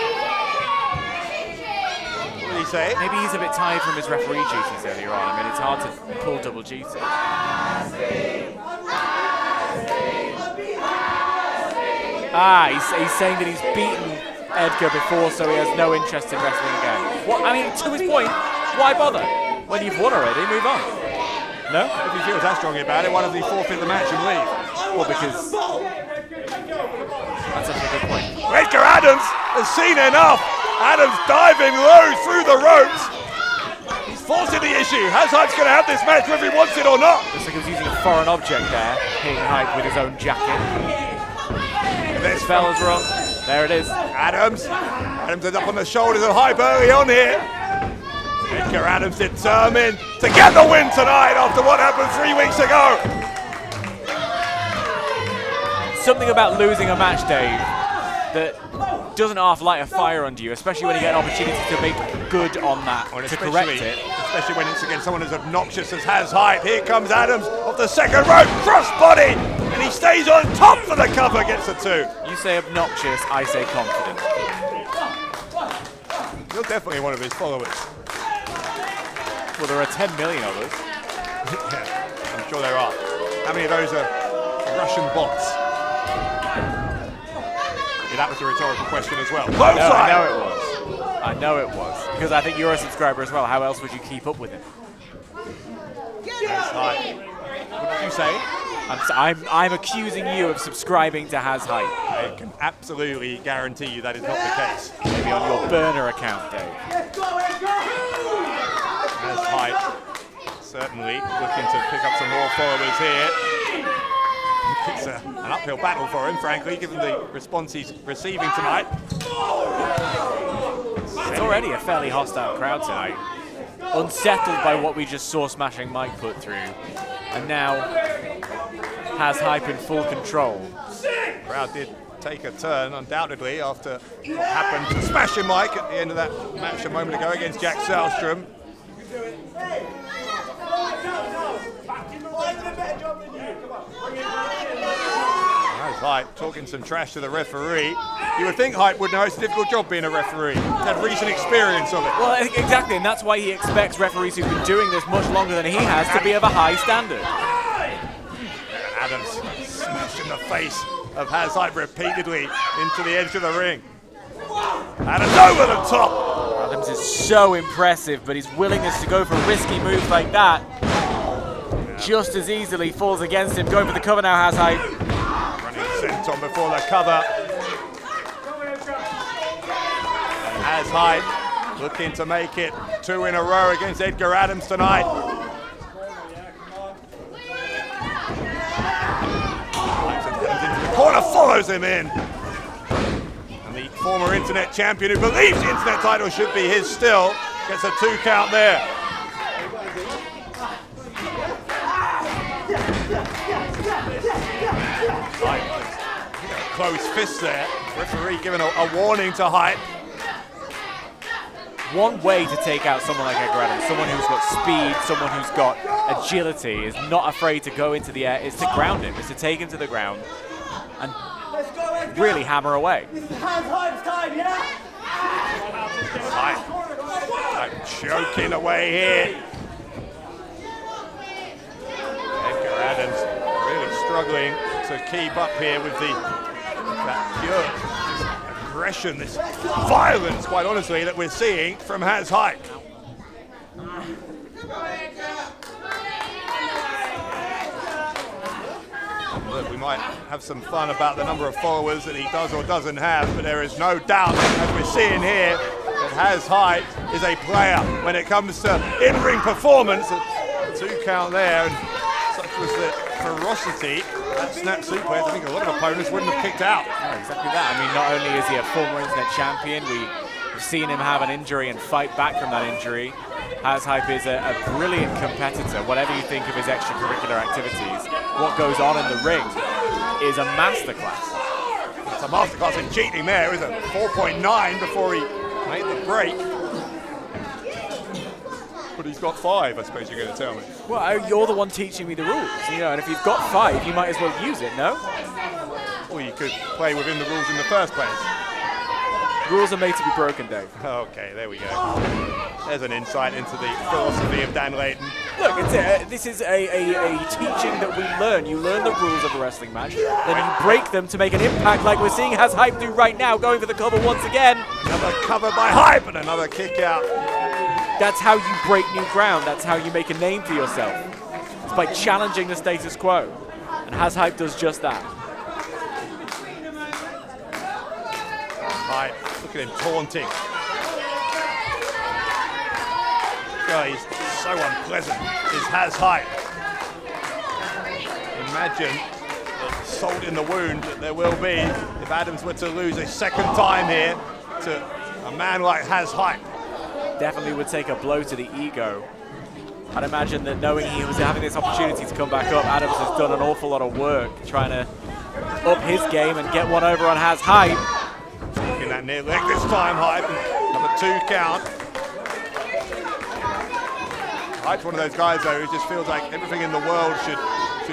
What did he say? Maybe he's a bit tired from his referee duties earlier on. I mean, it's hard to pull double duty. He's saying that he's beaten Edgar before, so he has no interest in wrestling again. What? I mean, to his point, why bother? When you've won already, move on. No? If he feels that strongly about it, why doesn't he forfeit the match and leave? Well, because that's such a good point. Edgar Adams has seen enough. Adams diving low through the ropes. He's forcing the issue. Hype's going to have this match whether he wants it or not. Looks like he was using a foreign object there, hitting Hype with his own jacket. This fella's wrong. There it is. Adams is up on the shoulders of Hype early on here. Edgar Adams determined to get the win tonight after what happened 3 weeks ago. Something about losing a match, Dave, that doesn't half light a fire under you, especially when you get an opportunity to make good on that, to correct it. Especially when it's against someone as obnoxious as Hype. Here comes Adams off the second rope, crossbody, and he stays on top for the cover, gets the 2. You say obnoxious, I say confident. You're definitely one of his followers. Well, there are 10 million of us. Yeah, I'm sure there are. How many of those are Russian bots? Yeah, that was a rhetorical question as well. I know it was. I know it was. Because I think you're a subscriber as well. How else would you keep up with him? Hype. What did you say? I'm accusing you of subscribing to Hype. I can absolutely guarantee you that is not the case. Maybe on your burner account, Dave. Hype certainly looking to pick up some more followers here. It's an uphill battle for him, frankly, given the response he's receiving tonight. It's already a fairly hostile crowd tonight. Unsettled by what we just saw Smashing Mike put through. And now has Hype in full control. Crowd did take a turn, undoubtedly, after what happened to Smashing Mike at the end of that match a moment ago against Jack Selstrom. That's Hype talking some trash to the referee. You would think Hype would know it's a difficult job being a referee. He's had recent experience of it. Well, exactly, and that's why he expects referees who've been doing this much longer than he has to be of a high standard. Adams smashed in the face of Has Hype repeatedly into the edge of the ring. Adams over the top. Adams is so impressive, but his willingness to go for risky moves like that just as easily falls against him. Going for the cover now, Has Hype. Running Senton before the cover. And Has Hype looking to make it 2 in a row against Edgar Adams tonight. Corner follows him in. And the former internet champion who believes the internet title should be his still gets a 2 count there. Close fist there. Referee giving a warning to Hype. One way to take out someone like Edgar Adams, someone who's got speed, someone who's got agility, is not afraid to go into the air, is to ground him, is to take him to the ground and really hammer away. Hype choking away here. Edgar Adams really struggling to keep up here with that pure aggression, this violence, quite honestly, that we're seeing from Has Hype. Look, we might have some fun about the number of followers that he does or doesn't have, but there is no doubt, as we're seeing here, that Has Hype is a player when it comes to in-ring performance. A 2 count there, and such was the ferocity that snap suplex. I think a lot of opponents wouldn't have kicked out. Oh, exactly that. I mean, not only is he a former internet champion, we've seen him have an injury and fight back from that injury. Has Hype is a brilliant competitor. Whatever you think of his extracurricular activities, what goes on in the ring is a masterclass. It's a masterclass in cheating there. It was a 4.9 before he made the break. But he's got 5, I suppose you're going to tell me. Well, you're the one teaching me the rules, and if you've got 5, you might as well use it, no? Or you could play within the rules in the first place. Rules are made to be broken, Dave. Okay, there we go. There's an insight into the philosophy of Dan Layton. Look, this is a teaching that we learn. You learn the rules of a wrestling match, then you break them to make an impact like we're seeing Has Hype do right now, going for the cover once again. Another cover by Hype and another kick out. That's how you break new ground. That's how you make a name for yourself. It's by challenging the status quo. And Has Hype does just that. Hype, look at him taunting. God, he's so unpleasant, is Has Hype. Imagine the salt in the wound that there will be if Adams were to lose a second time here to a man like Has Hype. Definitely would take a blow to the ego. I'd imagine that knowing he was having this opportunity to come back up, Adams has done an awful lot of work trying to up his game and get one over on Has Hype. In that near leg this time, Hype, number 2 count. Hype's one of those guys though who just feels like everything in the world should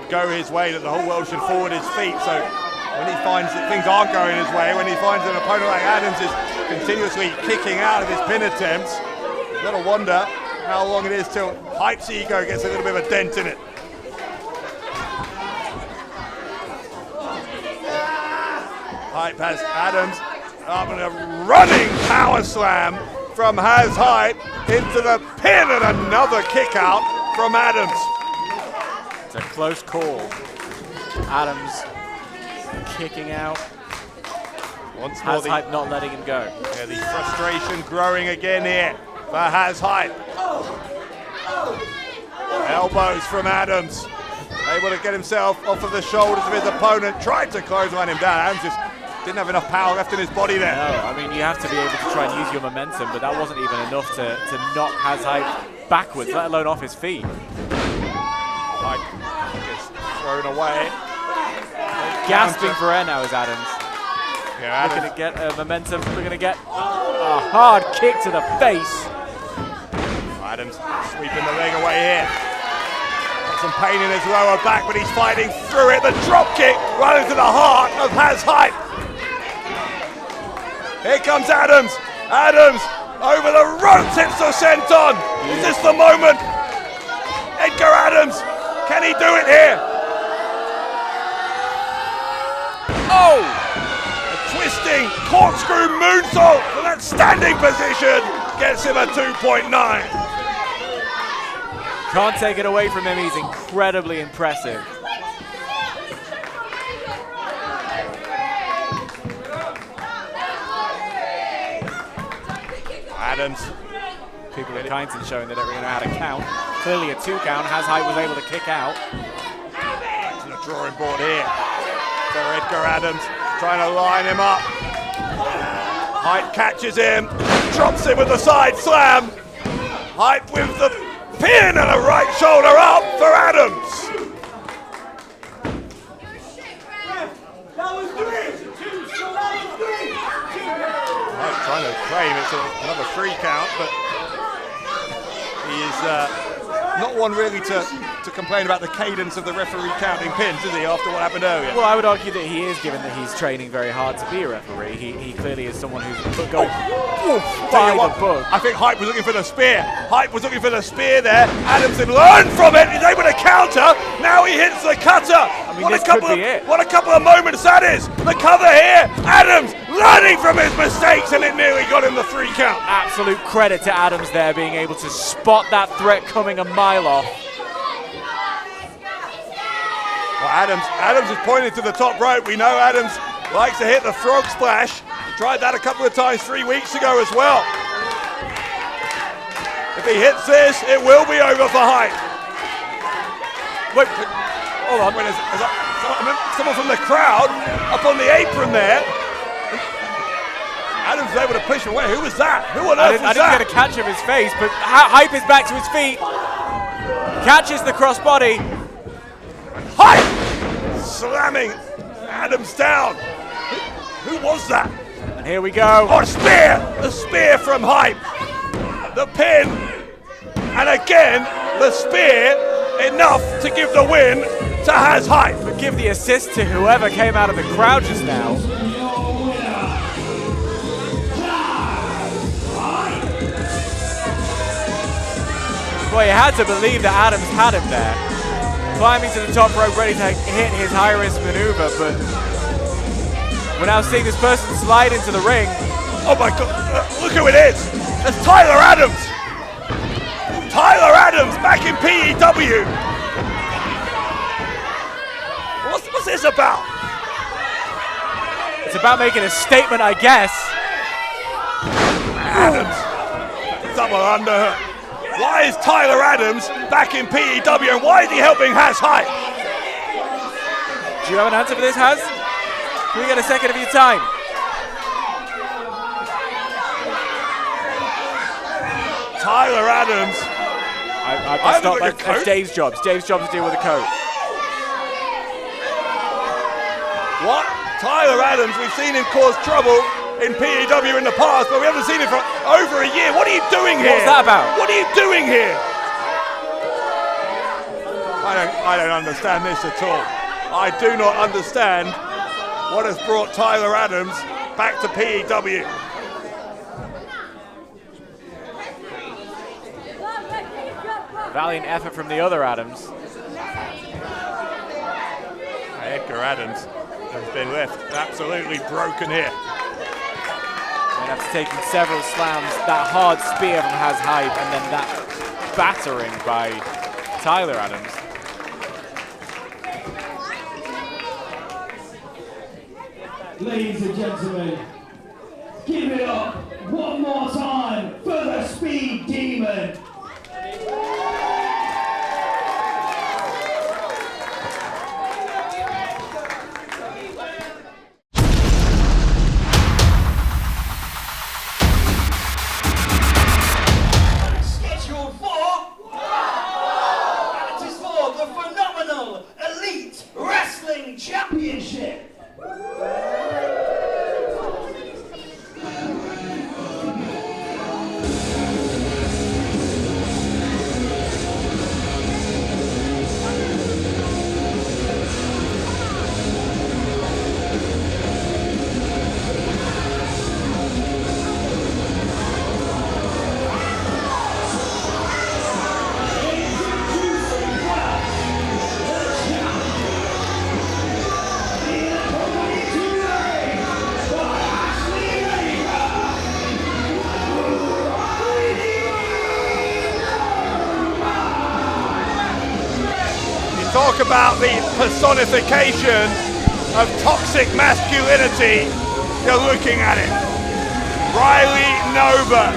go his way, that the whole world should fall at his feet. So when he finds that things aren't going his way, when he finds an opponent like Adams is continuously kicking out of his pin attempts, you've got to wonder how long it is till Hype's ego gets a little bit of a dent in it. Hype has Adams up and a running power slam from Has Hype into the pin and another kick out from Adams. It's a close call. Adams kicking out. Once more Has Hype not letting him go. Yeah, the frustration growing again here for Has Hype. Elbows from Adams. Able to get himself off of the shoulders of his opponent. Tried to clothesline him down. Adams just Didn't have enough power left in his body there. No, I mean, you have to be able to try and use your momentum, but that wasn't even enough to knock Hazhype backwards, let alone off his feet. Hype gets thrown away. Gasping for air now is Adams. Yeah, Looking to get momentum, looking to get a hard kick to the face. Adams sweeping the leg away here. Got some pain in his lower back, but he's fighting through it. The drop kick right into the heart of Hazhype. Here comes Adams. Adams over the ropes, hits the senton. Is this the moment? Edgar Adams, can he do it here? Oh! A twisting corkscrew moonsault from that standing position gets him a 2.9. Can't take it away from him, he's incredibly impressive. Adams. People at Kineton showing they don't really know how to count. Clearly a 2 count, Hazhype was able to kick out. Back to the drawing board here. So Edgar Adams trying to line him up. Hype catches him, drops him with the side slam. Hype with the pin and a right shoulder up for Adams. That was 3! Hype trying to claim it's another 3 count, but he is not one really to complain about the cadence of the referee counting pins, is he, after what happened earlier? Well, I would argue that he is, given that he's training very hard to be a referee. He clearly is someone who's going by the book. I think Hype was looking for the spear. Hype was looking for the spear there. Adams had learned from it. He's able to counter. Now he hits the cutter. I mean, this could be it. What a couple of moments that is. The cover here. Adams learning from his mistakes, and it nearly got him the 3 count. Absolute credit to Adams there, being able to spot that threat coming a mile off. Well, Adams is pointing to the top rope. We know Adams likes to hit the frog splash. He tried that a couple of times 3 weeks ago as well. If he hits this, it will be over for Hype. Wait, hold on. Wait, someone from the crowd up on the apron there. Adams was able to push him away. Who was that? Who on earth was that? I didn't get a catch of his face, but Hype is back to his feet. Catches the crossbody. Hype slamming Adams down. Who was that? And here we go. Oh, spear! The spear from Hype. The pin. And again, the spear. Enough to give the win to Hazhype. But give the assist to whoever came out of the crowd just now. Boy, you had to believe that Adams had him there. Climbing to the top rope, ready to hit his high-risk maneuver, but we're now seeing this person slide into the ring. Oh my God, look who it is. It's Tyler Adams. Tyler Adams back in PEW. What's this about? It's about making a statement, I guess. Adams, double under. Why is Tyler Adams back in PEW and why is he helping Hazhype? Do you have an answer for this, Haz? Can we get a second of your time? Tyler Adams. That's not like that's Dave's job. It's Dave's job to deal with the coat. What? Tyler Adams, we've seen him cause trouble in PEW in the past, but we haven't seen him for over a year. What are you doing here? What's that about? What are you doing here? I don't understand this at all. I do not understand what has brought Tyler Adams back to PEW. Valiant effort from the other Adams. Edgar Adams has been left absolutely broken here. And after taking several slams, that hard spear from Hazhype and then that battering by Tyler Adams. Ladies and gentlemen, give it up one more time for the Speed Demon. about the personification of toxic masculinity, you're looking at it. Riley Nova,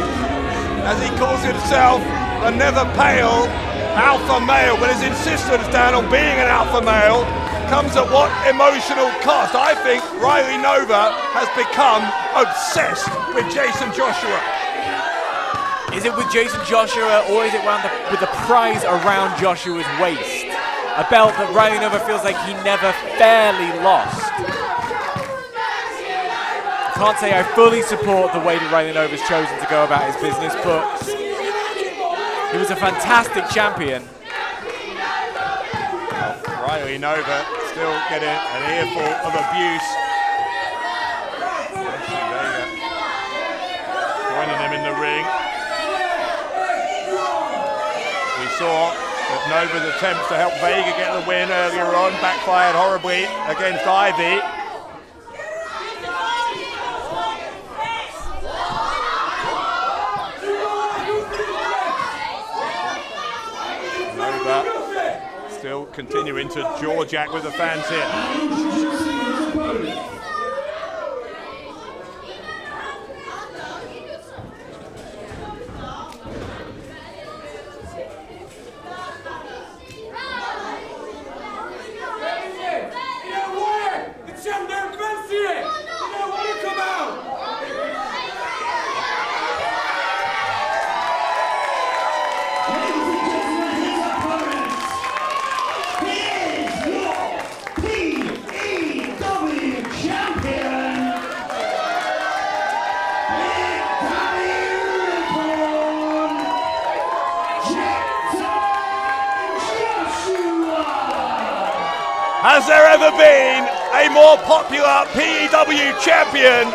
as he calls himself, the never pale alpha male, but his insistence, Dan, on being an alpha male comes at what emotional cost? I think Riley Nova has become obsessed with Jason Joshua. Is it with Jason Joshua, or is it with the prize around Joshua's waist? A belt that Riley Nova feels like he never fairly lost. I can't say I fully support the way that Riley Nova's chosen to go about his business, but he was a fantastic champion. Riley Nova still getting an earful of abuse. Joining him in the ring. We saw that Nova's attempts to help Vega get the win earlier on backfired horribly against Ivy. Still continuing to jaw jack with the fans here. Has there ever been a more popular PEW champion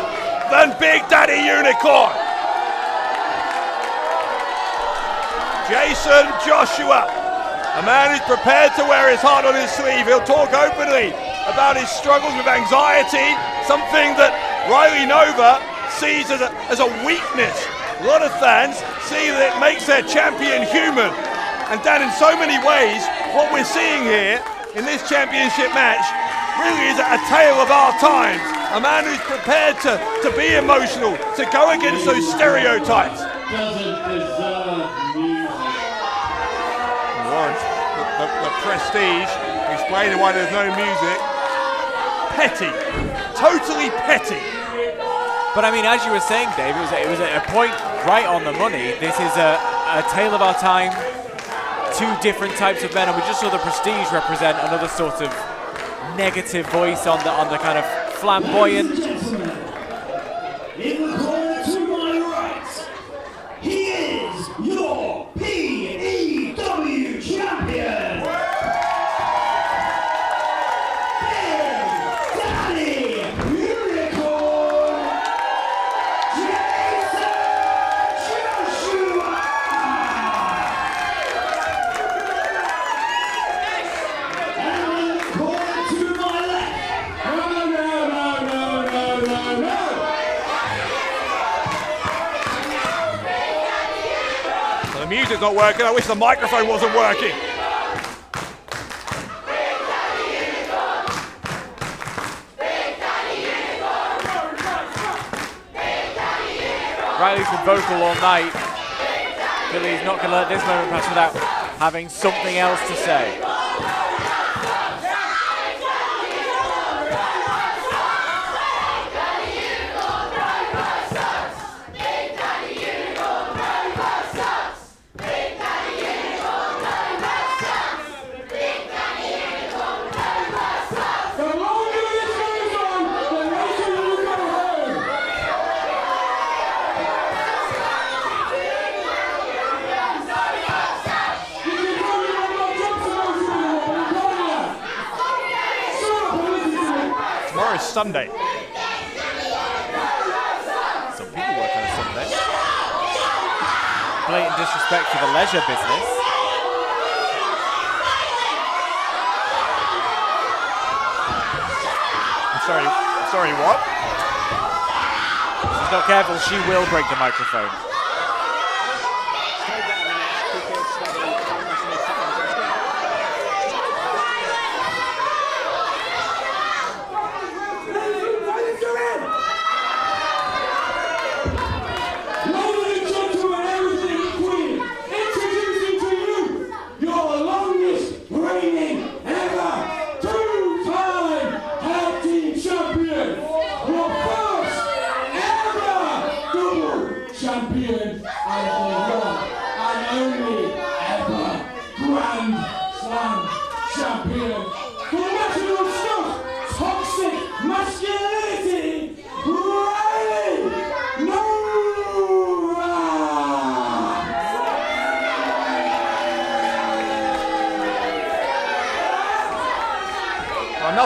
than Big Daddy Unicorn? Jason Joshua, a man who's prepared to wear his heart on his sleeve. He'll talk openly about his struggles with anxiety, something that Riley Nova sees as a weakness. A lot of fans see that it makes their champion human. And Dan, in so many ways, what we're seeing here in this championship match really is a tale of our times. A man who's prepared to be emotional, to go against those stereotypes. Doesn't deserve music. Lawrence, the prestige, explaining why there's no music. Petty, totally petty. But I mean, as you were saying, Dave, it was a point right on the money. This is a tale of our time. Two different types of men, and we just saw the Prestige represent another sort of negative voice on the kind of flamboyant. In the corner to my right, he is your PEW champion, Big Daddy Unicorn, Jason Joshua. The music's not working. I wish the microphone wasn't working. Riley's been vocal all night. Billy's not going to let this moment pass without having something else to say. Tomorrow's Sunday. Some people work on a Sunday. Blatant disrespect for the leisure business. Sorry, what? If she's not careful, she will break the microphone.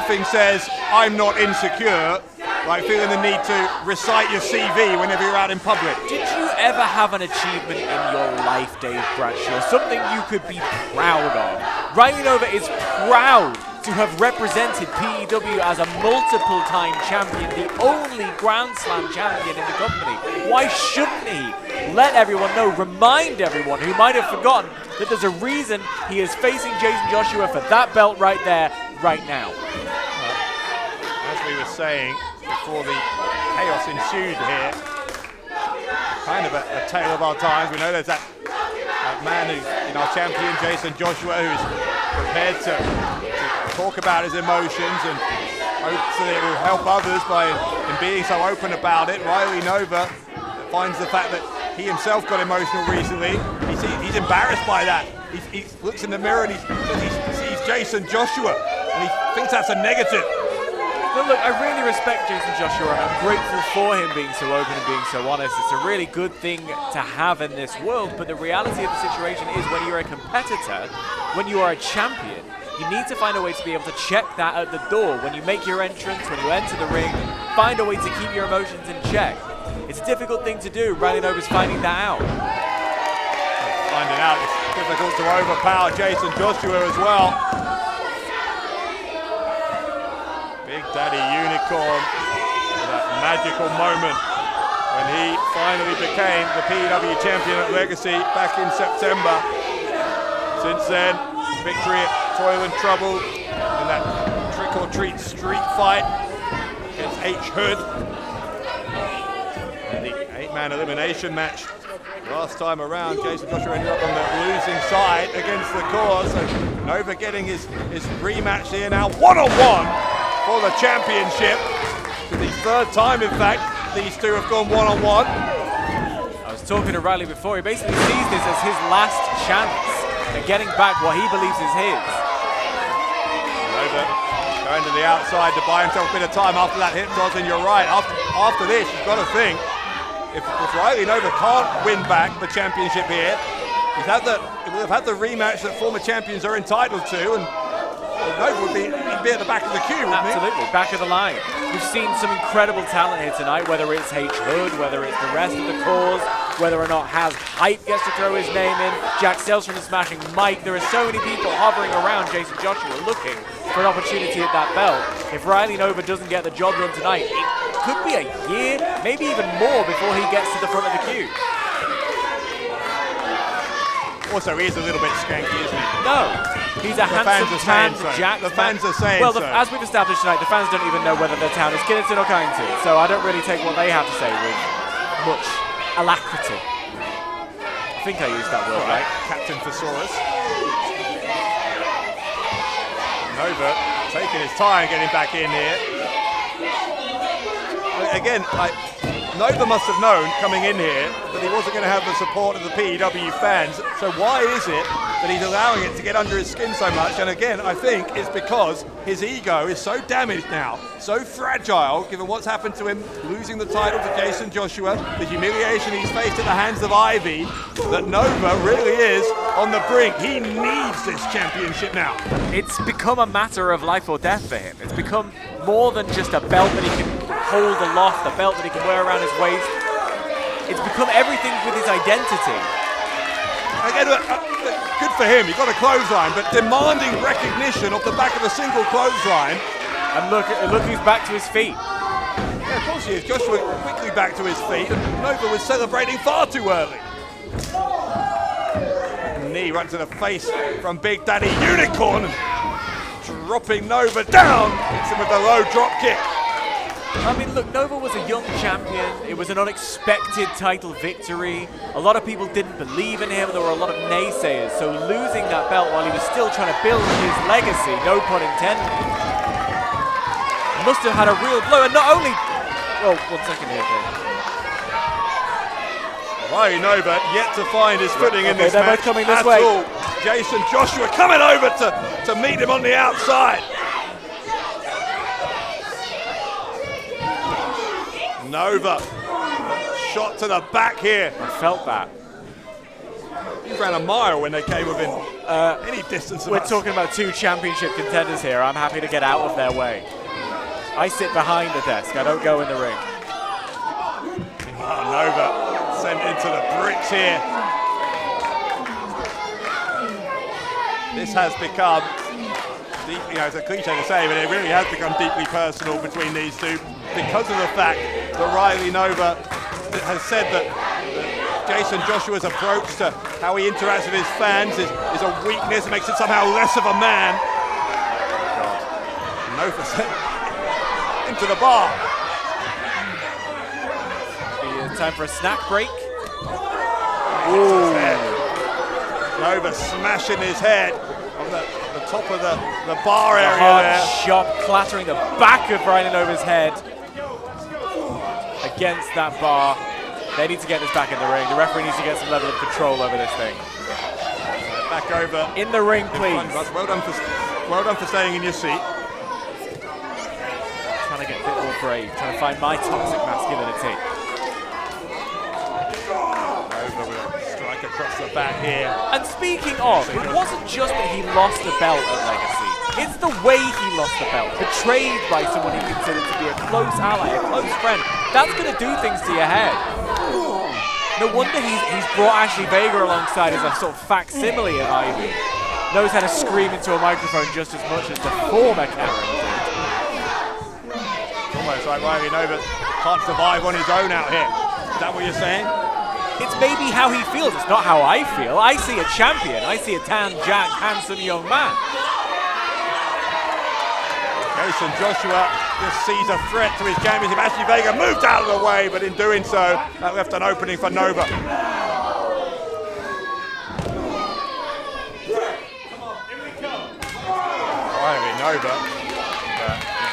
nothing says I'm not insecure like feeling the need to recite your CV whenever you're out in public. Did you ever have an achievement in your life, Dave Bradshaw? Something you could be proud of? Riley Nova is proud to have represented PEW as a multiple-time champion, the only Grand Slam champion in the company. Why shouldn't he let everyone know, remind everyone who might have forgotten that there's a reason he is facing Jason Joshua for that belt right there, right now. As we were saying before the chaos ensued here, kind of a tale of our times. We know there's that man who's our champion, Jason Joshua, who's prepared to talk about his emotions and hopes that it will help others by in being so open about it. Riley Nova finds the fact that he himself got emotional recently. He's embarrassed by that. He looks in the mirror and he sees Jason Joshua and he thinks that's a negative. But look, I really respect Jason Joshua and I'm grateful for him being so open and being so honest. It's a really good thing to have in this world, but the reality of the situation is when you're a competitor, when you are a champion, you need to find a way to be able to check that at the door. When you make your entrance, when you enter the ring, find a way to keep your emotions in check. It's a difficult thing to do. Riley Nova's finding that out. Finding out it's difficult to overpower Jason Joshua as well. Big Daddy Unicorn, that magical moment when he finally became the PEW champion at Legacy back in September. Since then, victory at Toil and Trouble in that trick-or-treat street fight against H. Hood. And the 8-man elimination match last time around, Jason Joshua ended up on the losing side against the cause. So Nova getting his rematch here now, one-on-one for the championship. For the third time, in fact, these two have gone one-on-one. I was talking to Riley before. He basically sees this as his last chance at getting back what he believes is his. Nova going to the outside to buy himself a bit of time after that hip toss, and you're right. After this, you've got to think, if Riley Nova can't win back the championship here, he will have had the rematch that former champions are entitled to, and Nova would be at the back of the queue, wouldn't he? Absolutely, back of the line. We've seen some incredible talent here tonight, whether it's H. Hood, whether it's the rest of the cause, whether or not Has Hype gets to throw his name in, Jack Sells from the Smashing Mike. There are so many people hovering around Jason Joshua looking for an opportunity at that belt. If Riley Nova doesn't get the job done tonight, it could be a year, maybe even more before he gets to the front of the queue. Also, he is a little bit skanky, isn't he? No, he's a handsome, tanned Jack. The fans are saying well, so. As we've established tonight, the fans don't even know whether their town is Kineton or Kineton, so I don't really take what they have to say with much alacrity. I think I used that word right. Captain Thesaurus. Nova taking his time getting back in here. Again, Nova must have known coming in here that he wasn't going to have the support of the PEW fans. So why is it that he's allowing it to get under his skin so much? And again, I think it's because his ego is so damaged now, so fragile, given what's happened to him losing the title to Jason Joshua, the humiliation he's faced at the hands of Ivy, that Nova really is on the brink. He needs this championship now. It's become a matter of life or death for him. It's become more than just a belt that he can hold aloft, a belt that he can wear around his waist. It's become everything with his identity. Again, good for him, he got a clothesline, but demanding recognition off the back of a single clothesline. And look who's back to his feet. Yeah, of course he is. Joshua quickly back to his feet, and Nova was celebrating far too early. Knee right to the face from Big Daddy Unicorn, dropping Nova down. Hits him with the low drop kick. I mean, look, Nova was a young champion. It was an unexpected title victory. A lot of people didn't believe in him. There were a lot of naysayers. So losing that belt while he was still trying to build his legacy, no pun intended, must have had a real blow. And not only... Well, 1 second here, Dave. Riley Nova yet to find his footing in this they're match both coming this way. all. Jason Joshua coming over to meet him on the outside. Nova, shot to the back here. I felt that. He ran a mile when they came within any distance. We're talking about two championship contenders here. I'm happy to get out of their way. I sit behind the desk. I don't go in the ring. Oh, Nova sent into the bricks here. This has become, deeply, it's a cliche to say, but it really has become deeply personal between these two because of the fact that Riley Nova has said that Jason Joshua's approach to how he interacts with his fans is a weakness, makes it somehow less of a man. Nova into the bar. Time for a snack break. Ooh. Nova smashing his head on the top of the bar area hard there. shot clattering the back of Riley Nova's head against that bar. They need to get this back in the ring. The referee needs to get some level of control over this thing. Back over. In the ring, please. Well done for staying in your seat. Trying to get a bit more brave. Trying to find my toxic masculinity. Nova with a strike across the back here. And speaking of, it wasn't just that he lost the belt at Legacy. It's the way he lost the belt. Betrayed by someone he considered to be a close ally, a close friend. That's going to do things to your head. No wonder he's brought Ashley Vega alongside as a sort of facsimile of Ivy. Knows how to scream into a microphone just as much as the former Karen did. It's almost like Riley Nova can't survive on his own out here. Is that what you're saying? It's maybe how he feels. It's not how I feel. I see a champion. I see a tan, jacked, handsome young man. Jason Joshua just sees a threat to his championship. Ashley Vega moved out of the way, but in doing so, that left an opening for Nova. Riley Nova.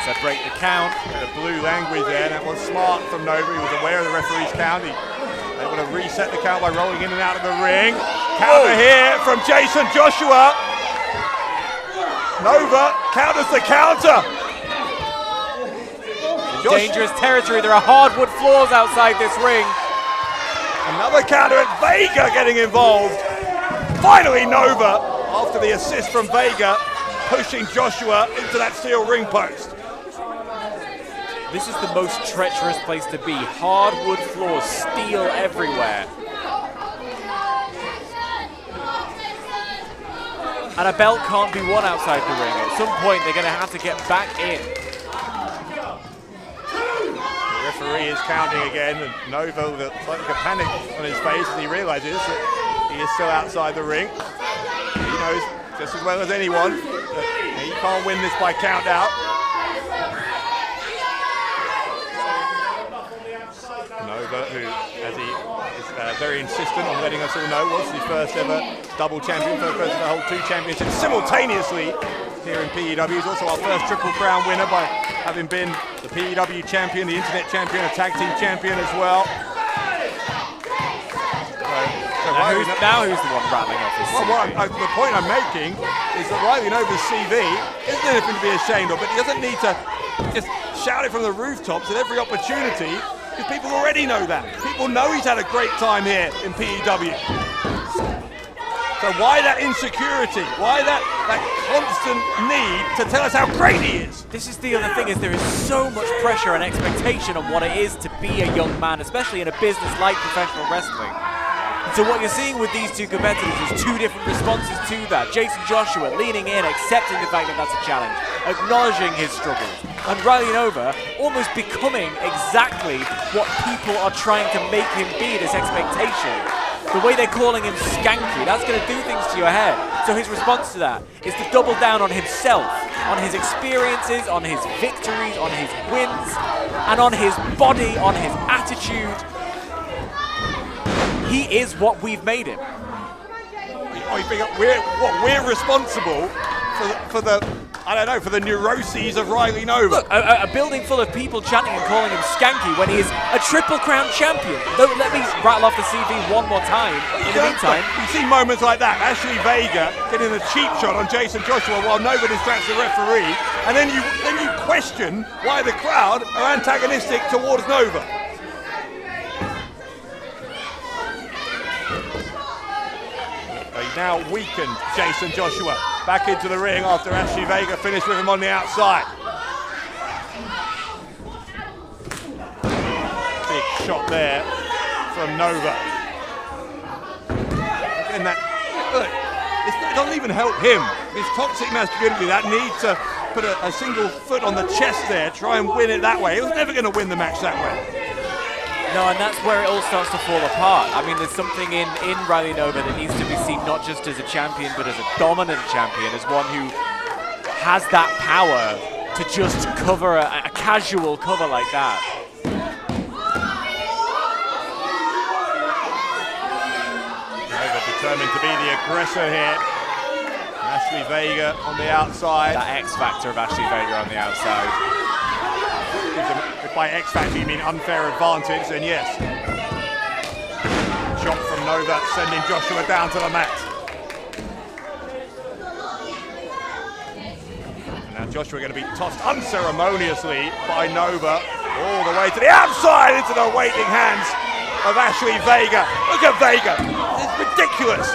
To break the count. Bit of blue language there. That was smart from Nova. He was aware of the referee's count. He able to reset the count by rolling in and out of the ring. Counter here from Jason Joshua. Nova counters the counter. Dangerous territory. There are hardwood floors outside this ring. Another counter at Vega getting involved. Finally Nova, after the assist from Vega, pushing Joshua into that steel ring post. This is the most treacherous place to be. Hardwood floors, steel everywhere. And a belt can't be won outside the ring. At some point, they're going to have to get back in. The referee is counting again, and Nova with a slight panic on his face as he realizes that he is still outside the ring. He knows just as well as anyone that he can't win this by count out. Nova, who, as he is very insistent on letting us all know, was the first ever double champion, first person to hold two championships simultaneously here in PEW. He's also our first Triple Crown winner by having been the PEW champion, the Internet champion, a tag team champion as well. Now who's the one rattling off his CV? The point I'm making is that Riley Nova's CV isn't anything to be ashamed of, but he doesn't need to just shout it from the rooftops at every opportunity, because people already know that. People know he's had a great time here in PEW. So why that insecurity? Why that constant need to tell us how great he is? This is the other thing, is there is so much pressure and expectation on what it is to be a young man, especially in a business like professional wrestling. So what you're seeing with these two competitors is two different responses to that. Jason Joshua leaning in, accepting the fact that that's a challenge, acknowledging his struggles. And Riley Nova almost becoming exactly what people are trying to make him be, this expectation. The way they're calling him skanky, that's going to do things to your head. So his response to that is to double down on himself, on his experiences, on his victories, on his wins, and on his body, on his attitude. He is what we've made him. We're responsible for the neuroses of Riley Nova. Look, a building full of people chanting and calling him skanky when he is a Triple Crown champion. Don't let me rattle off the CV one more time. In the meantime, you see moments like that. Ashley Vega getting a cheap shot on Jason Joshua while Nova distracts the referee, and then you question why the crowd are antagonistic towards Nova. So he now weakened Jason Joshua back into the ring after Ashley Vega finished with him on the outside. Big shot there from Nova. And that, look, it doesn't even help him. His toxic masculinity, that need to put a single foot on the chest there, try and win it that way. He was never going to win the match that way. No, and that's where it all starts to fall apart. I mean, there's something in Riley Nova that needs to be seen not just as a champion, but as a dominant champion, as one who has that power to just cover a casual cover like that. Nova determined to be the aggressor here. Ashley Vega on the outside. That X factor of Ashley Vega on the outside. If by X factor you mean unfair advantage, then yes. Shot from Nova, sending Joshua down to the mat. And now Joshua going to be tossed unceremoniously by Nova all the way to the outside into the waiting hands of Ashley Vega. Look at Vega, it's ridiculous.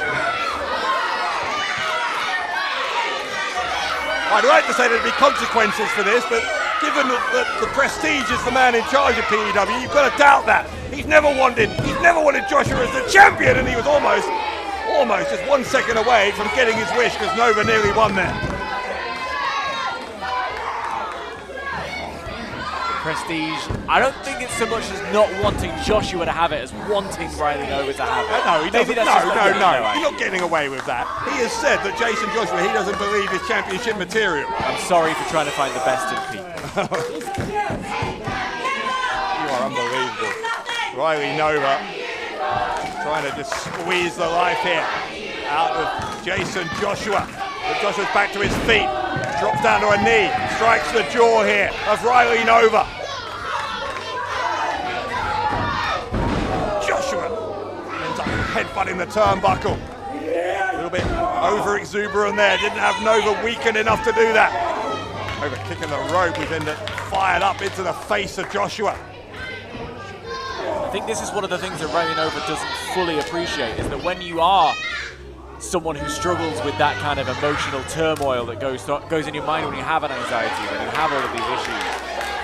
I'd like to say there'd be consequences for this, but given that the prestige is the man in charge of PEW, you've got to doubt that. He's never wanted Joshua as the champion, and he was almost just 1 second away from getting his wish because Nova nearly won there. Prestige, I don't think it's so much as not wanting Joshua to have it as wanting Riley Nova to have it. No, he doesn't. No. He's You're not getting away with that. He has said that Jason Joshua, he doesn't believe is championship material. I'm sorry for trying to find the best in Pete. You are unbelievable. Riley Nova trying to just squeeze the life here out of Jason Joshua. But Joshua's back to his feet, drops down to a knee, strikes the jaw here of Riley Nova. Joshua ends up headbutting the turnbuckle. A little bit over-exuberant there, didn't have Nova weakened enough to do that. Nova kicking the rope, we then fired up into the face of Joshua. I think this is one of the things that Riley Nova doesn't fully appreciate, is that when you are someone who struggles with that kind of emotional turmoil that goes in your mind when you have an anxiety, when you have all of these issues,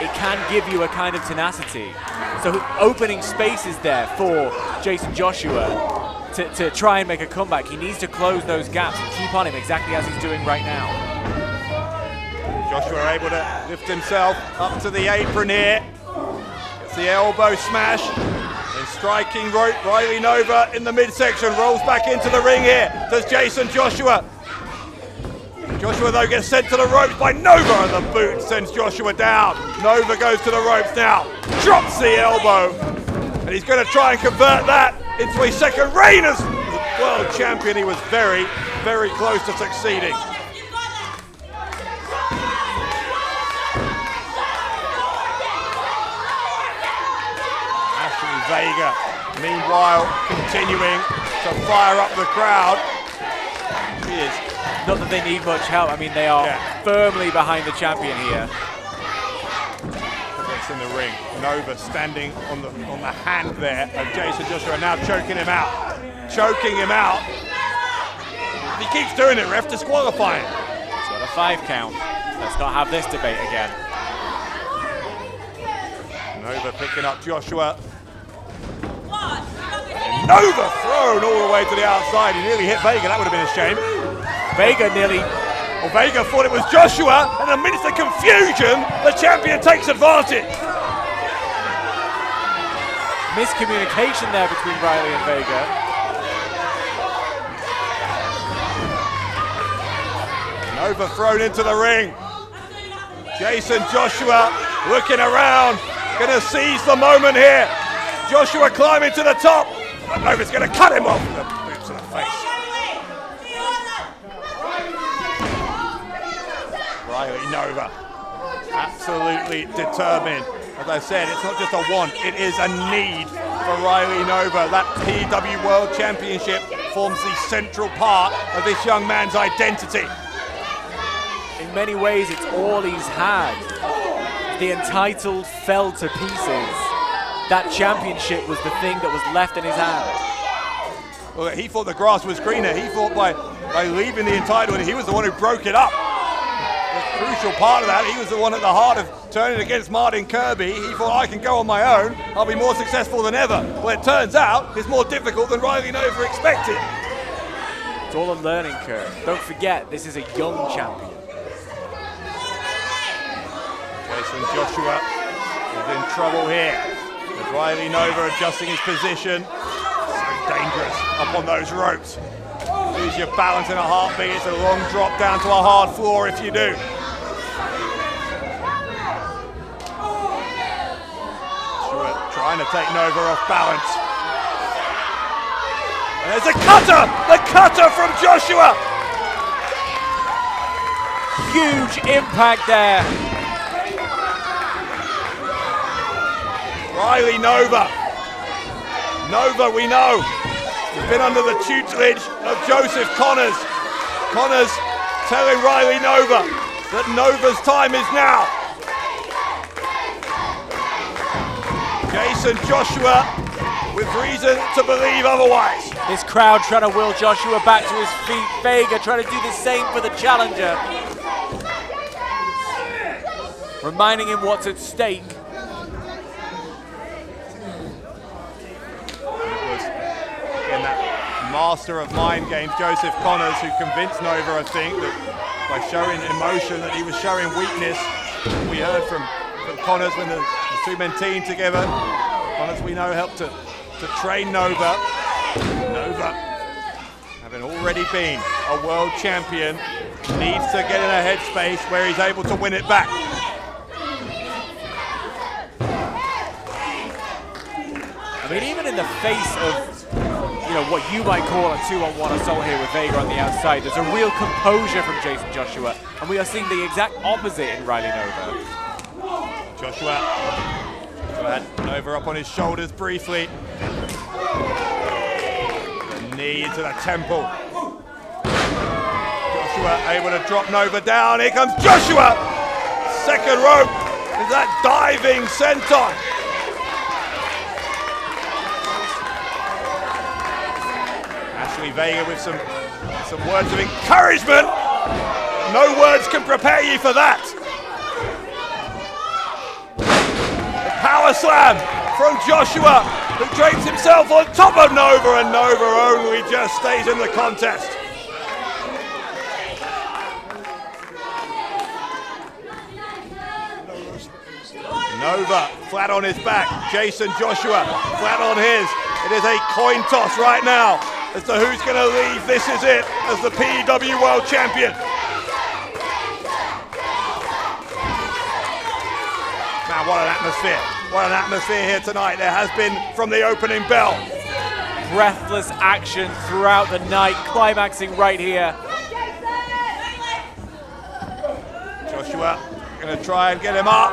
it can give you a kind of tenacity. So opening spaces there for Jason Joshua to try and make a comeback. He needs to close those gaps and keep on him exactly as he's doing right now. Joshua able to lift himself up to the apron here. Gets the elbow smash. And striking Riley Nova in the midsection. Rolls back into the ring here. Does Jason Joshua. Joshua though gets sent to the ropes by Nova, and the boot sends Joshua down. Nova goes to the ropes now. Drops the elbow. And he's going to try and convert that into a second reign as world champion. He was very, very close to succeeding. Vega, meanwhile, continuing to fire up the crowd. She is. Not that they need much help. I mean, they are firmly behind the champion here. It's in the ring. Nova standing on the hand there of Jason Joshua, now choking him out. Choking him out. If he keeps doing it, ref, disqualifying. It's got a 5 count. Let's not have this debate again. Nova picking up Joshua. Nova thrown all the way to the outside. He nearly hit Vega. That would have been a shame. Vega nearly. Well, Vega thought it was Joshua, and amidst the confusion, the champion takes advantage. Miscommunication there between Riley and Vega. Nova thrown into the ring. Jason Joshua looking around, going to seize the moment here. Joshua climbing to the top. But Nova's going to cut him off with the boot to the face. Riley Nova, absolutely determined. As I said, it's not just a want, it is a need for Riley Nova. That PEW World Championship forms the central part of this young man's identity. In many ways, it's all he's had. The entitled fell to pieces. That championship was the thing that was left in his hand. Well, he thought the grass was greener. He thought by leaving the entitlement, he was the one who broke it up. The crucial part of that, he was the one at the heart of turning against Martin Kirby. He thought, I can go on my own. I'll be more successful than ever. Well, it turns out it's more difficult than Riley Nova expected. It's all a learning curve. Don't forget, this is a young champion. Jason Joshua is in trouble here. With Riley Nova adjusting his position. So dangerous up on those ropes. Lose your balance in a heartbeat. It's a long drop down to a hard floor if you do. Joshua trying to take Nova off balance. And there's a cutter! The cutter from Joshua! Huge impact there. Riley Nova. Nova, we know, has been under the tutelage of Joseph Connors. Connors telling Riley Nova that Nova's time is now. Jason Joshua with reason to believe otherwise. This crowd trying to will Joshua back to his feet. Vega trying to do the same for the challenger. Reminding him what's at stake. Master of mind games, Joseph Connors, who convinced Nova, I think, that by showing emotion that he was showing weakness. We heard from Connors when the two men teamed together. Connors, we know, helped to train Nova. Nova, having already been a world champion, needs to get in a headspace where he's able to win it back. I mean, even in the face of what you might call a 2-on-1 assault here with Vega on the outside, there's a real composure from Jason Joshua, and we are seeing the exact opposite in Riley Nova. Joshua had Nova up on his shoulders briefly. The knee into the temple. Joshua able to drop Nova down. Here comes Joshua! Second rope is that diving senton. Vega with some words of encouragement. No words can prepare you for that. The power slam from Joshua, who drapes himself on top of Nova, and Nova only just stays in the contest. Nova flat on his back. Jason Joshua flat on his. It is a coin toss right now as to who's going to leave This Is It as the PEW World Champion. Man, what an atmosphere. What an atmosphere here tonight there has been from the opening bell. Breathless action throughout the night, climaxing right here. Joshua going to try and get him up.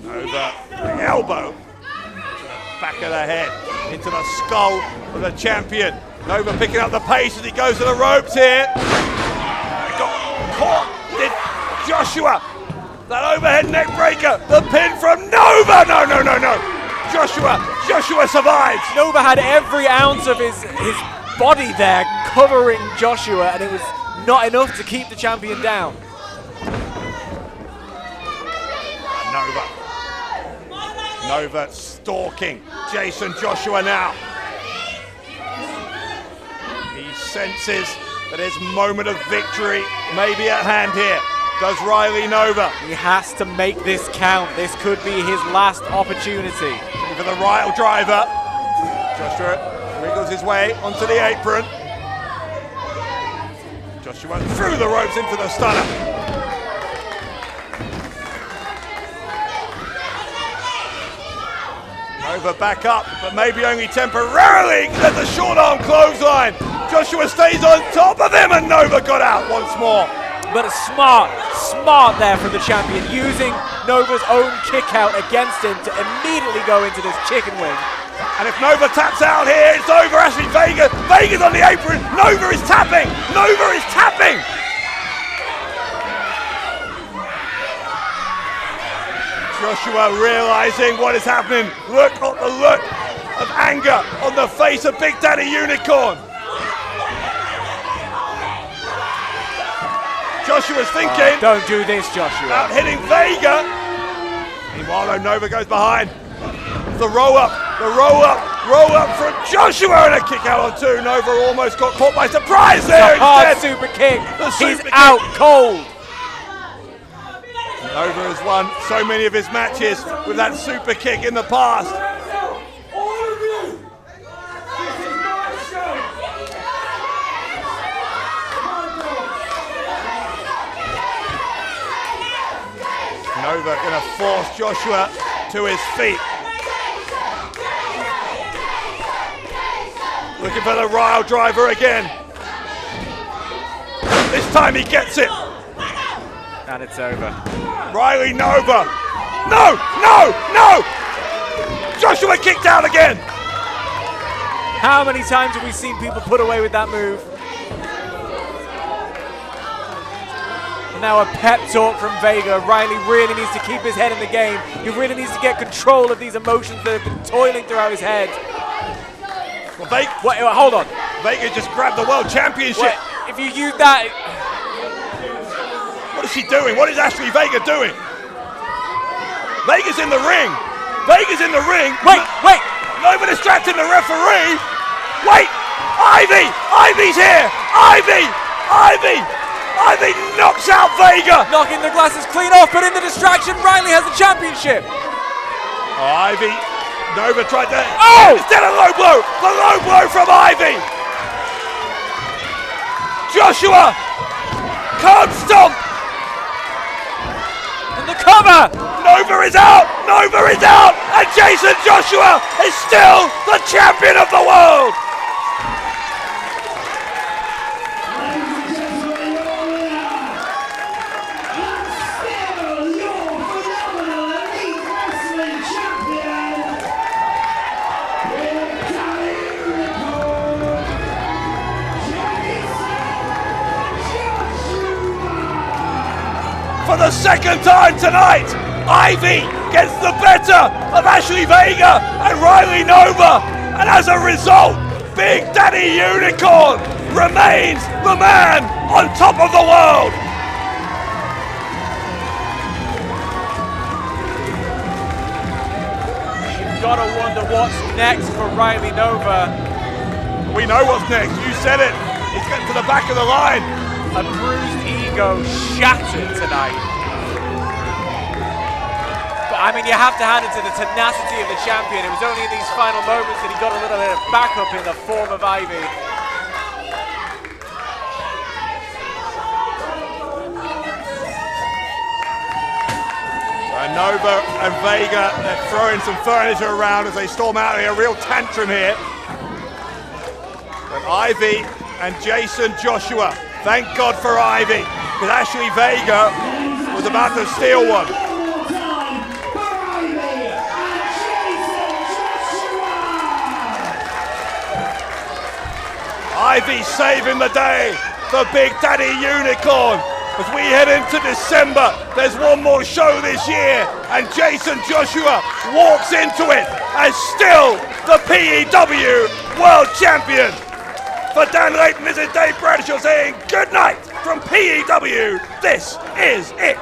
Over the elbow. Back of the head into the skull of the champion. Nova picking up the pace as he goes to the ropes here. Got caught. Did Joshua. That overhead neck breaker. The pin from Nova. No. Joshua survives. Nova had every ounce of his body there covering Joshua, and it was not enough to keep the champion down. Nova stalking Jason Joshua now. He senses that his moment of victory may be at hand here. Does Riley Nova? He has to make this count. This could be his last opportunity. For the Ryle driver. Joshua wriggles his way onto the apron. Joshua through the ropes into the stunner. Nova back up, but maybe only temporarily. There's a short arm clothesline. Joshua stays on top of him, and Nova got out once more. But a smart there from the champion, using Nova's own kick out against him to immediately go into this chicken wing. And if Nova taps out here, it's over. Ashley Vega. Vega's on the apron. Nova is tapping. Nova is tapping. Joshua realizing what is happening. Look at the look of anger on the face of Big Daddy Unicorn. Joshua's thinking. Don't do this, Joshua. Out hitting Vega. Meanwhile, though, Nova goes behind. The roll up from Joshua, and a kick out on two. Nova almost got caught by surprise there. The hard instead. super kick. He's super out kick. cold. Nova has won so many of his matches with that super kick in the past. All of you, this is my show. Nova gonna force Joshua to his feet. Looking for the Ryle driver again. This time he gets it. And it's over. Riley Nova. No! Joshua kicked out again. How many times have we seen people put away with that move? And now a pep talk from Vega. Riley really needs to keep his head in the game. He really needs to get control of these emotions that have been toiling throughout his head. Well, Wait, hold on. Vega just grabbed the world championship. If you use that... What is she doing? What is Ashley Vega doing? Vega's in the ring. Wait! Nova distracting the referee. Wait! Ivy's here! Ivy knocks out Vega. Knocking the glasses clean off, but in the distraction, Riley has the championship. Ivy. Nova tried to... Oh! Instead of low blow. The low blow from Ivy. Joshua. Curb stomp. And the cover. Nova is out. And Jason Joshua is still the champion of the world. For the second time tonight, Ivy gets the better of Ashley Vega and Riley Nova, and as a result, Big Daddy Unicorn remains the man on top of the world. You've got to wonder what's next for Riley Nova. We know what's next. You said it. He's getting to the back of the line. A bruised ego shattered tonight. But I mean, you have to hand it to the tenacity of the champion. It was only in these final moments that he got a little bit of backup in the form of Ivy. And Nova and Vega, they're throwing some furniture around as they storm out here. A real tantrum here. But Ivy and Jason Joshua, thank God for Ivy, because Ashley Vega was about to steal one. Ivy saving the day for Big Daddy Unicorn. As we head into December, there's one more show this year, and Jason Joshua walks into it as still the PEW World Champion. For Dan Layton, this is Dave Bradshaw saying good night from PEW. This is it.